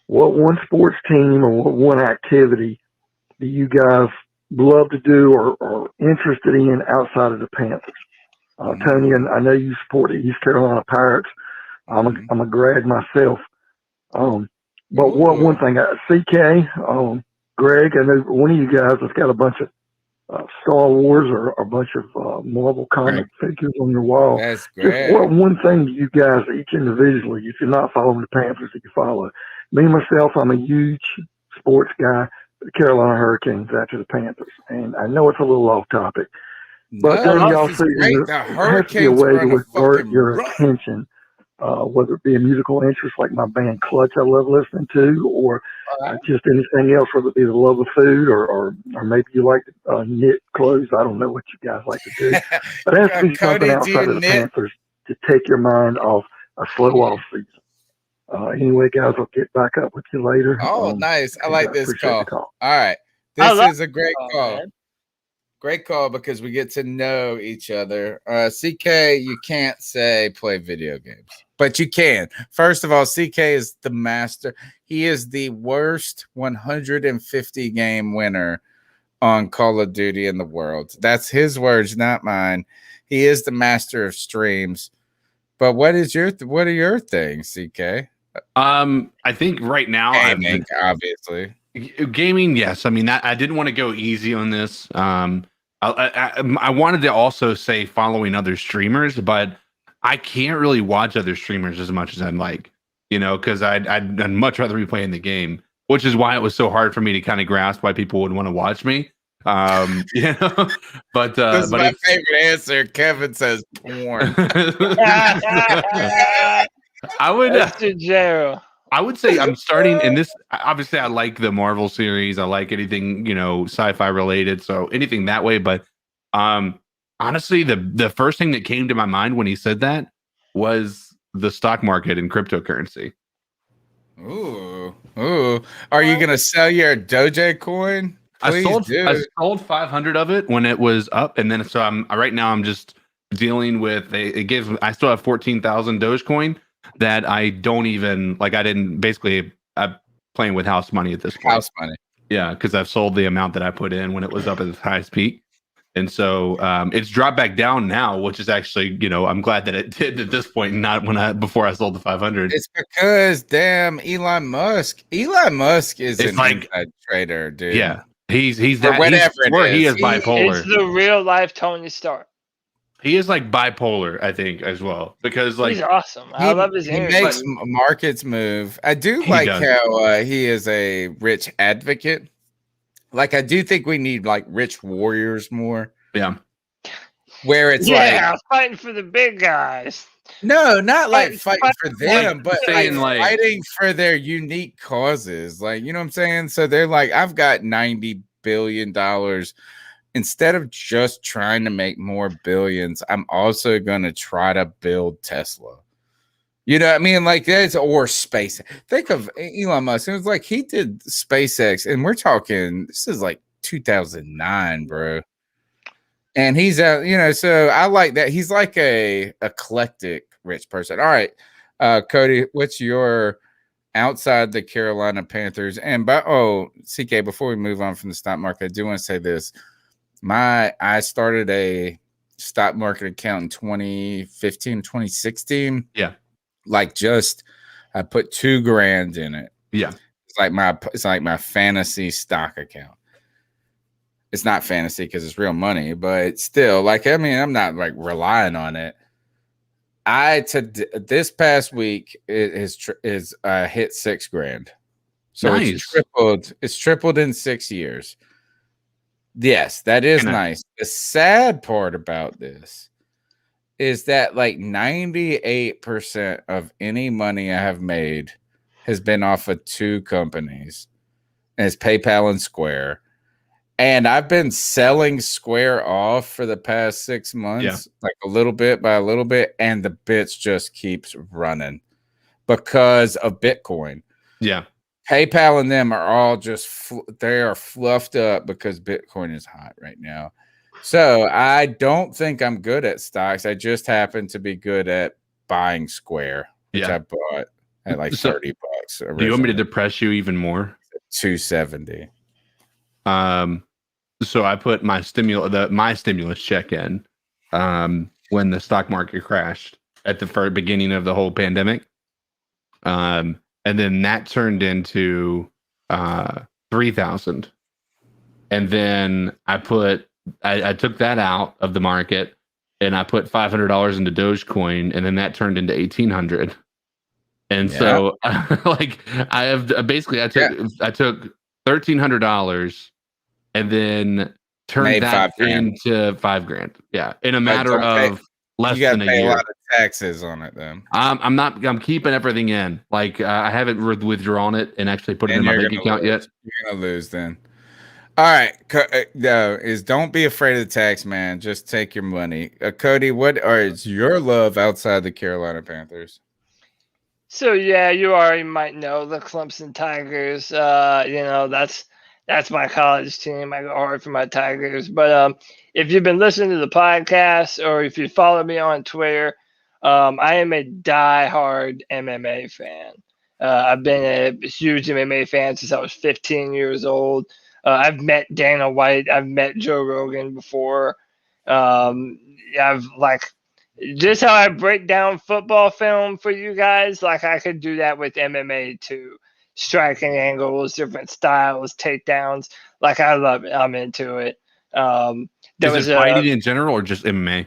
K: what one sports team or what one activity do you guys love to do or interested in outside of the Panthers? Tony, and I know you support the East Carolina Pirates. I'm a grad myself. But one thing, CK, Greg, I know one of you guys has got a bunch of Star Wars or a bunch of Marvel comic figures on your wall.
B: That's great.
K: Just what one thing do you guys, each individually, if you're not following the Panthers, that you follow? Me, myself, I'm a huge sports guy, the Carolina Hurricanes after the Panthers. And I know it's a little off topic. But during y'all season, there has to be a way to divert your attention, whether it be a musical interest like my band Clutch I love listening to, or just anything else, whether it be the love of food or maybe you like to knit clothes. I don't know what you guys like to do. But it has to be something outside of the Panthers to take your mind off a slow off season. Anyway, guys, I'll get back up with you later.
B: Oh, nice. I like this call. All right. This is a great call. Man. Great call because we get to know each other. CK, you can't say play video games, but you can. First of all, CK is the master. He is the worst 150 game winner on Call of Duty in the world. That's his words, not mine. He is the master of streams. But what are your things, CK?
D: I think right now
B: Gaming, obviously.
D: Gaming, yes. I mean, I didn't want to go easy on this. I wanted to also say following other streamers, but I can't really watch other streamers as much as I'd like, because I'd much rather be playing the game, which is why it was so hard for me to kind of grasp why people would want to watch me. But
B: This is my favorite answer. Kevin says porn.
D: I would say I'm starting in this. Obviously, I like the Marvel series. I like anything, sci-fi related. So anything that way. But honestly, the first thing that came to my mind when he said that was the stock market and cryptocurrency.
B: Ooh. Are you going to sell your Doge coin?
D: I sold 500 of it when it was up, and then so I'm just dealing with I still have 14,000 Dogecoin that I don't even like. I'm playing with house money at this point.
B: House money,
D: yeah, because I've sold the amount that I put in when it was up at its highest peak, and so it's dropped back down now, which is actually I'm glad that it did at this point, not before I sold the 500.
B: It's because damn Elon Musk is an inside trader, dude.
D: Yeah. He's that
B: whatever
D: he is bipolar.
C: It's the real life Tony Stark.
D: He is like bipolar, I think, as well, because like
C: he's awesome. I love his energy.
B: He makes markets move. I do like how he is a rich advocate. Like I do think we need like rich warriors more.
D: Yeah,
B: where it's
C: fighting for the big guys.
B: No, not like fighting for them, but
D: like
B: fighting for their unique causes. Like, you know what I'm saying? So they're like, I've got $90 billion. Instead of just trying to make more billions, I'm also going to try to build Tesla. You know what I mean? Like that's or space. Think of Elon Musk. It was like he did SpaceX, and we're talking, this is like 2009, bro. And he's so I like that. He's like a eclectic rich person. All right, Cody, what's your outside the Carolina Panthers? And CK, before we move on from the stock market, I do want to say this. I started a stock market account in 2015, 2016.
D: Yeah.
B: Like I put $2,000 in it.
D: Yeah.
B: It's like my fantasy stock account. It's not fantasy because it's real money, but still, I'm not like relying on it. This past week it is hit $6,000. So
D: nice.
B: It's tripled in 6 years. Yes, that is nice. The sad part about this is that like 98% of any money I have made has been off of two companies, and it's PayPal and Square. And I've been selling Square off for the past 6 months, like a little bit by a little bit, and the bits just keeps running because of Bitcoin.
D: Yeah.
B: PayPal and them are all they are fluffed up because Bitcoin is hot right now. So I don't think I'm good at stocks. I just happen to be good at buying Square, which I bought at like $30 originally.
D: Do you want me to depress you even more?
B: $270.
D: So I put my stimulus check in when the stock market crashed at the beginning of the whole pandemic. And then that turned into 3,000. And then I took that out of the market and I put $500 into Dogecoin, and then that turned into 1,800. And so like I took $1,300 and then turned that into $5,000. Yeah. In a matter of less than a year. You got to pay a lot
B: of taxes on it then.
D: I'm keeping everything in. Like I haven't withdrawn it and actually put it in my bank account yet.
B: You're going to lose then. All right. Don't be afraid of the tax, man. Just take your money. Cody, what is your love outside the Carolina Panthers?
C: So yeah, you already might know the Clemson Tigers. That's That's my college team. I go hard for my Tigers. But if you've been listening to the podcast or if you follow me on Twitter, I am a diehard MMA fan. I've been a huge MMA fan since I was 15 years old. I've met Dana White. I've met Joe Rogan before. I've just how I break down football film for you guys. Like I could do that with MMA too. Striking angles, different styles, takedowns. Like I love it. I'm into it.
D: Is it fighting in general or just MMA?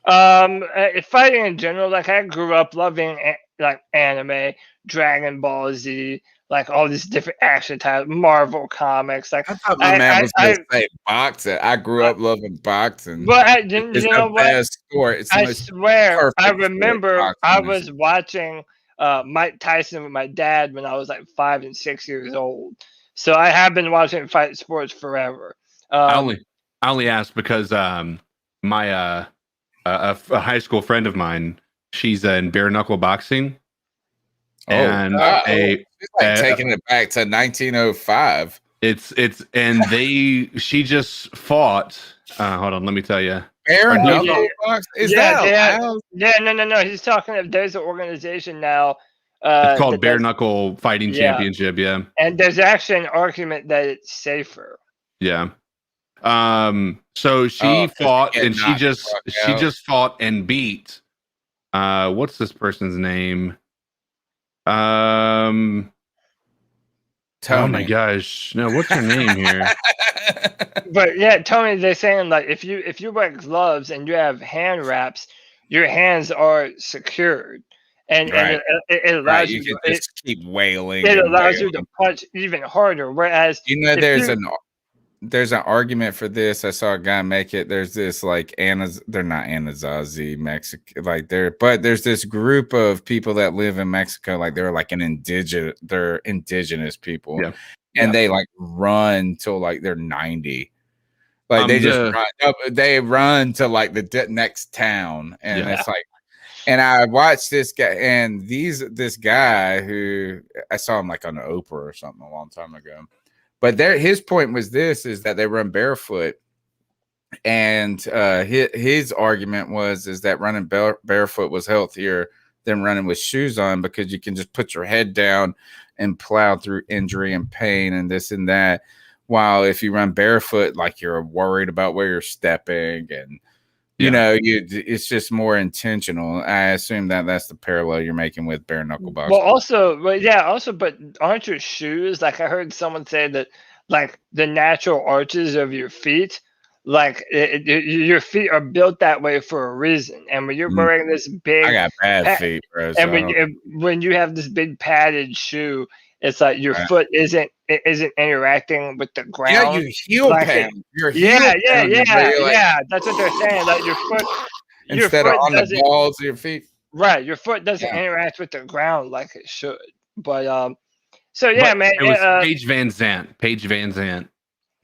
C: Fighting in general. Like I grew up loving like anime, Dragon Ball Z, like all these different action types, Marvel comics. Like
B: I thought my man was going to say boxing. I grew up loving boxing.
C: But
B: it's the best sport. It's
C: I swear, I
B: sport,
C: remember I
B: boxing
C: was watching Mike Tyson with my dad when I was like 5 and 6 years old. So I have been watching fight sports forever.
D: I only asked because my a high school friend of mine, she's in bare knuckle boxing. And
B: it's like taking it back to 1905.
D: She just fought. Hold on, let me tell you.
B: Bare knuckle box? Is that allowed?
C: Yeah, no. He's talking. There's an organization now.
D: It's called Bare Knuckle Fighting Championship. Yeah,
C: and there's actually an argument that it's safer.
D: Yeah. So she fought, and she just fought and beat. What's this person's name?
B: Tony.
D: Oh my gosh, no, what's her name here?
C: But yeah, Tony, they're saying like if you wear gloves and you have hand wraps, your hands are secured, and it allows
B: you to just keep wailing.
C: It allows you to punch even harder. Whereas
B: there's an argument for this. I saw a guy make it. There's this like they're not Anasazi Mexican, but there's this group of people that live in Mexico, like they're like they're indigenous people, and they like run till like they're 90. Like they run to like the next town, and it's like, and I watched this guy, and this guy who I saw him like on Oprah or something a long time ago. But his point was is that they run barefoot, and his argument is that running barefoot was healthier than running with shoes on because you can just put your head down and plow through injury and pain and this and that. While if you run barefoot, like you're worried about where you're stepping and it's just more intentional. I assume that's the parallel you're making with bare knuckle boxing.
C: Well, but aren't your shoes, like I heard someone say that, like the natural arches of your feet, like your feet are built that way for a reason. And when you're wearing this big,
B: I got bad feet, bro.
C: And when you have this big padded shoe, it's like your foot isn't interacting with the ground.
B: Yeah, you heel pain.
C: Yeah. That's what they're saying. Like your foot,
B: instead of on the balls of your feet.
C: Right, your foot doesn't interact with the ground like it should. But man,
D: it was Paige Van Zant.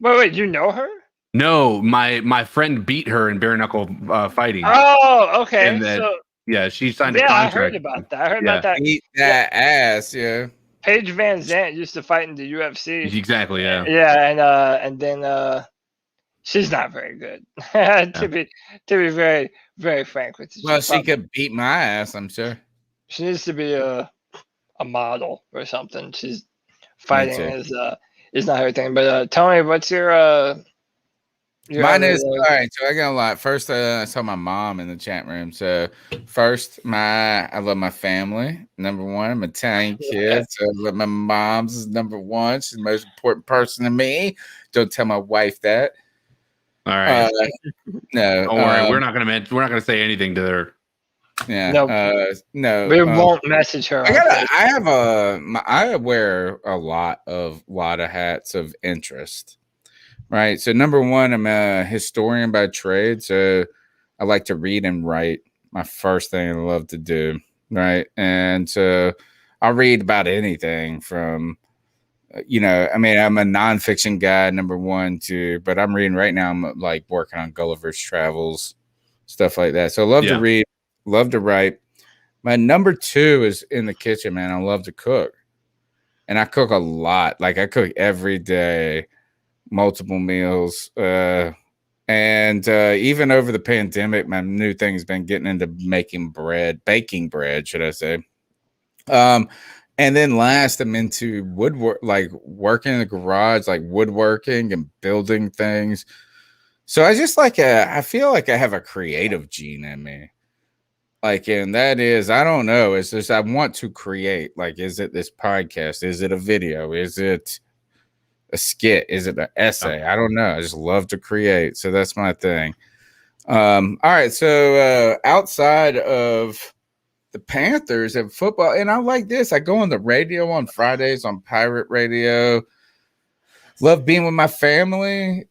C: Wait, you know her?
D: No, my friend beat her in bare knuckle fighting.
C: Oh, okay.
D: And then, she signed a contract.
C: I heard about that.
B: Beat that ass, yeah.
C: Paige Van Zant used to fight in the UFC.
D: Exactly, yeah.
C: Yeah, and then she's not very good. To be very, very frank with you.
B: Well, she could beat my ass, I'm sure.
C: She needs to be a model or something. She's fighting is not her thing. But Tony, what's your
B: mine is all right. So I got a lot. First, I saw my mom in the chat room. So first, I love my family. Number one, I'm an Italian kid, so I love my mom's number one. She's the most important person to me. Don't tell my wife that.
D: All right.
B: No,
D: don't worry. We're not gonna say anything to her.
B: Yeah.
C: No. We won't message her.
B: I wear a lot of hats of interest. Right. So number one, I'm a historian by trade. So I like to read and write. My first thing I love to do. Right. And so I'll read about anything from, I'm a nonfiction guy, number one, too. But I'm reading right now. I'm like working on Gulliver's Travels, stuff like that. So I love to read, love to write. My number two is in the kitchen, man. I love to cook. and I cook a lot. Like I cook every day, multiple meals. And even over the pandemic, my new thing has been getting into baking bread, should I say. And then last, I'm into woodwork, like working in the garage, like woodworking and building things. So I just I feel like I have a creative gene in me. Like, and that is, I don't know, it's just, I want to create. Like, is it this podcast? Is it a video? Is it a skit? Is it an essay? I don't know. I just love to create. So that's my thing. All right. So outside of the Panthers and football, and I like this. I go on the radio on Fridays on Pirate Radio. Love being with my family.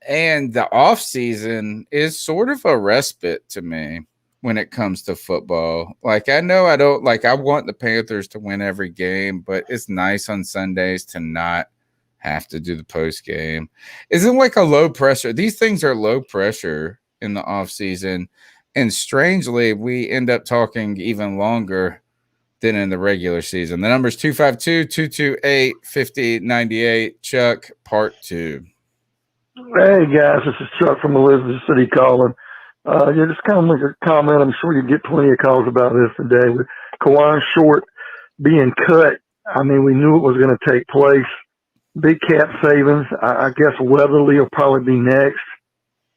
B: And the off season is sort of a respite to me when it comes to football. Like, I know I don't like, I want the Panthers to win every game, but it's nice on Sundays to not have to do the post game. Isn't like a low pressure. These things are low pressure in the off season. And strangely, we end up talking even longer than in the regular season. The number's 252-228-5098. Chuck, part 2.
K: Hey guys, this is Chuck from Elizabeth City calling. Just kind of make a comment. I'm sure you get plenty of calls about this today. With Kawaan Short being cut, I mean, we knew it was going to take place. Big cap savings. I guess Weatherly will probably be next.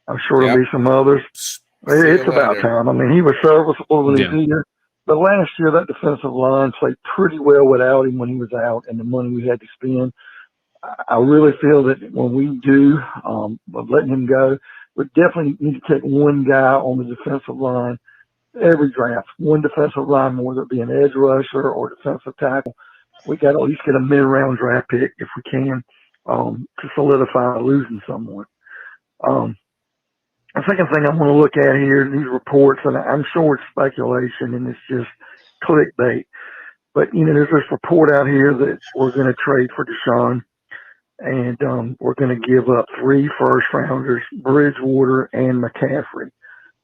K: I'm sure there'll be some others. It's about time. I mean, he was serviceable when he was here. But last year, that defensive line played pretty well without him when he was out and the money we had to spend. I really feel that when we do of letting him go, we definitely need to take one guy on the defensive line every draft. One defensive line, whether it be an edge rusher or defensive tackle. We got to at least get a mid-round draft pick if we can to solidify losing someone. The second thing I want to look at here, these reports, and I'm sure it's speculation and it's just clickbait, but, there's this report out here that we're going to trade for Deshaun. And we're going to give up 3 first-rounders, Bridgewater and McCaffrey.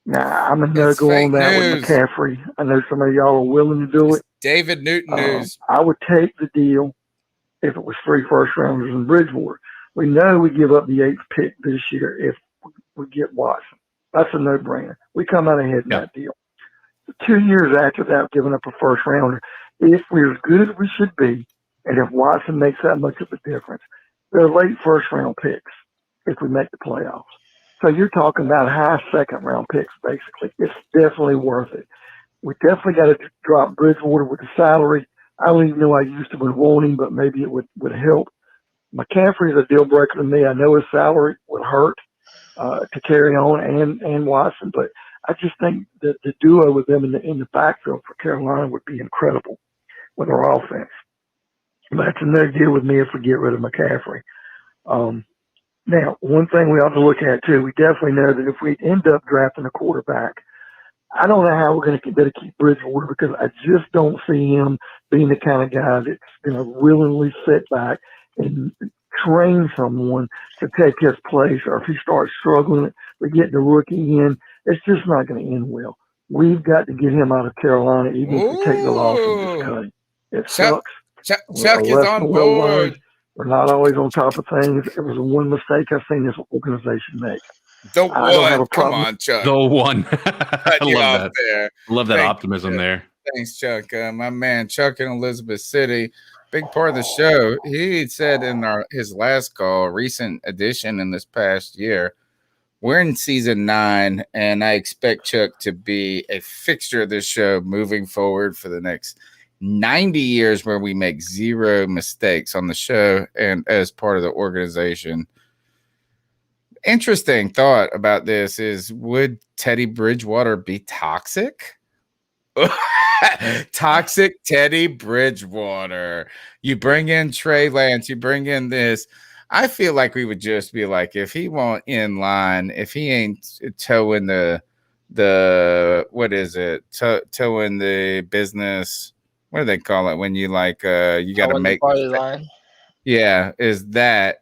K: Now, I'm going to go on that with McCaffrey. I know some of y'all are willing to do it.
B: David Newton news.
K: I would take the deal if it was 3 first-rounders and Bridgewater. We know we give up the 8th pick this year if we get Watson. That's a no-brainer. We come out ahead in that deal. 2 years after that, giving up a first-rounder, if we're as good as we should be, and if Watson makes that much of a difference, they're late first-round picks if we make the playoffs. So you're talking about high second-round picks, basically. It's definitely worth it. We definitely got to drop Bridgewater with the salary. I don't even know I used to want him, but maybe it would help. McCaffrey is a deal breaker to me. I know his salary would hurt to carry on and Watson, but I just think that the duo with them in the backfield for Carolina would be incredible with our offense. That's a no deal with me if we get rid of McCaffrey. Now, one thing we ought to look at, too, we definitely know that if we end up drafting a quarterback, I don't know how we're going to better keep Bridgewater because I just don't see him being the kind of guy that's going to willingly sit back and train someone to take his place, or if he starts struggling with getting the rookie in, it's just not going to end well. We've got to get him out of Carolina, even if we take the loss and just cut him. It sucks.
B: Chuck is on board.
K: We're not always on top of things. It was one mistake I've seen this organization make.
B: The one. Come on, Chuck.
D: The one. I love that.
B: There.
D: Love that optimism there.
B: Thanks, Chuck. My man, Chuck in Elizabeth City, big part of the show. He said in his last call, recent edition in this past year, we're in season 9, and I expect Chuck to be a fixture of this show moving forward for the next 90 years, where we make 0 mistakes on the show and as part of the organization. Interesting thought about this is, would Teddy Bridgewater be toxic? Toxic Teddy Bridgewater. You bring in Trey Lance, you bring in this. I feel like we would just be like, if he won't in line, if he ain't towing the what is it? Towing the business. What do they call it when you like you got to make
C: party line?
B: Yeah, is that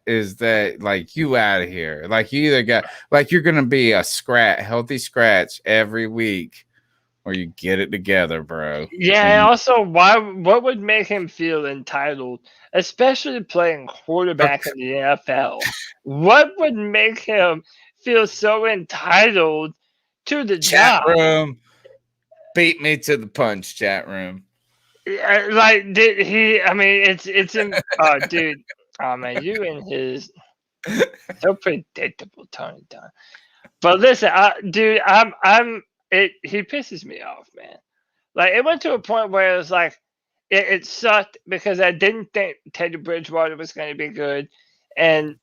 B: like you out of here? Like you either got like you're gonna be a healthy scratch every week or you get it together, bro.
C: Yeah, and also, what would make him feel entitled, especially playing quarterback in the NFL? What would make him feel so entitled to the
B: Chat
C: job?
B: room, beat me to the punch, chat room.
C: Like, did he? I mean, it's in. Oh, dude. Oh man, you and his so predictable, Tony Dunn. But listen, dude, he pisses me off, man. Like, it went to a point where it was like, it sucked because I didn't think Teddy Bridgewater was going to be good, and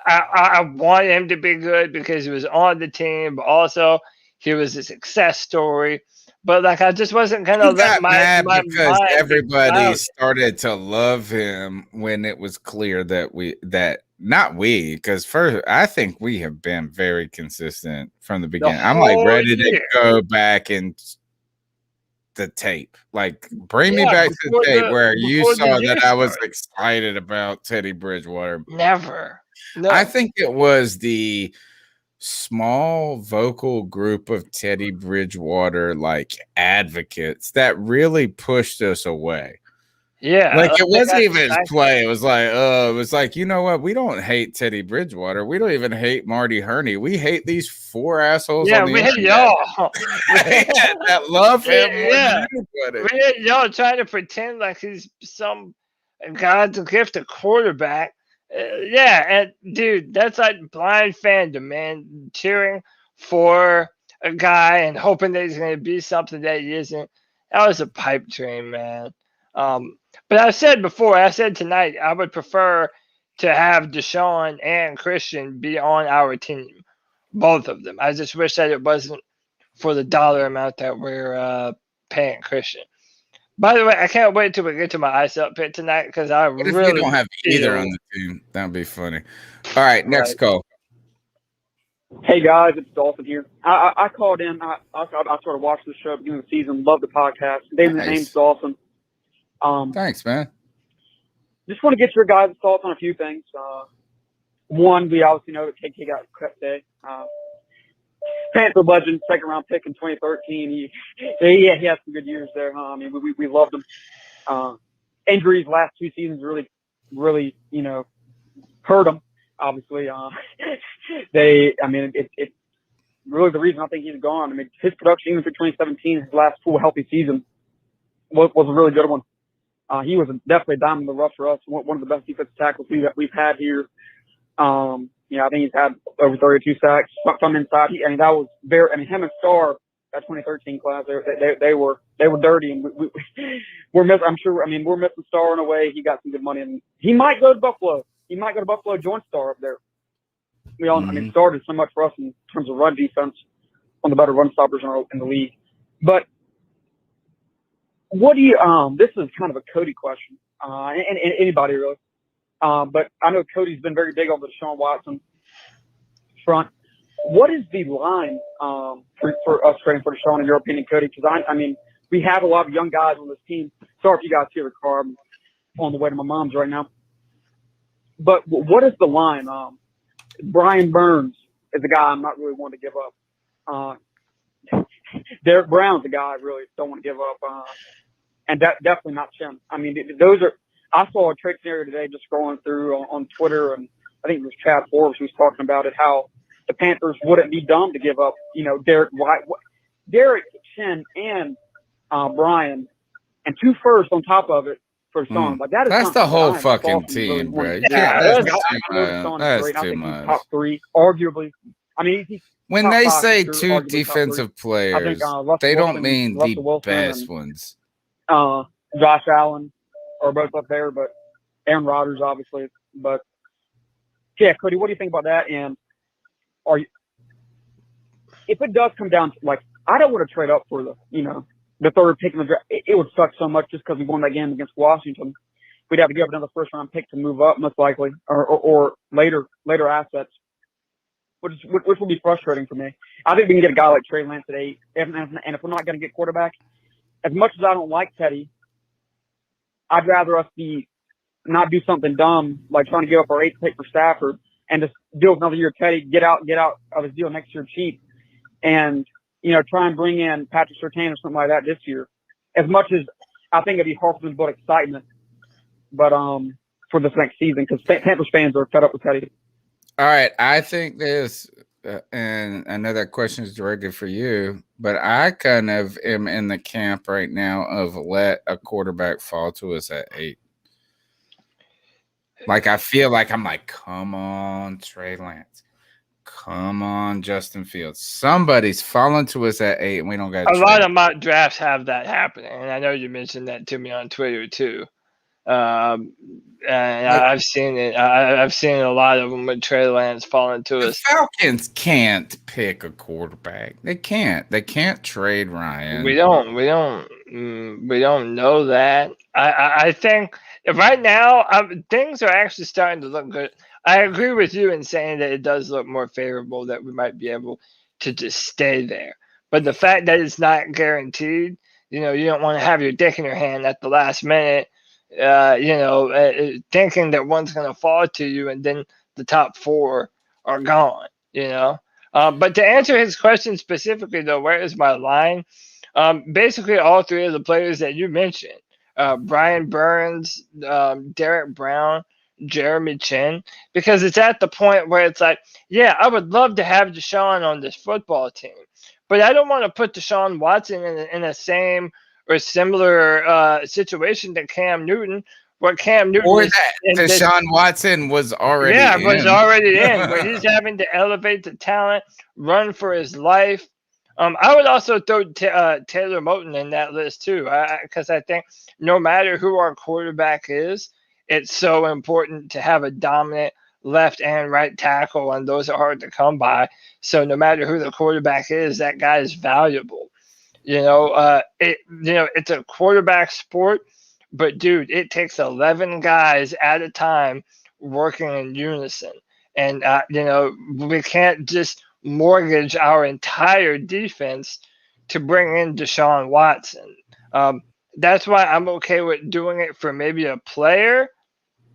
C: I wanted him to be good because he was on the team, but also he was a success story. But like, I just wasn't gonna
B: He
C: let
B: got mad
C: my
B: because
C: mind
B: everybody
C: be
B: started to love him when it was clear that not we, because first I think we have been very consistent from the beginning. I'm like
C: whole
B: ready to
C: year.
B: go back and the tape. Like, bring me
C: Yeah,
B: back to the
C: before
B: tape
C: the-
B: where you
C: before the
B: saw
C: year
B: that I was
C: started.
B: excited about Teddy Bridgewater.
C: Never. No.
B: I think it was the small vocal group of Teddy Bridgewater like advocates that really pushed us away.
C: Yeah,
B: Like, it
C: they
B: wasn't
C: got
B: even his
C: distracted.
B: play. It was like, you know what? We don't hate Teddy Bridgewater. We don't even hate Marty Herney. We hate these four assholes
C: Yeah,
B: on the
C: we hate
B: internet
C: y'all.
B: that love him more
C: Yeah.
B: than anybody.
C: We hate y'all trying to pretend like he's some God's gift of quarterback. Yeah, and dude, that's like blind fandom, man. Cheering for a guy and hoping that he's going to be something that he isn't. That was a pipe dream, man. But I said before, I said tonight, I would prefer to have Deshaun and Christian be on our team, both of them. I just wish that it wasn't for the dollar amount that we're paying Christian. By the way, I can't wait till we get to my ice up pit tonight because I
B: What if
C: really
B: you don't have either on
C: feel-
B: the team? That would be funny. All right, next
C: Right.
B: call.
L: Hey guys, it's Dolphin here. I called in. I sort of watched the show beginning of the season. Love the podcast. David,
B: Nice.
L: the name's Dolphin.
B: Thanks, man.
L: Just want to get your guys' thoughts on a few things. One, we obviously know that KK got cut today. Panther legend, second round pick in 2013. He had some good years there. I mean, we loved him. Injuries last two seasons really, hurt him. Obviously, it's really the reason I think he's gone. I mean, his production even for 2017, his last full healthy season, was a really good one. He was definitely a diamond in the rough for us. One of the best defensive tackles we've had here. I think he's had over 32 sacks from inside. That was very. I mean, him and Starr, that 2013 class, they were dirty, and we're missing. I'm sure. I mean, we're missing Starr in a way. He got some good money, and he might go to Buffalo. He might go to Buffalo, join Starr up there. I mean, Starr did so much for us in terms of run defense, one of the better run stoppers in the league. But what do you? This is kind of a Cody question, and anybody really. But I know Cody's been very big on the Deshaun Watson front. What is the line for us trading for Deshaun, in your opinion, Cody? Because I mean, we have a lot of young guys on this team. Sorry if you guys hear the car. I'm on the way to my mom's right now. But what is the line? Brian Burns is a guy I'm not really wanting to give up. Derek Brown's a guy I really don't want to give up. And definitely not Chin. I mean, those are. I saw a trade scenario today just scrolling through on Twitter, and I think it was Chad Forbes who was talking about it, how the Panthers wouldn't be dumb to give up, Derek, Chin, and Brian, and 2 firsts on top of it for Deshaun. Like,
B: That's the whole fucking team, bro. That's too much.
L: Top 3, arguably. I mean, he's
B: when
L: top
B: they
L: 5
B: say
L: for sure,
B: 2
L: arguably top 3.
B: defensive players, they don't mean the best ones.
L: Josh Allen are both up there, but Aaron Rodgers, obviously. But yeah, Cody, what do you think about that? And if it does come down to, like, I don't want to trade up for the third pick in the draft. It would suck so much just because we won that game against Washington. We'd have to give up another first round pick to move up, most likely, or later assets, which will be frustrating for me. I think we can get a guy like Trey Lance at 8, and if we're not going to get quarterback, as much as I don't like Teddy, I'd rather us not do something dumb like trying to give up our 8th pick for Stafford and just deal with another year of Teddy, get out of his deal next year cheap, and try and bring in Patrick Surtain or something like that this year. As much as I think it'd be hard for them to build excitement, but for this next season, because Panthers fans are fed up with Teddy.
B: All right, I think this, and I know that question is directed for you, but I kind of am in the camp right now of let a quarterback fall to us at 8. Like, I feel like I'm like, come on, Trey Lance. Come on, Justin Fields. Somebody's falling to us at 8, and we don't got
C: a lot of mock drafts have that happening, and I know you mentioned that to me on Twitter too. And I've seen it. I've seen a lot of them with Trey Lance falling to us.
B: Falcons can't pick a quarterback. They can't. They can't trade Ryan.
C: We don't know that. I think right now things are actually starting to look good. I agree with you in saying that it does look more favorable that we might be able to just stay there. But the fact that it's not guaranteed, you don't want to have your dick in your hand at the last minute, thinking that one's going to fall to you and then the top 4 are gone, But to answer his question specifically, though, where is my line? Basically, all 3 of the players that you mentioned, Brian Burns, Derek Brown, Jeremy Chin, because it's at the point where it's like, yeah, I would love to have Deshaun on this football team, but I don't want to put Deshaun Watson in a same or similar situation to Cam Newton, where Cam Newton
B: or that Deshaun Watson was already
C: in, where he's having to elevate the talent, run for his life. I would also throw Taylor Moton in that list too, because I think no matter who our quarterback is, it's so important to have a dominant left and right tackle, and those are hard to come by. So no matter who the quarterback is, that guy is valuable. It's a quarterback sport, but dude, it takes 11 guys at a time working in unison, and we can't just mortgage our entire defense to bring in Deshaun Watson. That's why I'm okay with doing it for maybe a player,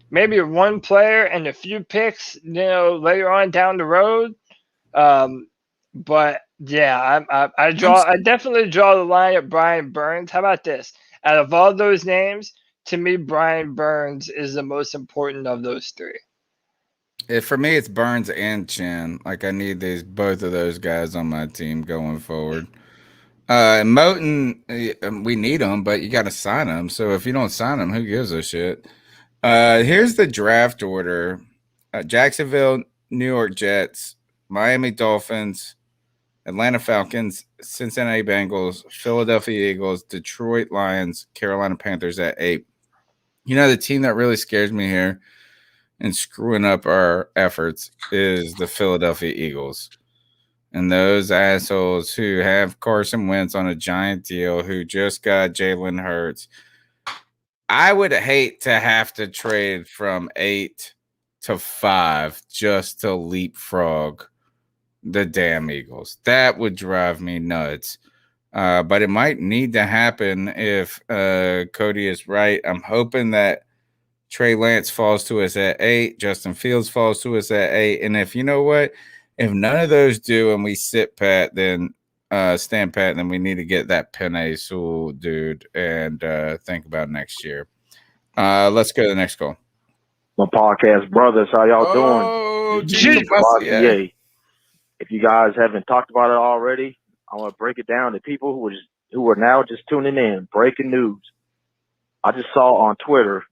C: maybe one player and a few picks, later on down the road. But yeah, I definitely draw the line at Brian Burns. How about this? Out of all those names, to me, Brian Burns is the most important of those 3.
B: For me, it's Burns and Chin. Like, I need both of those guys on my team going forward. Moton, we need him, but you got to sign him. So if you don't sign him, who gives a shit? Here's the draft order: Jacksonville, New York Jets, Miami Dolphins, Atlanta Falcons, Cincinnati Bengals, Philadelphia Eagles, Detroit Lions, Carolina Panthers at 8. The team that really scares me here and screwing up our efforts is the Philadelphia Eagles. And those assholes who have Carson Wentz on a giant deal, who just got Jalen Hurts. I would hate to have to trade from 8 to 5 just to leapfrog the damn Eagles. That would drive me nuts. But it might need to happen if Cody is right. I'm hoping that Trey Lance falls to us at 8. Justin Fields falls to us at 8. And if none of those do and we stand pat, then we need to get that Penei Sewell dude and think about next year. Let's go to the next call.
M: My podcast brothers, how y'all doing?
B: Yeah.
M: If you guys haven't talked about it already, I want to break it down to people who are now just tuning in. Breaking news. I just saw on Twitter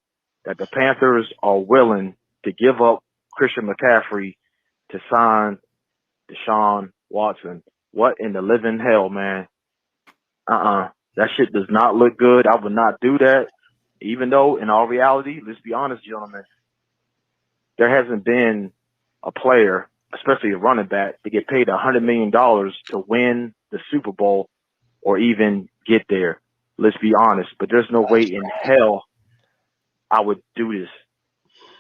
M: that the Panthers are willing to give up Christian McCaffrey to sign Deshaun Watson. What in the living hell, man? That shit does not look good. I would not do that. Even though, in all reality, let's be honest, gentlemen, there hasn't been a player, especially a running back, to get paid $100 million to win the Super Bowl or even get there. Let's be honest. But there's no way in hell I would do this.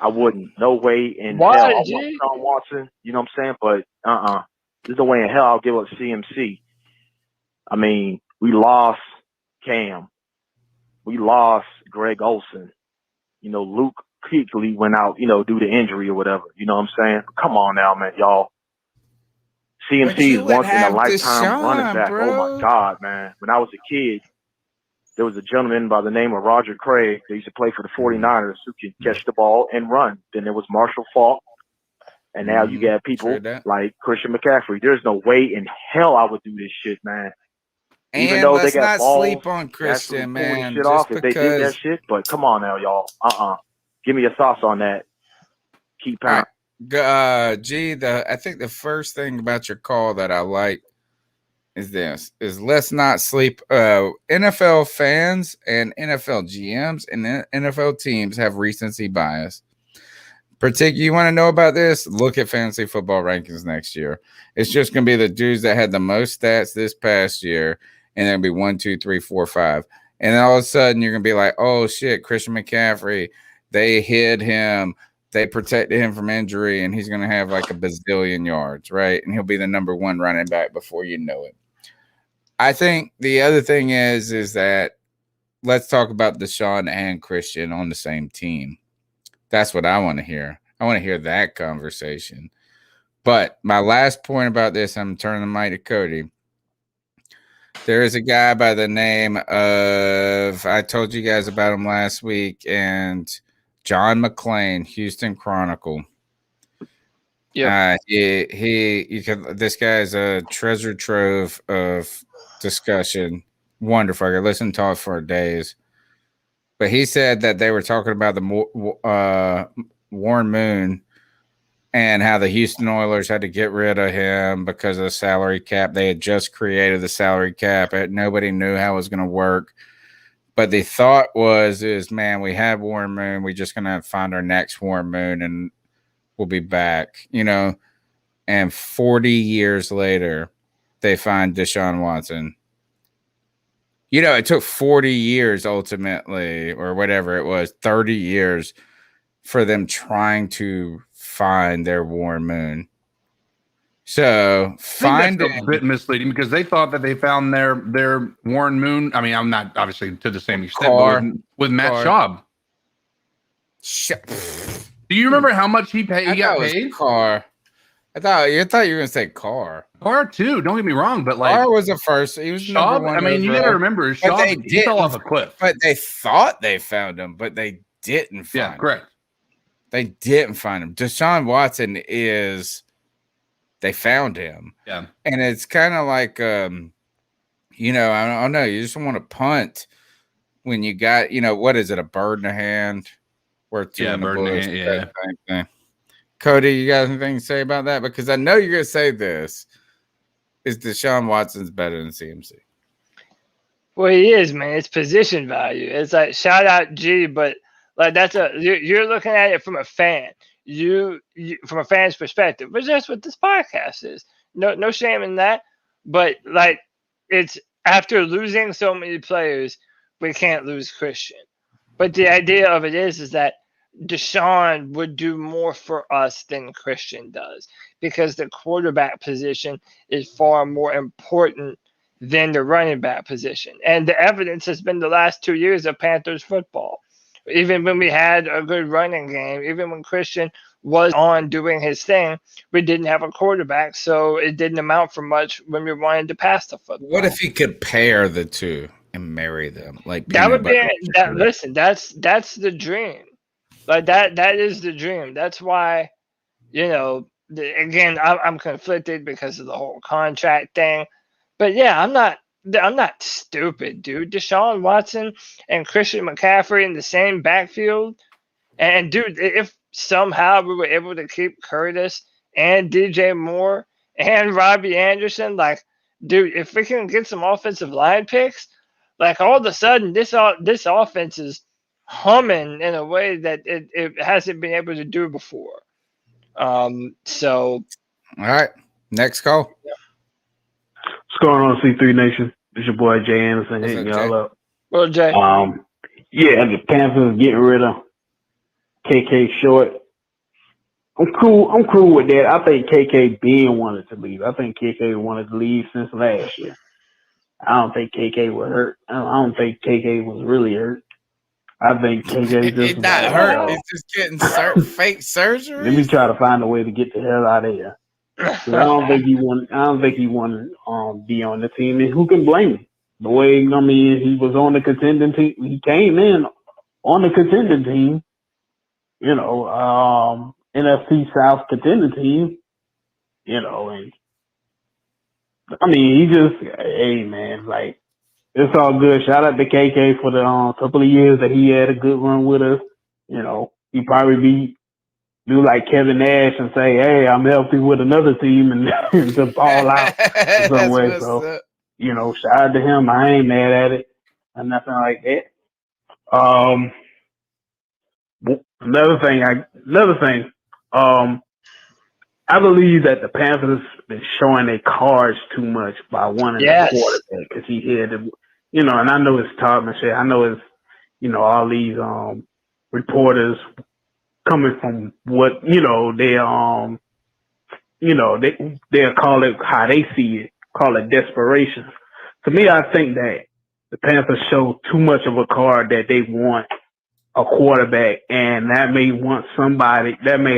M: I wouldn't. No way in hell. I want Deshaun Watson, you know what I'm saying? But there's no way in hell I'll give up CMC. I mean, we lost Cam. We lost Greg Olsen. Luke Kuechly went out, due to injury or whatever. You know what I'm saying? Come on now, man, y'all. CMC is once in a lifetime
B: Deshaun,
M: running back.
B: bro.
M: Oh my God, man. When I was a kid, there was a gentleman by the name of Roger Craig that used to play for the 49ers who could catch the ball and run. Then there was Marshall Faulk. And now you got people like Christian McCaffrey. There's no way in hell I would do this shit, man. Even though
B: let's
M: they got
B: not
M: balls,
B: sleep on Christian, man.
M: Shit
B: Just
M: off if
B: because
M: they did that shit. But come on now, y'all. Give me your thoughts on that. Keep pounding.
B: I think the first thing about your call that I like is let's not sleep. NFL fans and NFL GMs and NFL teams have recency bias. You want to know about this? Look at fantasy football rankings next year. It's just going to be the dudes that had the most stats this past year, and there'll be 1, 2, 3, 4, 5. And then all of a sudden, you're going to be like, oh, shit, Christian McCaffrey, they hid him. They protected him from injury, and he's going to have like a bazillion yards, right? And he'll be the number 1 running back before you know it. I think the other thing is that let's talk about Deshaun and Christian on the same team. That's what I want to hear. I want to hear that conversation. But my last point about this, I'm turning the mic to Cody. There is a guy by the name of, I told you guys about him last week, and John McClain, Houston Chronicle. Yeah, this guy is a treasure trove of discussion. Wonderful. I could listen to it for days. But he said that they were talking about the Warren Moon and how the Houston Oilers had to get rid of him because of the salary cap. They had just created the salary cap. Nobody knew how it was going to work. But the thought is, man, we have Warren Moon. We're just going to find our next Warren Moon and we'll be back, And 40 years later, they find Deshaun Watson. It took 40 years ultimately, or whatever it was, 30 years for them trying to find their Warren Moon. So
D: that's a bit misleading because they thought that they found their Warren Moon. I mean, I'm not obviously to the same extent, but with Matt Schaub. Do you remember how much he paid? He got paid.
B: Carr. I thought you were going to say Carr.
D: Carr too. Don't get me wrong, but like
B: Carr was the first. He was
D: Schaub.
B: number 1.
D: I mean, you got to remember, Schaub he fell off a cliff.
B: But they thought they found him, but they didn't find him.
D: Yeah, correct.
B: They didn't find him. Deshaun Watson they found him.
D: Yeah.
B: And it's kind of like, I don't know. You just want to punt when you got, what is it? A bird in a hand? Worth 2 in the bush. Yeah. Cody, you got anything to say about that? Because I know you're going to say this. Is Deshaun Watson's better than CMC?
C: Well, he is, man. It's position value. It's like shout out G, but like you're looking at it from a fan. You from a fan's perspective, but that's what this podcast is. No shame in that. But like, it's after losing so many players, we can't lose Christian. But the idea of it is that Deshaun would do more for us than Christian does because the quarterback position is far more important than the running back position. And the evidence has been the last 2 years of Panthers football. Even when we had a good running game, even when Christian was on doing his thing, we didn't have a quarterback, so it didn't amount for much when we wanted to pass the football.
B: What if he could pair the two and marry them? Like
C: that would be listen, that's the dream. Like that is the dream. That's why, again, I'm conflicted because of the whole contract thing. But yeah, I'm not stupid, dude. Deshaun Watson and Christian McCaffrey in the same backfield. And dude, if somehow we were able to keep Curtis and DJ Moore and Robbie Anderson, like, dude, if we can get some offensive line picks, like all of a sudden this offense is humming in a way that it hasn't been able to do before. So
B: all right, next call.
I: What's going on, C3 Nation? It's your boy Jay Anderson hitting y'all up.
C: Well, Jay.
I: The Panthers getting rid of KK Short. I'm cool with that. I think KK being wanted to leave. I think KK wanted to leave since last year. I don't think KK was hurt. I don't think KK was really hurt. I think KK just
B: it's not hurt. It's just getting fake surgery.
I: Let me try to find a way to get the hell out of here.
N: 'Cause I don't think he want. I don't think he want to be on the team. And who can blame him? The way he was on the contending team. He came in on the contending team. NFC South contending team. And he just, hey man, like it's all good. Shout out to KK for the couple of years that he had a good run with us. He probably do like Kevin Nash and say, "Hey, I'm healthy with another team," and to fall out in some way. So, shout out to him. I ain't mad at it or nothing like that. Another thing. I believe that the Panthers been showing their cards too much by wanting a quarterback because he had to, and I know it's talk and shit. I know it's, all these reporters coming from what they'll call it how they see it, call it desperation. To me, I think that the Panthers show too much of a card that they want a quarterback, and that may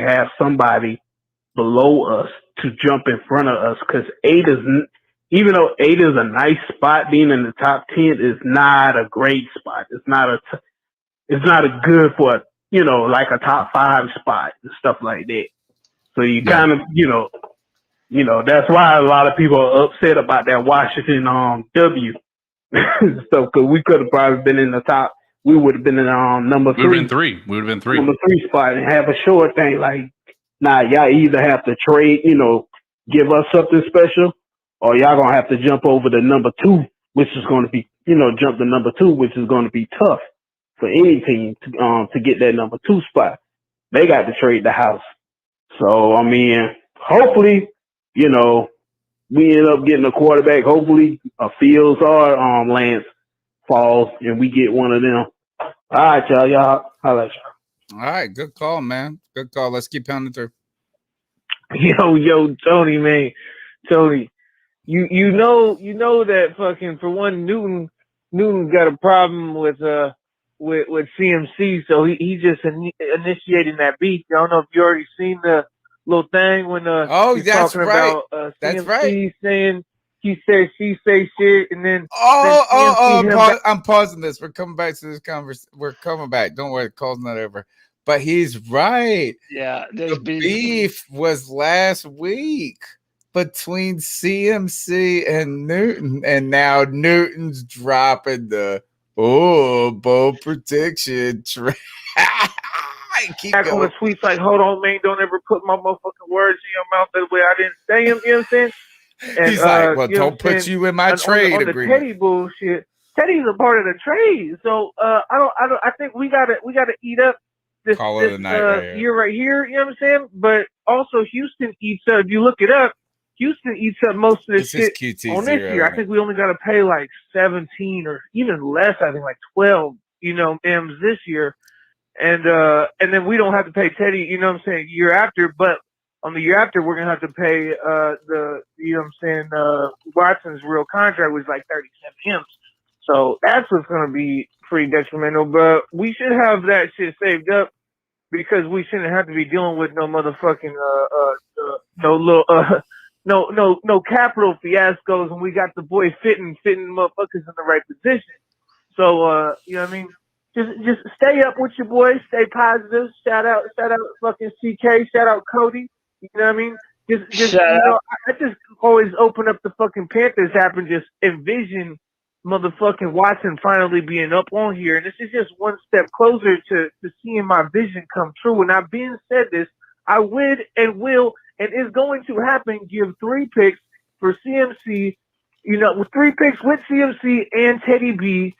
N: have somebody below us to jump in front of us, because even though 8 is a nice spot, being in the top 10 is not a great spot. It's not a good for like a top 5 spot and stuff like that. So you kind of that's why a lot of people are upset about that Washington W. So because we could have probably been in the top. We would have been in number 3.
D: We would have been 3.
N: Number 3 spot and have a short thing like, nah, y'all either have to trade, give us something special, or y'all gonna have to jump over to number 2, which is going to be, jump to number 2, which is going to be tough for any team to get that number 2 spot. They got to trade the house. So hopefully, we end up getting a quarterback. Hopefully, a Fields or Lance falls and we get one of them. All right, y'all holla at y'all.
B: All right, good call, man. Good call. Let's keep pounding through.
O: Yo, Tony, man. Tony, you know that fucking, for one, Newton got a problem with CMC, so he just initiating that beat. I don't know if you already seen the little thing when he's
B: that's
O: talking
B: right.
O: about
B: That's
O: CMC
B: right.
O: saying he said she say shit, and then
B: I'm pausing this. We're coming back to this conversation. We're coming back. Don't worry, the call's not over. But he's right.
C: Yeah,
B: the beef was last week between CMC and Newton, and now Newton's dropping the ball protection.
O: Keep back on the tweets like, "Hold on, man, don't ever put my motherfucking words in your mouth that way I didn't say them." You know what I'm saying? And,
B: he's like, "Well, don't put you in my trade
O: on
B: agreement."
O: The Teddy bullshit. Teddy's a part of the trade, so I think we gotta eat up this year right here. You know what I'm saying? But also Houston eats up. If you look it up, Houston eats up most of this shit on this year. I think we only got to pay like 17 or even less. I think like 12. M's this year. And then we don't have to pay Teddy, year after, but on the year after we're gonna have to pay Watson's real contract was like 37 M's. So that's what's gonna be pretty detrimental. But we should have that shit saved up because we shouldn't have to be dealing with no motherfucking no capital fiascos, and we got the boy fitting motherfuckers in the right position. So you know what I mean? Just stay up with your boys, stay positive. Shout out fucking CK, shout out Cody. You know what I mean? I just always open up the fucking Panthers app and just envision motherfucking Watson finally being up on here. And this is just one step closer to seeing my vision come true. And I've been said this, I would and will and is going to happen, give 3 picks for CMC, with 3 picks with CMC and Teddy B.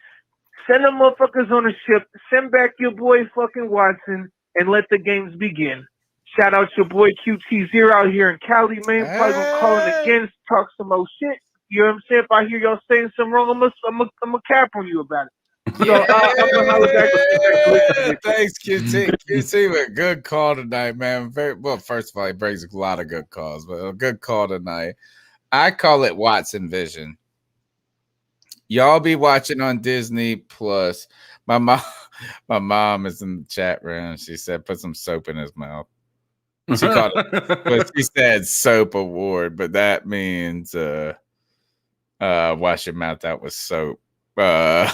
O: Send them motherfuckers on a ship. Send back your boy fucking Watson and let the games begin. Shout out your boy QT0 out here in Cali, man. Probably gonna call in again, talk some more shit. You know what I'm saying? If I hear y'all saying something wrong, I'm gonna cap on you about it. So I'm gonna holler back.
B: Thanks, QT. QT with a good call tonight, man. First of all, he brings a lot of good calls, but a good call tonight. I call it Watson Vision. Y'all be watching on Disney Plus. My mom is in the chat room. She said, "Put some soap in his mouth." She called it, but she said soap award, but that means wash your mouth out with soap. But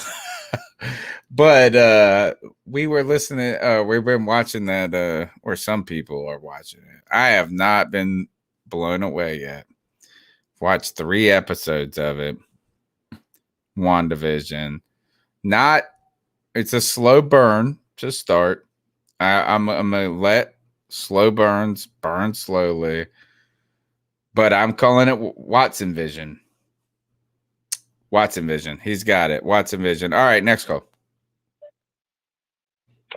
B: we were listening, we've been watching that, or some people are watching it. I have not been blown away yet. Watched 3 episodes of it. WandaVision. It's a slow burn to start. I'm gonna let slow burns burn slowly, but I'm calling it Watson Vision. Watson Vision. He's got it. Watson Vision. All right, next call.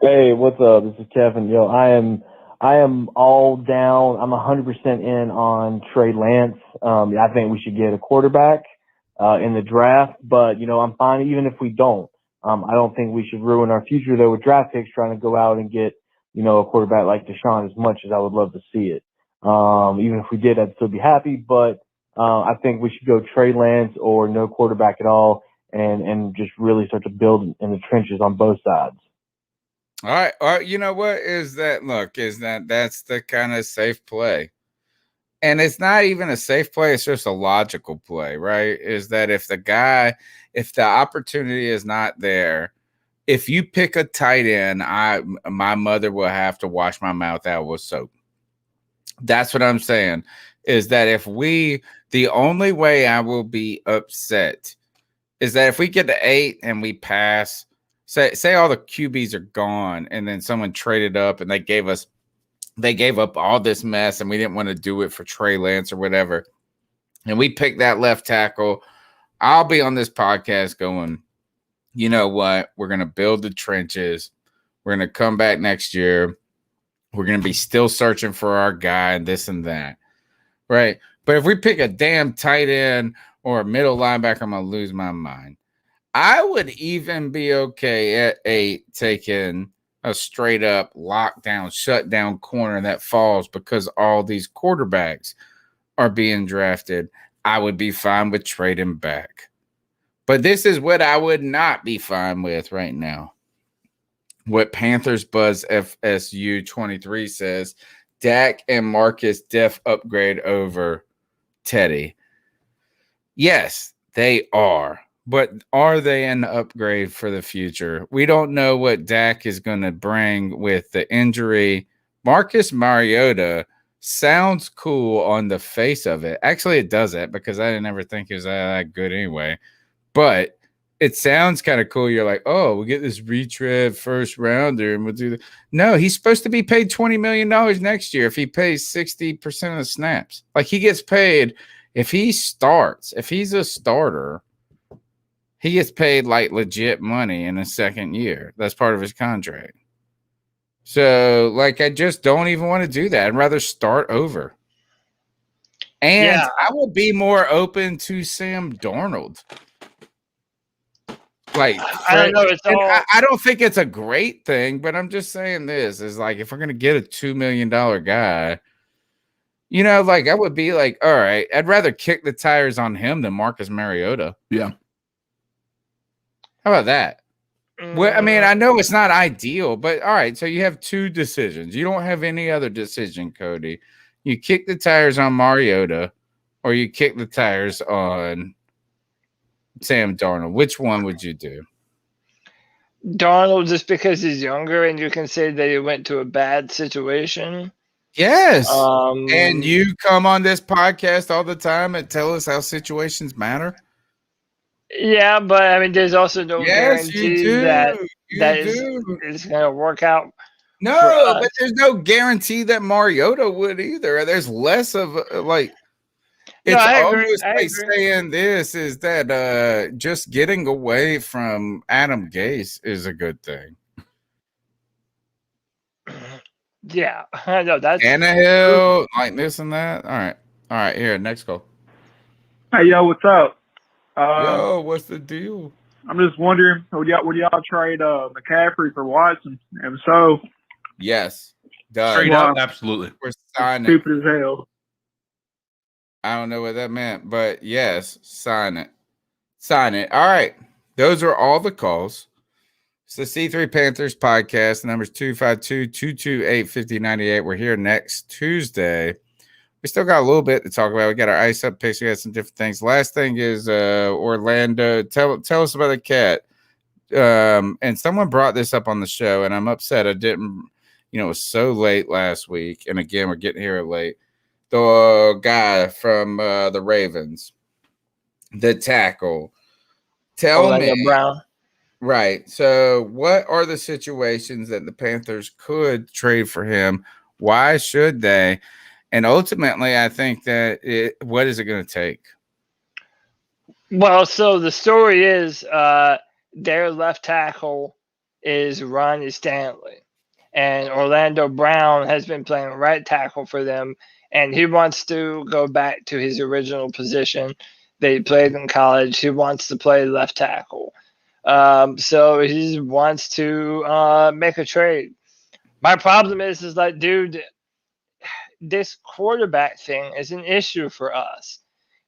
P: Hey, what's up? This is Kevin. Yo, I am all down. I'm 100% in on Trey Lance. I think we should get a quarterback in the draft, but I'm fine even if we don't. I don't think we should ruin our future though with draft picks trying to go out and get a quarterback like Deshaun, as much as I would love to see it. Even if we did, I'd still be happy, but I think we should go Trey Lance or no quarterback at all, and just really start to build in the trenches on both sides.
B: All right. You know what is that? Look, that's the kind of safe play. And it's not even a safe play, it's just a logical play, right? Is that if the opportunity is not there, if you pick a tight end, my mother will have to wash my mouth out with soap. That's what I'm saying. Is that the only way I will be upset is that if we get to 8 and we pass, say all the QBs are gone, and then someone traded up and they gave up all this mess, and we didn't want to do it for Trey Lance or whatever, and we picked that left tackle, I'll be on this podcast going, you know what? We're going to build the trenches. We're going to come back next year. We're going to be still searching for our guy and this and that, right? But if we pick a damn tight end or a middle linebacker, I'm going to lose my mind. I would even be okay at 8 taking a straight up lockdown, shutdown corner that falls because all these quarterbacks are being drafted. I would be fine with trading back. But this is what I would not be fine with right now. What Panthers Buzz FSU 23 says, Dak and Marcus def upgrade over Teddy. Yes, they are. But are they an upgrade for the future? We don't know what Dak is going to bring with the injury. Marcus Mariota sounds cool on the face of it. Actually, it doesn't, because I didn't ever think he was that good anyway. But it sounds kind of cool. You're like, oh, we'll get this retread first rounder and we'll do that. No, he's supposed to be paid $20 million next year if he pays 60% of the snaps. Like, he gets paid if he starts. If he's a starter, he gets paid like legit money in the second year. That's part of his contract. So, like, I just don't even want to do that. I'd rather start over. And I would be more open to Sam Darnold. Like,
C: I don't know.
B: I don't think it's a great thing, but I'm just saying this is like, if we're going to get a $2 million guy, like, I would be like, all right, I'd rather kick the tires on him than Marcus Mariota.
D: Yeah.
B: How about that? Well, I mean, I know it's not ideal, but all right. So you have 2 decisions. You don't have any other decision, Cody. You kick the tires on Mariota, or you kick the tires on Sam Darnold. Which one would you do?
C: Darnold, just because he's younger, and you can say that he went to a bad situation.
B: Yes. And you come on this podcast all the time and tell us how situations matter.
C: Yeah, but I mean, there's also no guarantee that
B: do.
C: it's going to work out.
B: No, but there's no guarantee that Mariota would either. There's less of it's almost like saying this is that just getting away from Adam Gase is a good thing.
C: Yeah, I know that's
B: Tannehill, like this and that. All right. Here, next call.
N: Hey, yo, what's up?
B: Yo, what's the deal?
N: I'm just wondering, would y'all trade McCaffrey for Watson? And so,
B: yes, done.
D: Straight up, absolutely.
B: We're signing.
N: Stupid as hell.
B: I don't know what that meant, but yes, sign it. Sign it. All right. Those are all the calls. It's the C3 Panthers podcast. The number's 252-228-5098. We're here next Tuesday. We still got a little bit to talk about. We got our ice up picks. We got some different things. Last thing is Orlando. Tell us about the cat. And someone brought this up on the show, and I'm upset I didn't. It was so late last week. And again, we're getting here late. The guy from the Ravens, the tackle. Tell
C: Orlando
B: me.
C: Brown.
B: Right. So what are the situations that the Panthers could trade for him? Why should they? And ultimately, I think that what is it going to take?
C: Well, so the story is their left tackle is Ronnie Stanley. And Orlando Brown has been playing right tackle for them. And he wants to go back to his original position that he played in college. He wants to play left tackle. So he wants to make a trade. My problem is like, dude, this quarterback thing is an issue for us.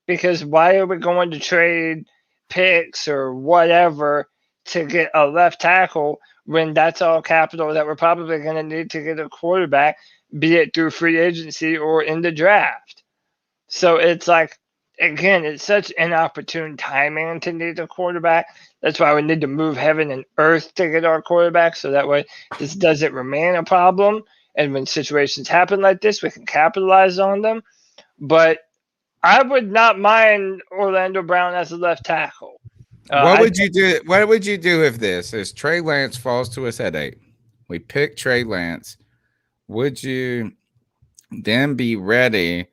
C: Because why are we going to trade picks or whatever to get a left tackle when that's all capital that we're probably going to need to get a quarterback, be it through free agency or in the draft? So it's like, again, it's such inopportune timing to need a quarterback. That's why we need to move heaven and earth to get our quarterback, so that way this doesn't remain a problem. And when situations happen like this, we can capitalize on them. But I would not mind Orlando Brown as a left tackle.
B: What would you do? What would you do if this is Trey Lance falls to us at 8? We pick Trey Lance. Would you then be ready?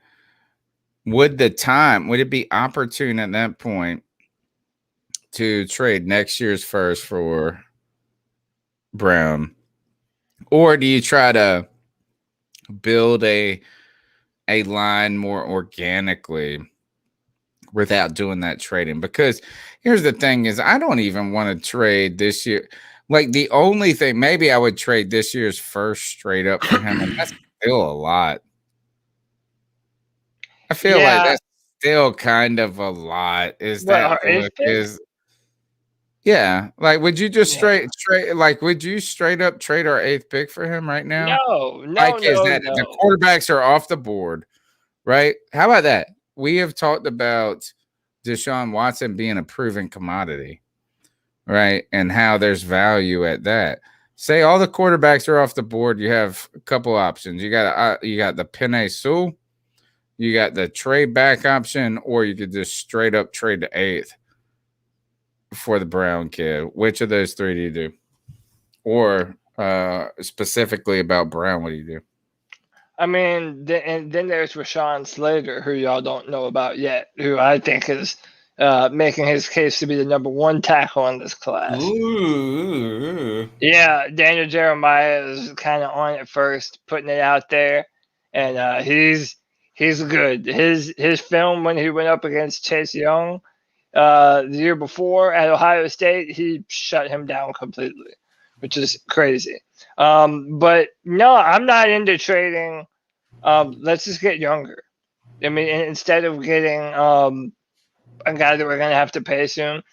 B: Would it be opportune at that point to trade next year's first for Brown? Or do you try to build a line more organically without doing that trading? Because here's the thing is I don't even want to trade this year. Like the only thing, maybe I would trade this year's first straight up for him, and that's still a lot. I feel like that's still kind of a lot. Yeah. Like, would you just straight would you straight up trade our 8th pick for him right now?
C: No.
B: The quarterbacks are off the board, right? How about that? We have talked about Deshaun Watson being a proven commodity, right? And how there's value at that. Say all the quarterbacks are off the board. You have a couple options. You got the Penei Sewell, you got the trade back option, or you could just straight up trade the 8th for the Brown kid. Which of those 3 do you do? Or specifically about Brown, what do you do?
C: I mean, and then there's Rashawn Slater, who y'all don't know about yet, who I think is making his case to be the number 1 tackle in this class.
B: Ooh.
C: Yeah, Daniel Jeremiah is kind of on it first, putting it out there, and he's good. His film when he went up against Chase Young the year before at Ohio State, he shut him down completely, which is crazy. But no, I'm not into trading. Let's just get younger. I mean, instead of getting a guy that we're going to have to pay soon,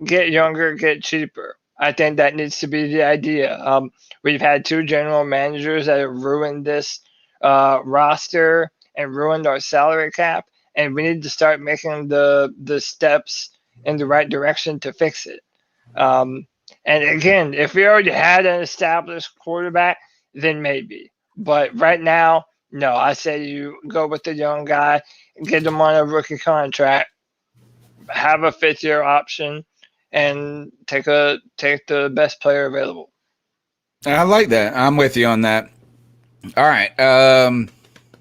C: get younger, get cheaper. I think that needs to be the idea. We've had 2 general managers that have ruined this roster and ruined our salary cap, and we need to start making the steps in the right direction to fix it. And again, if we already had an established quarterback, then maybe. But right now, no, I say you go with the young guy, get him on a rookie contract, have a 5th-year option, and take the best player available.
B: I like that. I'm with you on that. All right.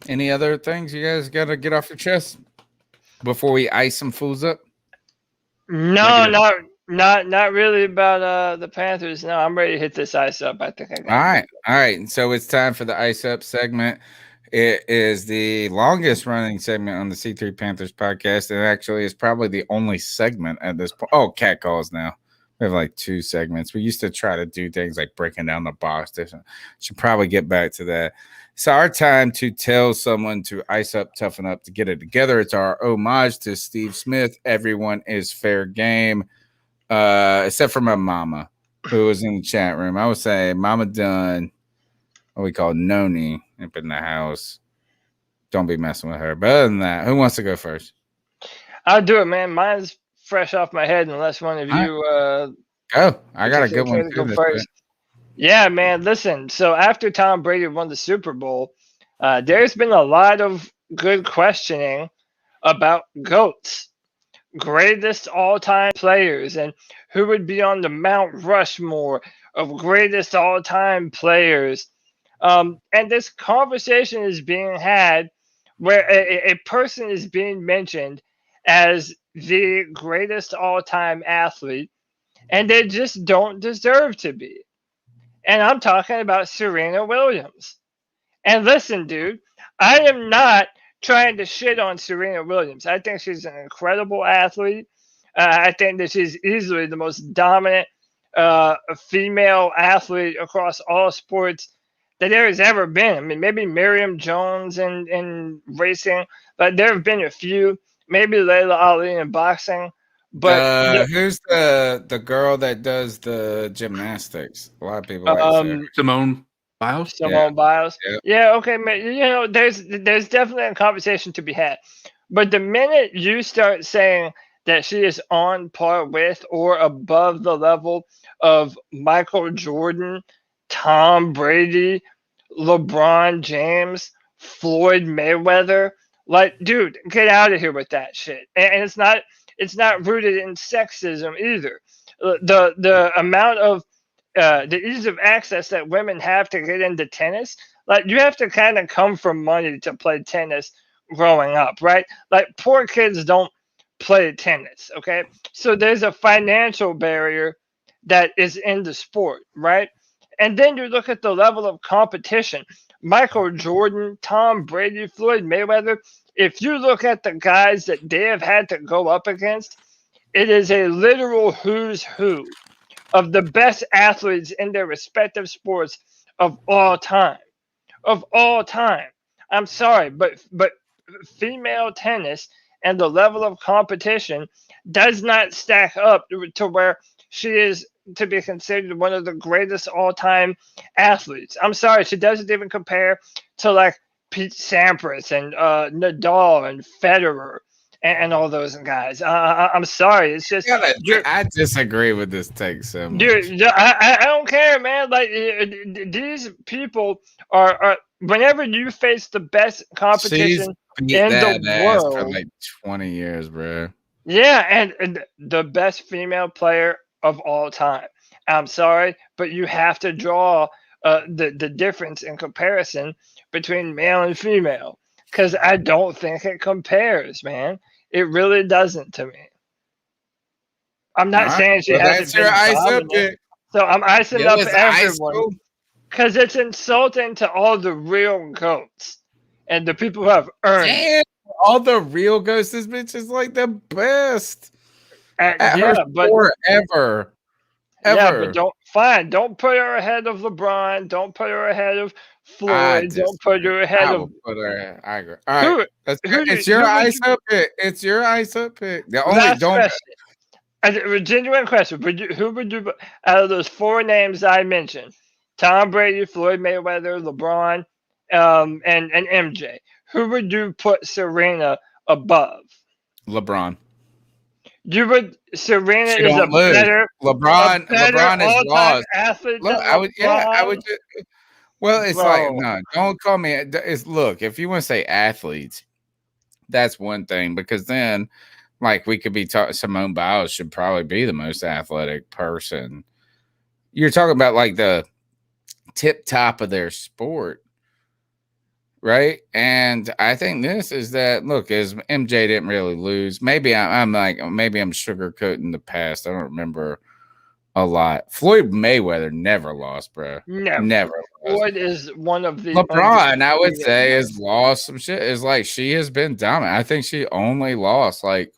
B: Any other things you guys got to get off your chest before we ice some fools up?
C: No, not really about the Panthers. No, I'm ready to hit this ice up. I think I got
B: it. All right. So it's time for the ice up segment. It is the longest running segment on the C3 Panthers podcast, and actually is probably the only segment at this point. Oh, cat calls now. We have like 2 segments. We used to try to do things like breaking down the box. Should probably get back to that. It's our time to tell someone to ice up, toughen up, to get it together. It's our homage to Steve Smith. Everyone is fair game, except for my mama. who was in the chat room. I would say Mama Dunn, what we call Noni, up in the house. Don't be messing with her. But other than that, who wants to go first?
C: I'll do it, man. Mine's fresh off my head, unless one of you
B: go. I got a good one
C: go
B: too.
C: first. Yeah, man. Listen. So after Tom Brady won the Super Bowl, there's been a lot of good questioning about GOATs, greatest all-time players, and who would be on the Mount Rushmore of greatest all-time players. And this conversation is being had where a person is being mentioned as the greatest all-time athlete, and they just don't deserve to be. And I'm talking about Serena Williams. And listen, dude, I am not trying to shit on Serena Williams. I think she's an incredible athlete. I think that she's easily the most dominant female athlete across all sports that there has ever been. I mean, maybe Miriam Jones in racing, but there have been a few. Maybe Layla Ali in boxing. But
B: who's the girl that does the gymnastics? A lot of people like to say
D: Simone Biles.
C: Simone Biles. Yeah, okay, man. You know, there's definitely a conversation to be had. But the minute you start saying that she is on par with or above the level of Michael Jordan, Tom Brady, LeBron James, Floyd Mayweather, like, dude, get out of here with that shit. And it's not rooted in sexism either. The amount of the ease of access that women have to get into tennis, like, you have to kind of come from money to play tennis growing up, right? Like, poor kids don't play tennis, okay? So there's a financial barrier that is in the sport, right? And then you look at the level of competition. Michael Jordan, Tom Brady, Floyd Mayweather, if you look at the guys that they have had to go up against, it is a literal who's who of the best athletes in their respective sports of all time. Of all time. I'm sorry, but female tennis and the level of competition does not stack up to where she is to be considered one of the greatest all-time athletes. I'm sorry, she doesn't even compare to like Pete Sampras and Nadal and Federer and all those guys. I'm sorry, it's just
B: I disagree with this take so much.
C: Dude, I don't care, man. Like, these people are whenever you face the best competition in the world
B: for like 20 years, bro.
C: Yeah, and the best female player of all time. I'm sorry, but you have to draw the difference in comparison between male and female, because I don't think it compares, man. It really doesn't to me. I'm not saying she hasn't been dominant, so I'm icing up everyone because it's insulting to all the real GOATs and the people who have earned.
B: Damn, all the real GOATs. This bitch is like the best.
C: Yeah, but
B: forever.
C: Yeah, but don't put her ahead of LeBron. Don't put her ahead of Floyd. Don't put her ahead of.
B: I agree. All right, it's your ice up pick. It's your ice up pick. The only don't.
C: A genuine question. Who would you out of those four names I mentioned? Tom Brady, Floyd Mayweather, LeBron, and MJ. Who would you put Serena above?
B: LeBron.
C: You would. Serena is a better.
B: LeBron is lost.
C: Athlete.
B: Look, I would. Yeah, I would. Well, it's like no. Don't call me. It's look. If you want to say athletes, that's one thing, because then, like, we could be talking. Simone Biles should probably be the most athletic person. You're talking about like the tip top of their sport. Right. And I think this is that look, as MJ didn't really lose. Maybe I'm sugarcoating the past. I don't remember a lot. Floyd Mayweather never lost, bro. Never.
C: Floyd is one of the
B: LeBron, I would say, has lost some shit. Is like she has been dominant. I think she only lost like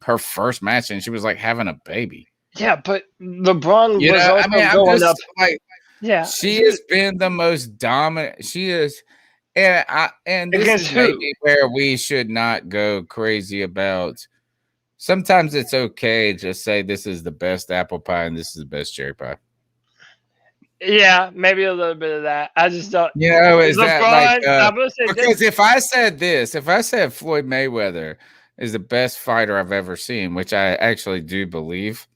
B: her first match, and she was like having a baby.
C: Yeah, but LeBron was also going up.
B: Like,
C: yeah,
B: she has been the most dominant. She is. And this is maybe where we should not go crazy about sometimes it's okay to just say this is the best apple pie and this is the best cherry pie.
C: Yeah, maybe a little bit of that. I just don't.
B: You know, is that like
C: I'm gonna say
B: because
C: this.
B: if I said Floyd Mayweather is the best fighter I've ever seen, which I actually do believe,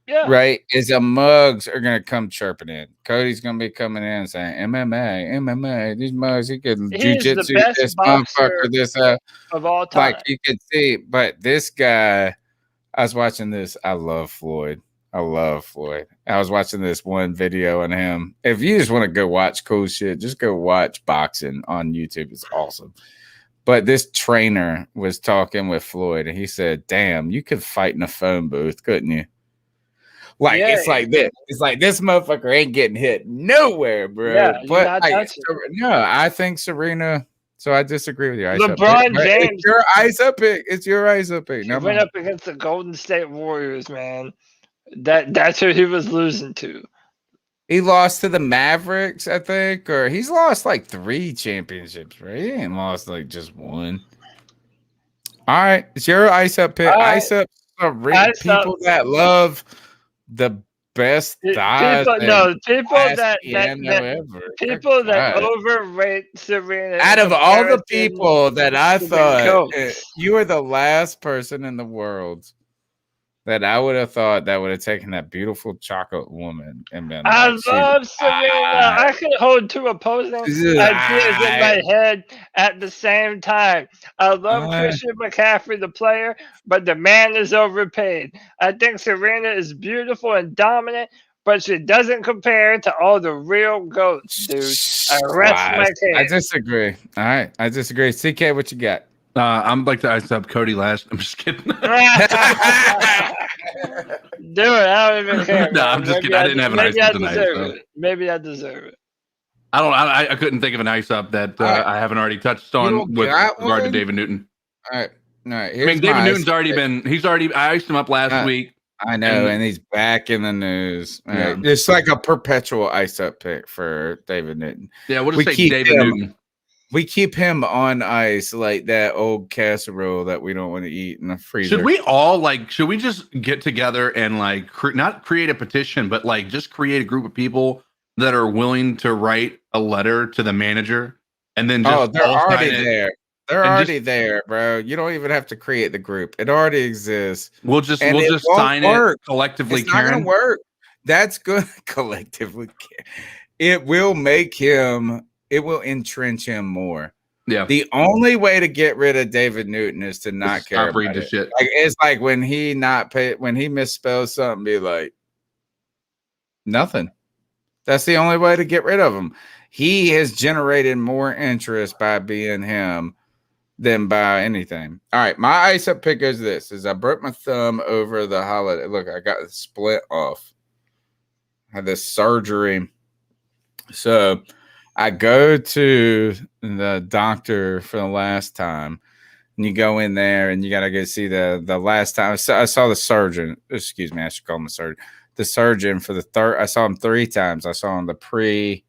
C: Yeah.
B: right? Is a mugs are gonna come chirping in. Cody's gonna be coming in and saying MMA. These mugs, he could
C: He's the
B: jujitsu
C: best
B: this
C: boxer
B: motherfucker, this
C: of all time.
B: like you could see, but this guy, I was watching this. I love Floyd. I was watching this one video on him. If you just want to go watch cool shit, just go watch boxing on YouTube. It's awesome. But this trainer was talking with Floyd, and he said, "Damn, you could fight in a phone booth, couldn't you?" Like it's like this. It's like this motherfucker ain't getting hit nowhere, bro.
C: Yeah,
B: but no, I think Serena. So I disagree with your ice
C: LeBron
B: up pick.
C: James.
B: It's your ice up pick. It's your ice up pick.
C: He went up against the Golden State Warriors, man. That's who he was losing to.
B: He lost to the Mavericks, I think, or he's lost like 3 championships, right? He ain't lost like just one. All right, it's your ice up pick. Ice up, people that love the best thighs.
C: People that overrate Serena.
B: Out of all the people that I thought, you were the last person in the world that I would have thought that would have taken that beautiful chocolate woman and been.
C: I love Serena. I can hold 2 opposing ideas in my head at the same time. I love Christian McCaffrey, the player, but the man is overpaid. I think Serena is beautiful and dominant, but she doesn't compare to all the real goats, dude. I rest my case.
B: I disagree. All right, I disagree. CK, what you got?
D: I'm like to ice up Cody last. I'm just kidding.
C: Do it. I don't even care.
D: No, I'm just kidding. I didn't have an ice up tonight.
C: Maybe I deserve it.
D: I couldn't think of an ice up that I haven't already touched on with regard to David Newton.
B: All right. I
D: mean, David Newton's already been. I iced him up last week.
B: I know, and he's back in the news. Yeah. Right. It's like a perpetual ice up pick for David Newton.
D: Yeah, we'll just say David Newton.
B: We keep him on ice like that old casserole that we don't want to eat in the freezer.
D: Should we all should we just get together and not create a petition, but just create a group of people that are willing to write a letter to the manager and then just
B: they're already there. They're already there, bro. You don't even have to create the group. It already exists.
D: We'll just sign it collectively.
B: It's not gonna work. That's good. Collectively. It will make him. It will entrench him more.
D: Yeah.
B: The only way to get rid of David Newton is to not care about it.
D: Shit.
B: It's like when he misspells something, be like nothing. That's the only way to get rid of him. He has generated more interest by being him than by anything. All right, my ice up pick is this: I broke my thumb over the holiday. Look, I got the split off. I had this surgery, so I go to the doctor for the last time, and you go in there and you got to go see the last time. I saw the surgeon. Excuse me, I should call him a surgeon. The surgeon for the third. I saw him 3 times. I saw him the pre,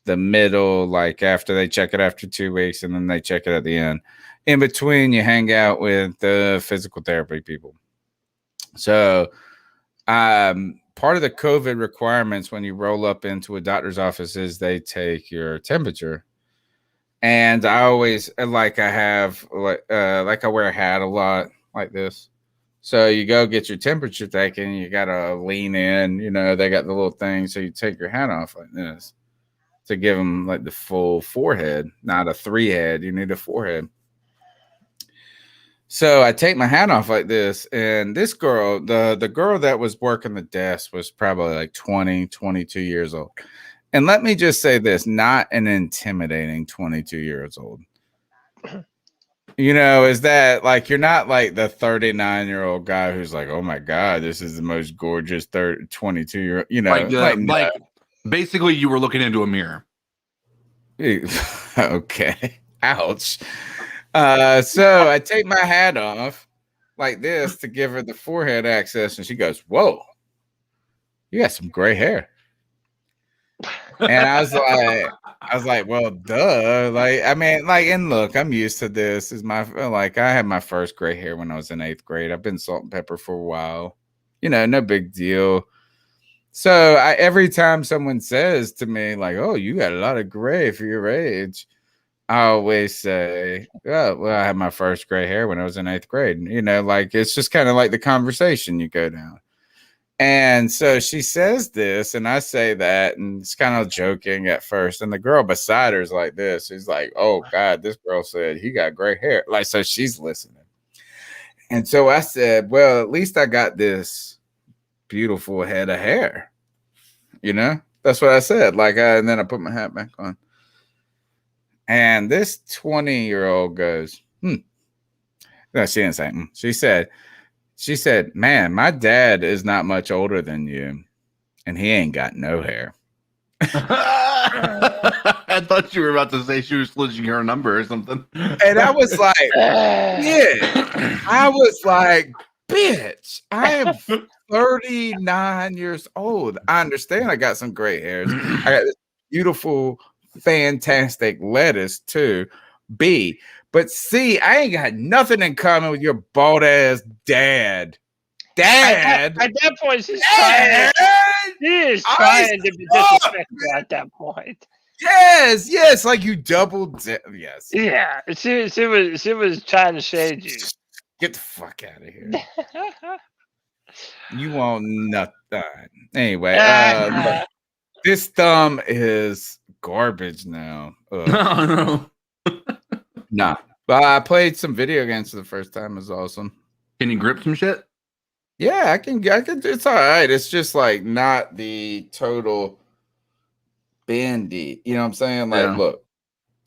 B: the middle, like after they check it after 2 weeks, and then they check it at the end. In between, you hang out with the physical therapy people. So, part of the COVID requirements when you roll up into a doctor's office is they take your temperature. And I always I wear a hat a lot like this. So you go get your temperature taken, you gotta lean in, they got the little thing, so you take your hat off like this to give them like the full forehead, not a 3 head. You need a 4 head. So I take my hat off like this, and this girl, the girl that was working the desk was probably like 20, 22 years old. And let me just say this, not an intimidating 22 years old. Is that you're not like the 39-year-old guy who's like, oh my God, this is the most gorgeous 22-year-old,
D: basically you were looking into a mirror.
B: Okay. Ouch. So I take my hat off like this to give her the forehead access, and she goes, whoa, you got some gray hair. And I was like, well, duh. Like, I mean, like, and look, I'm used to this. Is my like, I had my first gray hair when I was in 8th grade. I've been salt and pepper for a while. You know, no big deal. So every time someone says to me, like, oh, you got a lot of gray for your age, I always say, oh, well, I had my first gray hair when I was in 8th grade. You know, like, it's just kind of like the conversation you go down. And so she says this, and I say that, and it's kind of joking at first. And the girl beside her is like this. She's like, oh, God, this girl said he got gray hair. Like, so she's listening. And so I said, well, at least I got this beautiful head of hair. You know, that's what I said. Like, and then I put my hat back on. And this 20-year-old goes, No, she didn't say. She said, man, my dad is not much older than you, and he ain't got no hair.
D: I thought you were about to say she was slitching her number or something.
B: And I was like, yeah. I was like, bitch, I am 39 years old. I understand I got some gray hairs. I got this beautiful, fantastic lettuce too. B. But C, I ain't got nothing in common with your bald ass dad. Dad.
C: At that point, she's trying to be disrespectful at that point.
B: Yes, like you doubled. Yes.
C: Yeah, she was trying to shade you.
B: Get the fuck out of here. You want nothing. Anyway, look, this thumb is garbage now.
D: Oh no.
B: Nah. But I played some video games for the first time. It was awesome.
D: Can you grip some shit?
B: Yeah, I can. It's all right. It's just like not the total bendy. You know what I'm saying? Like, look,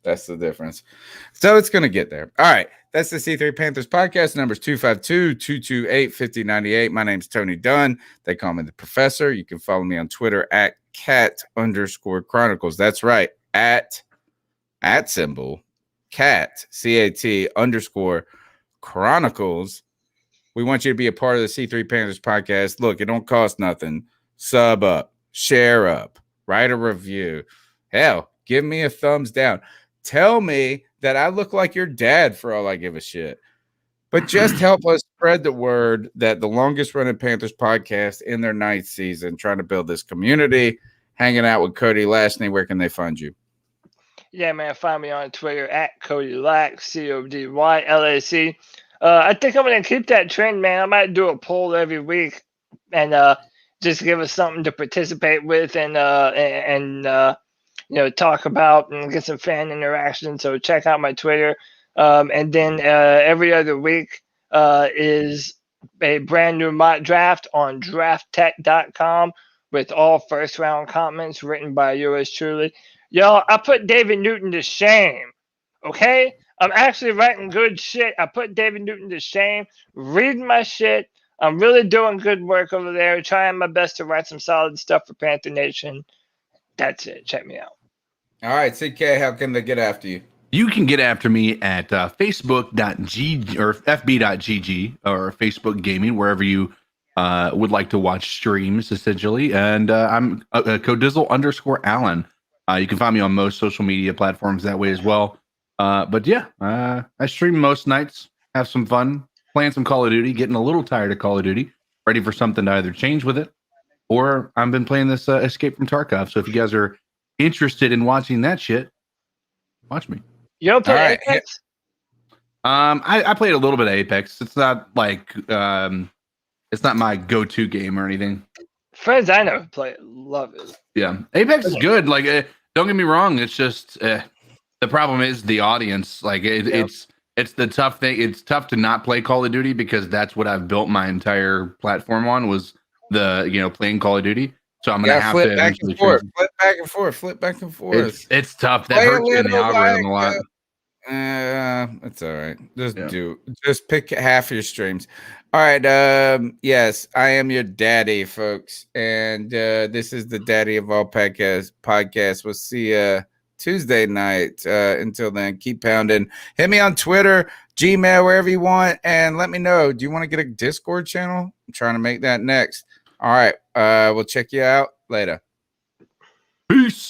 B: that's the difference. So it's going to get there. All right. That's the C3 Panthers podcast. Numbers 252-228-5098. My name's Tony Dunn. They call me the professor. You can follow me on Twitter at @cat_chronicles. That's right. At symbol cat CAT_chronicles. We want you to be a part of the C3 Panthers podcast. Look, it don't cost nothing. Sub up, share up, write a review. Hell, give me a thumbs down. Tell me that I look like your dad for all I give a shit. But just help us spread the word that the longest running Panthers podcast in their 9th season, trying to build this community, hanging out with Cody Lashney. Where can they find you?
C: Yeah, man, find me on Twitter at Cody Lack, CODYLAC. I think I'm going to keep that trend, man. I might do a poll every week and just give us something to participate with and talk about and get some fan interaction. So check out my Twitter. And then every other week is a brand new mock draft on drafttech.com with all first-round comments written by yours truly. Y'all, I put David Newton to shame, okay? I'm actually writing good shit. I put David Newton to shame, reading my shit. I'm really doing good work over there, trying my best to write some solid stuff for Panther Nation. That's it. Check me out.
B: All right, CK, how can they get after you?
D: You can get after me at facebook.gg or fb.gg or Facebook Gaming, wherever you would like to watch streams, essentially. And I'm Codizzle_Allen. You can find me on most social media platforms that way as well. But yeah, I stream most nights, have some fun, playing some Call of Duty, getting a little tired of Call of Duty, ready for something to either change with it, or I've been playing this Escape from Tarkov. So if you guys are interested in watching that shit, watch me.
C: You don't play Apex?
D: I played a little bit of Apex. It's not like it's not my go-to game or anything.
C: Friends I know play it, love it.
D: Yeah, Apex is good. Like, don't get me wrong. It's just the problem is the audience. Like, it's the tough thing. It's tough to not play Call of Duty because that's what I've built my entire platform on was playing Call of Duty. So I'm gonna have to
B: flip back and forth.
D: It's tough. That hurts in the algorithm a lot.
B: It's all right. Just pick half your streams. All right. Yes, I am your daddy, folks, and this is the daddy of all podcasts. We'll see you Tuesday night. Until then, keep pounding. Hit me on Twitter, Gmail, wherever you want, and let me know. Do you want to get a Discord channel? I'm trying to make that next. All right. We'll check you out later.
A: Peace.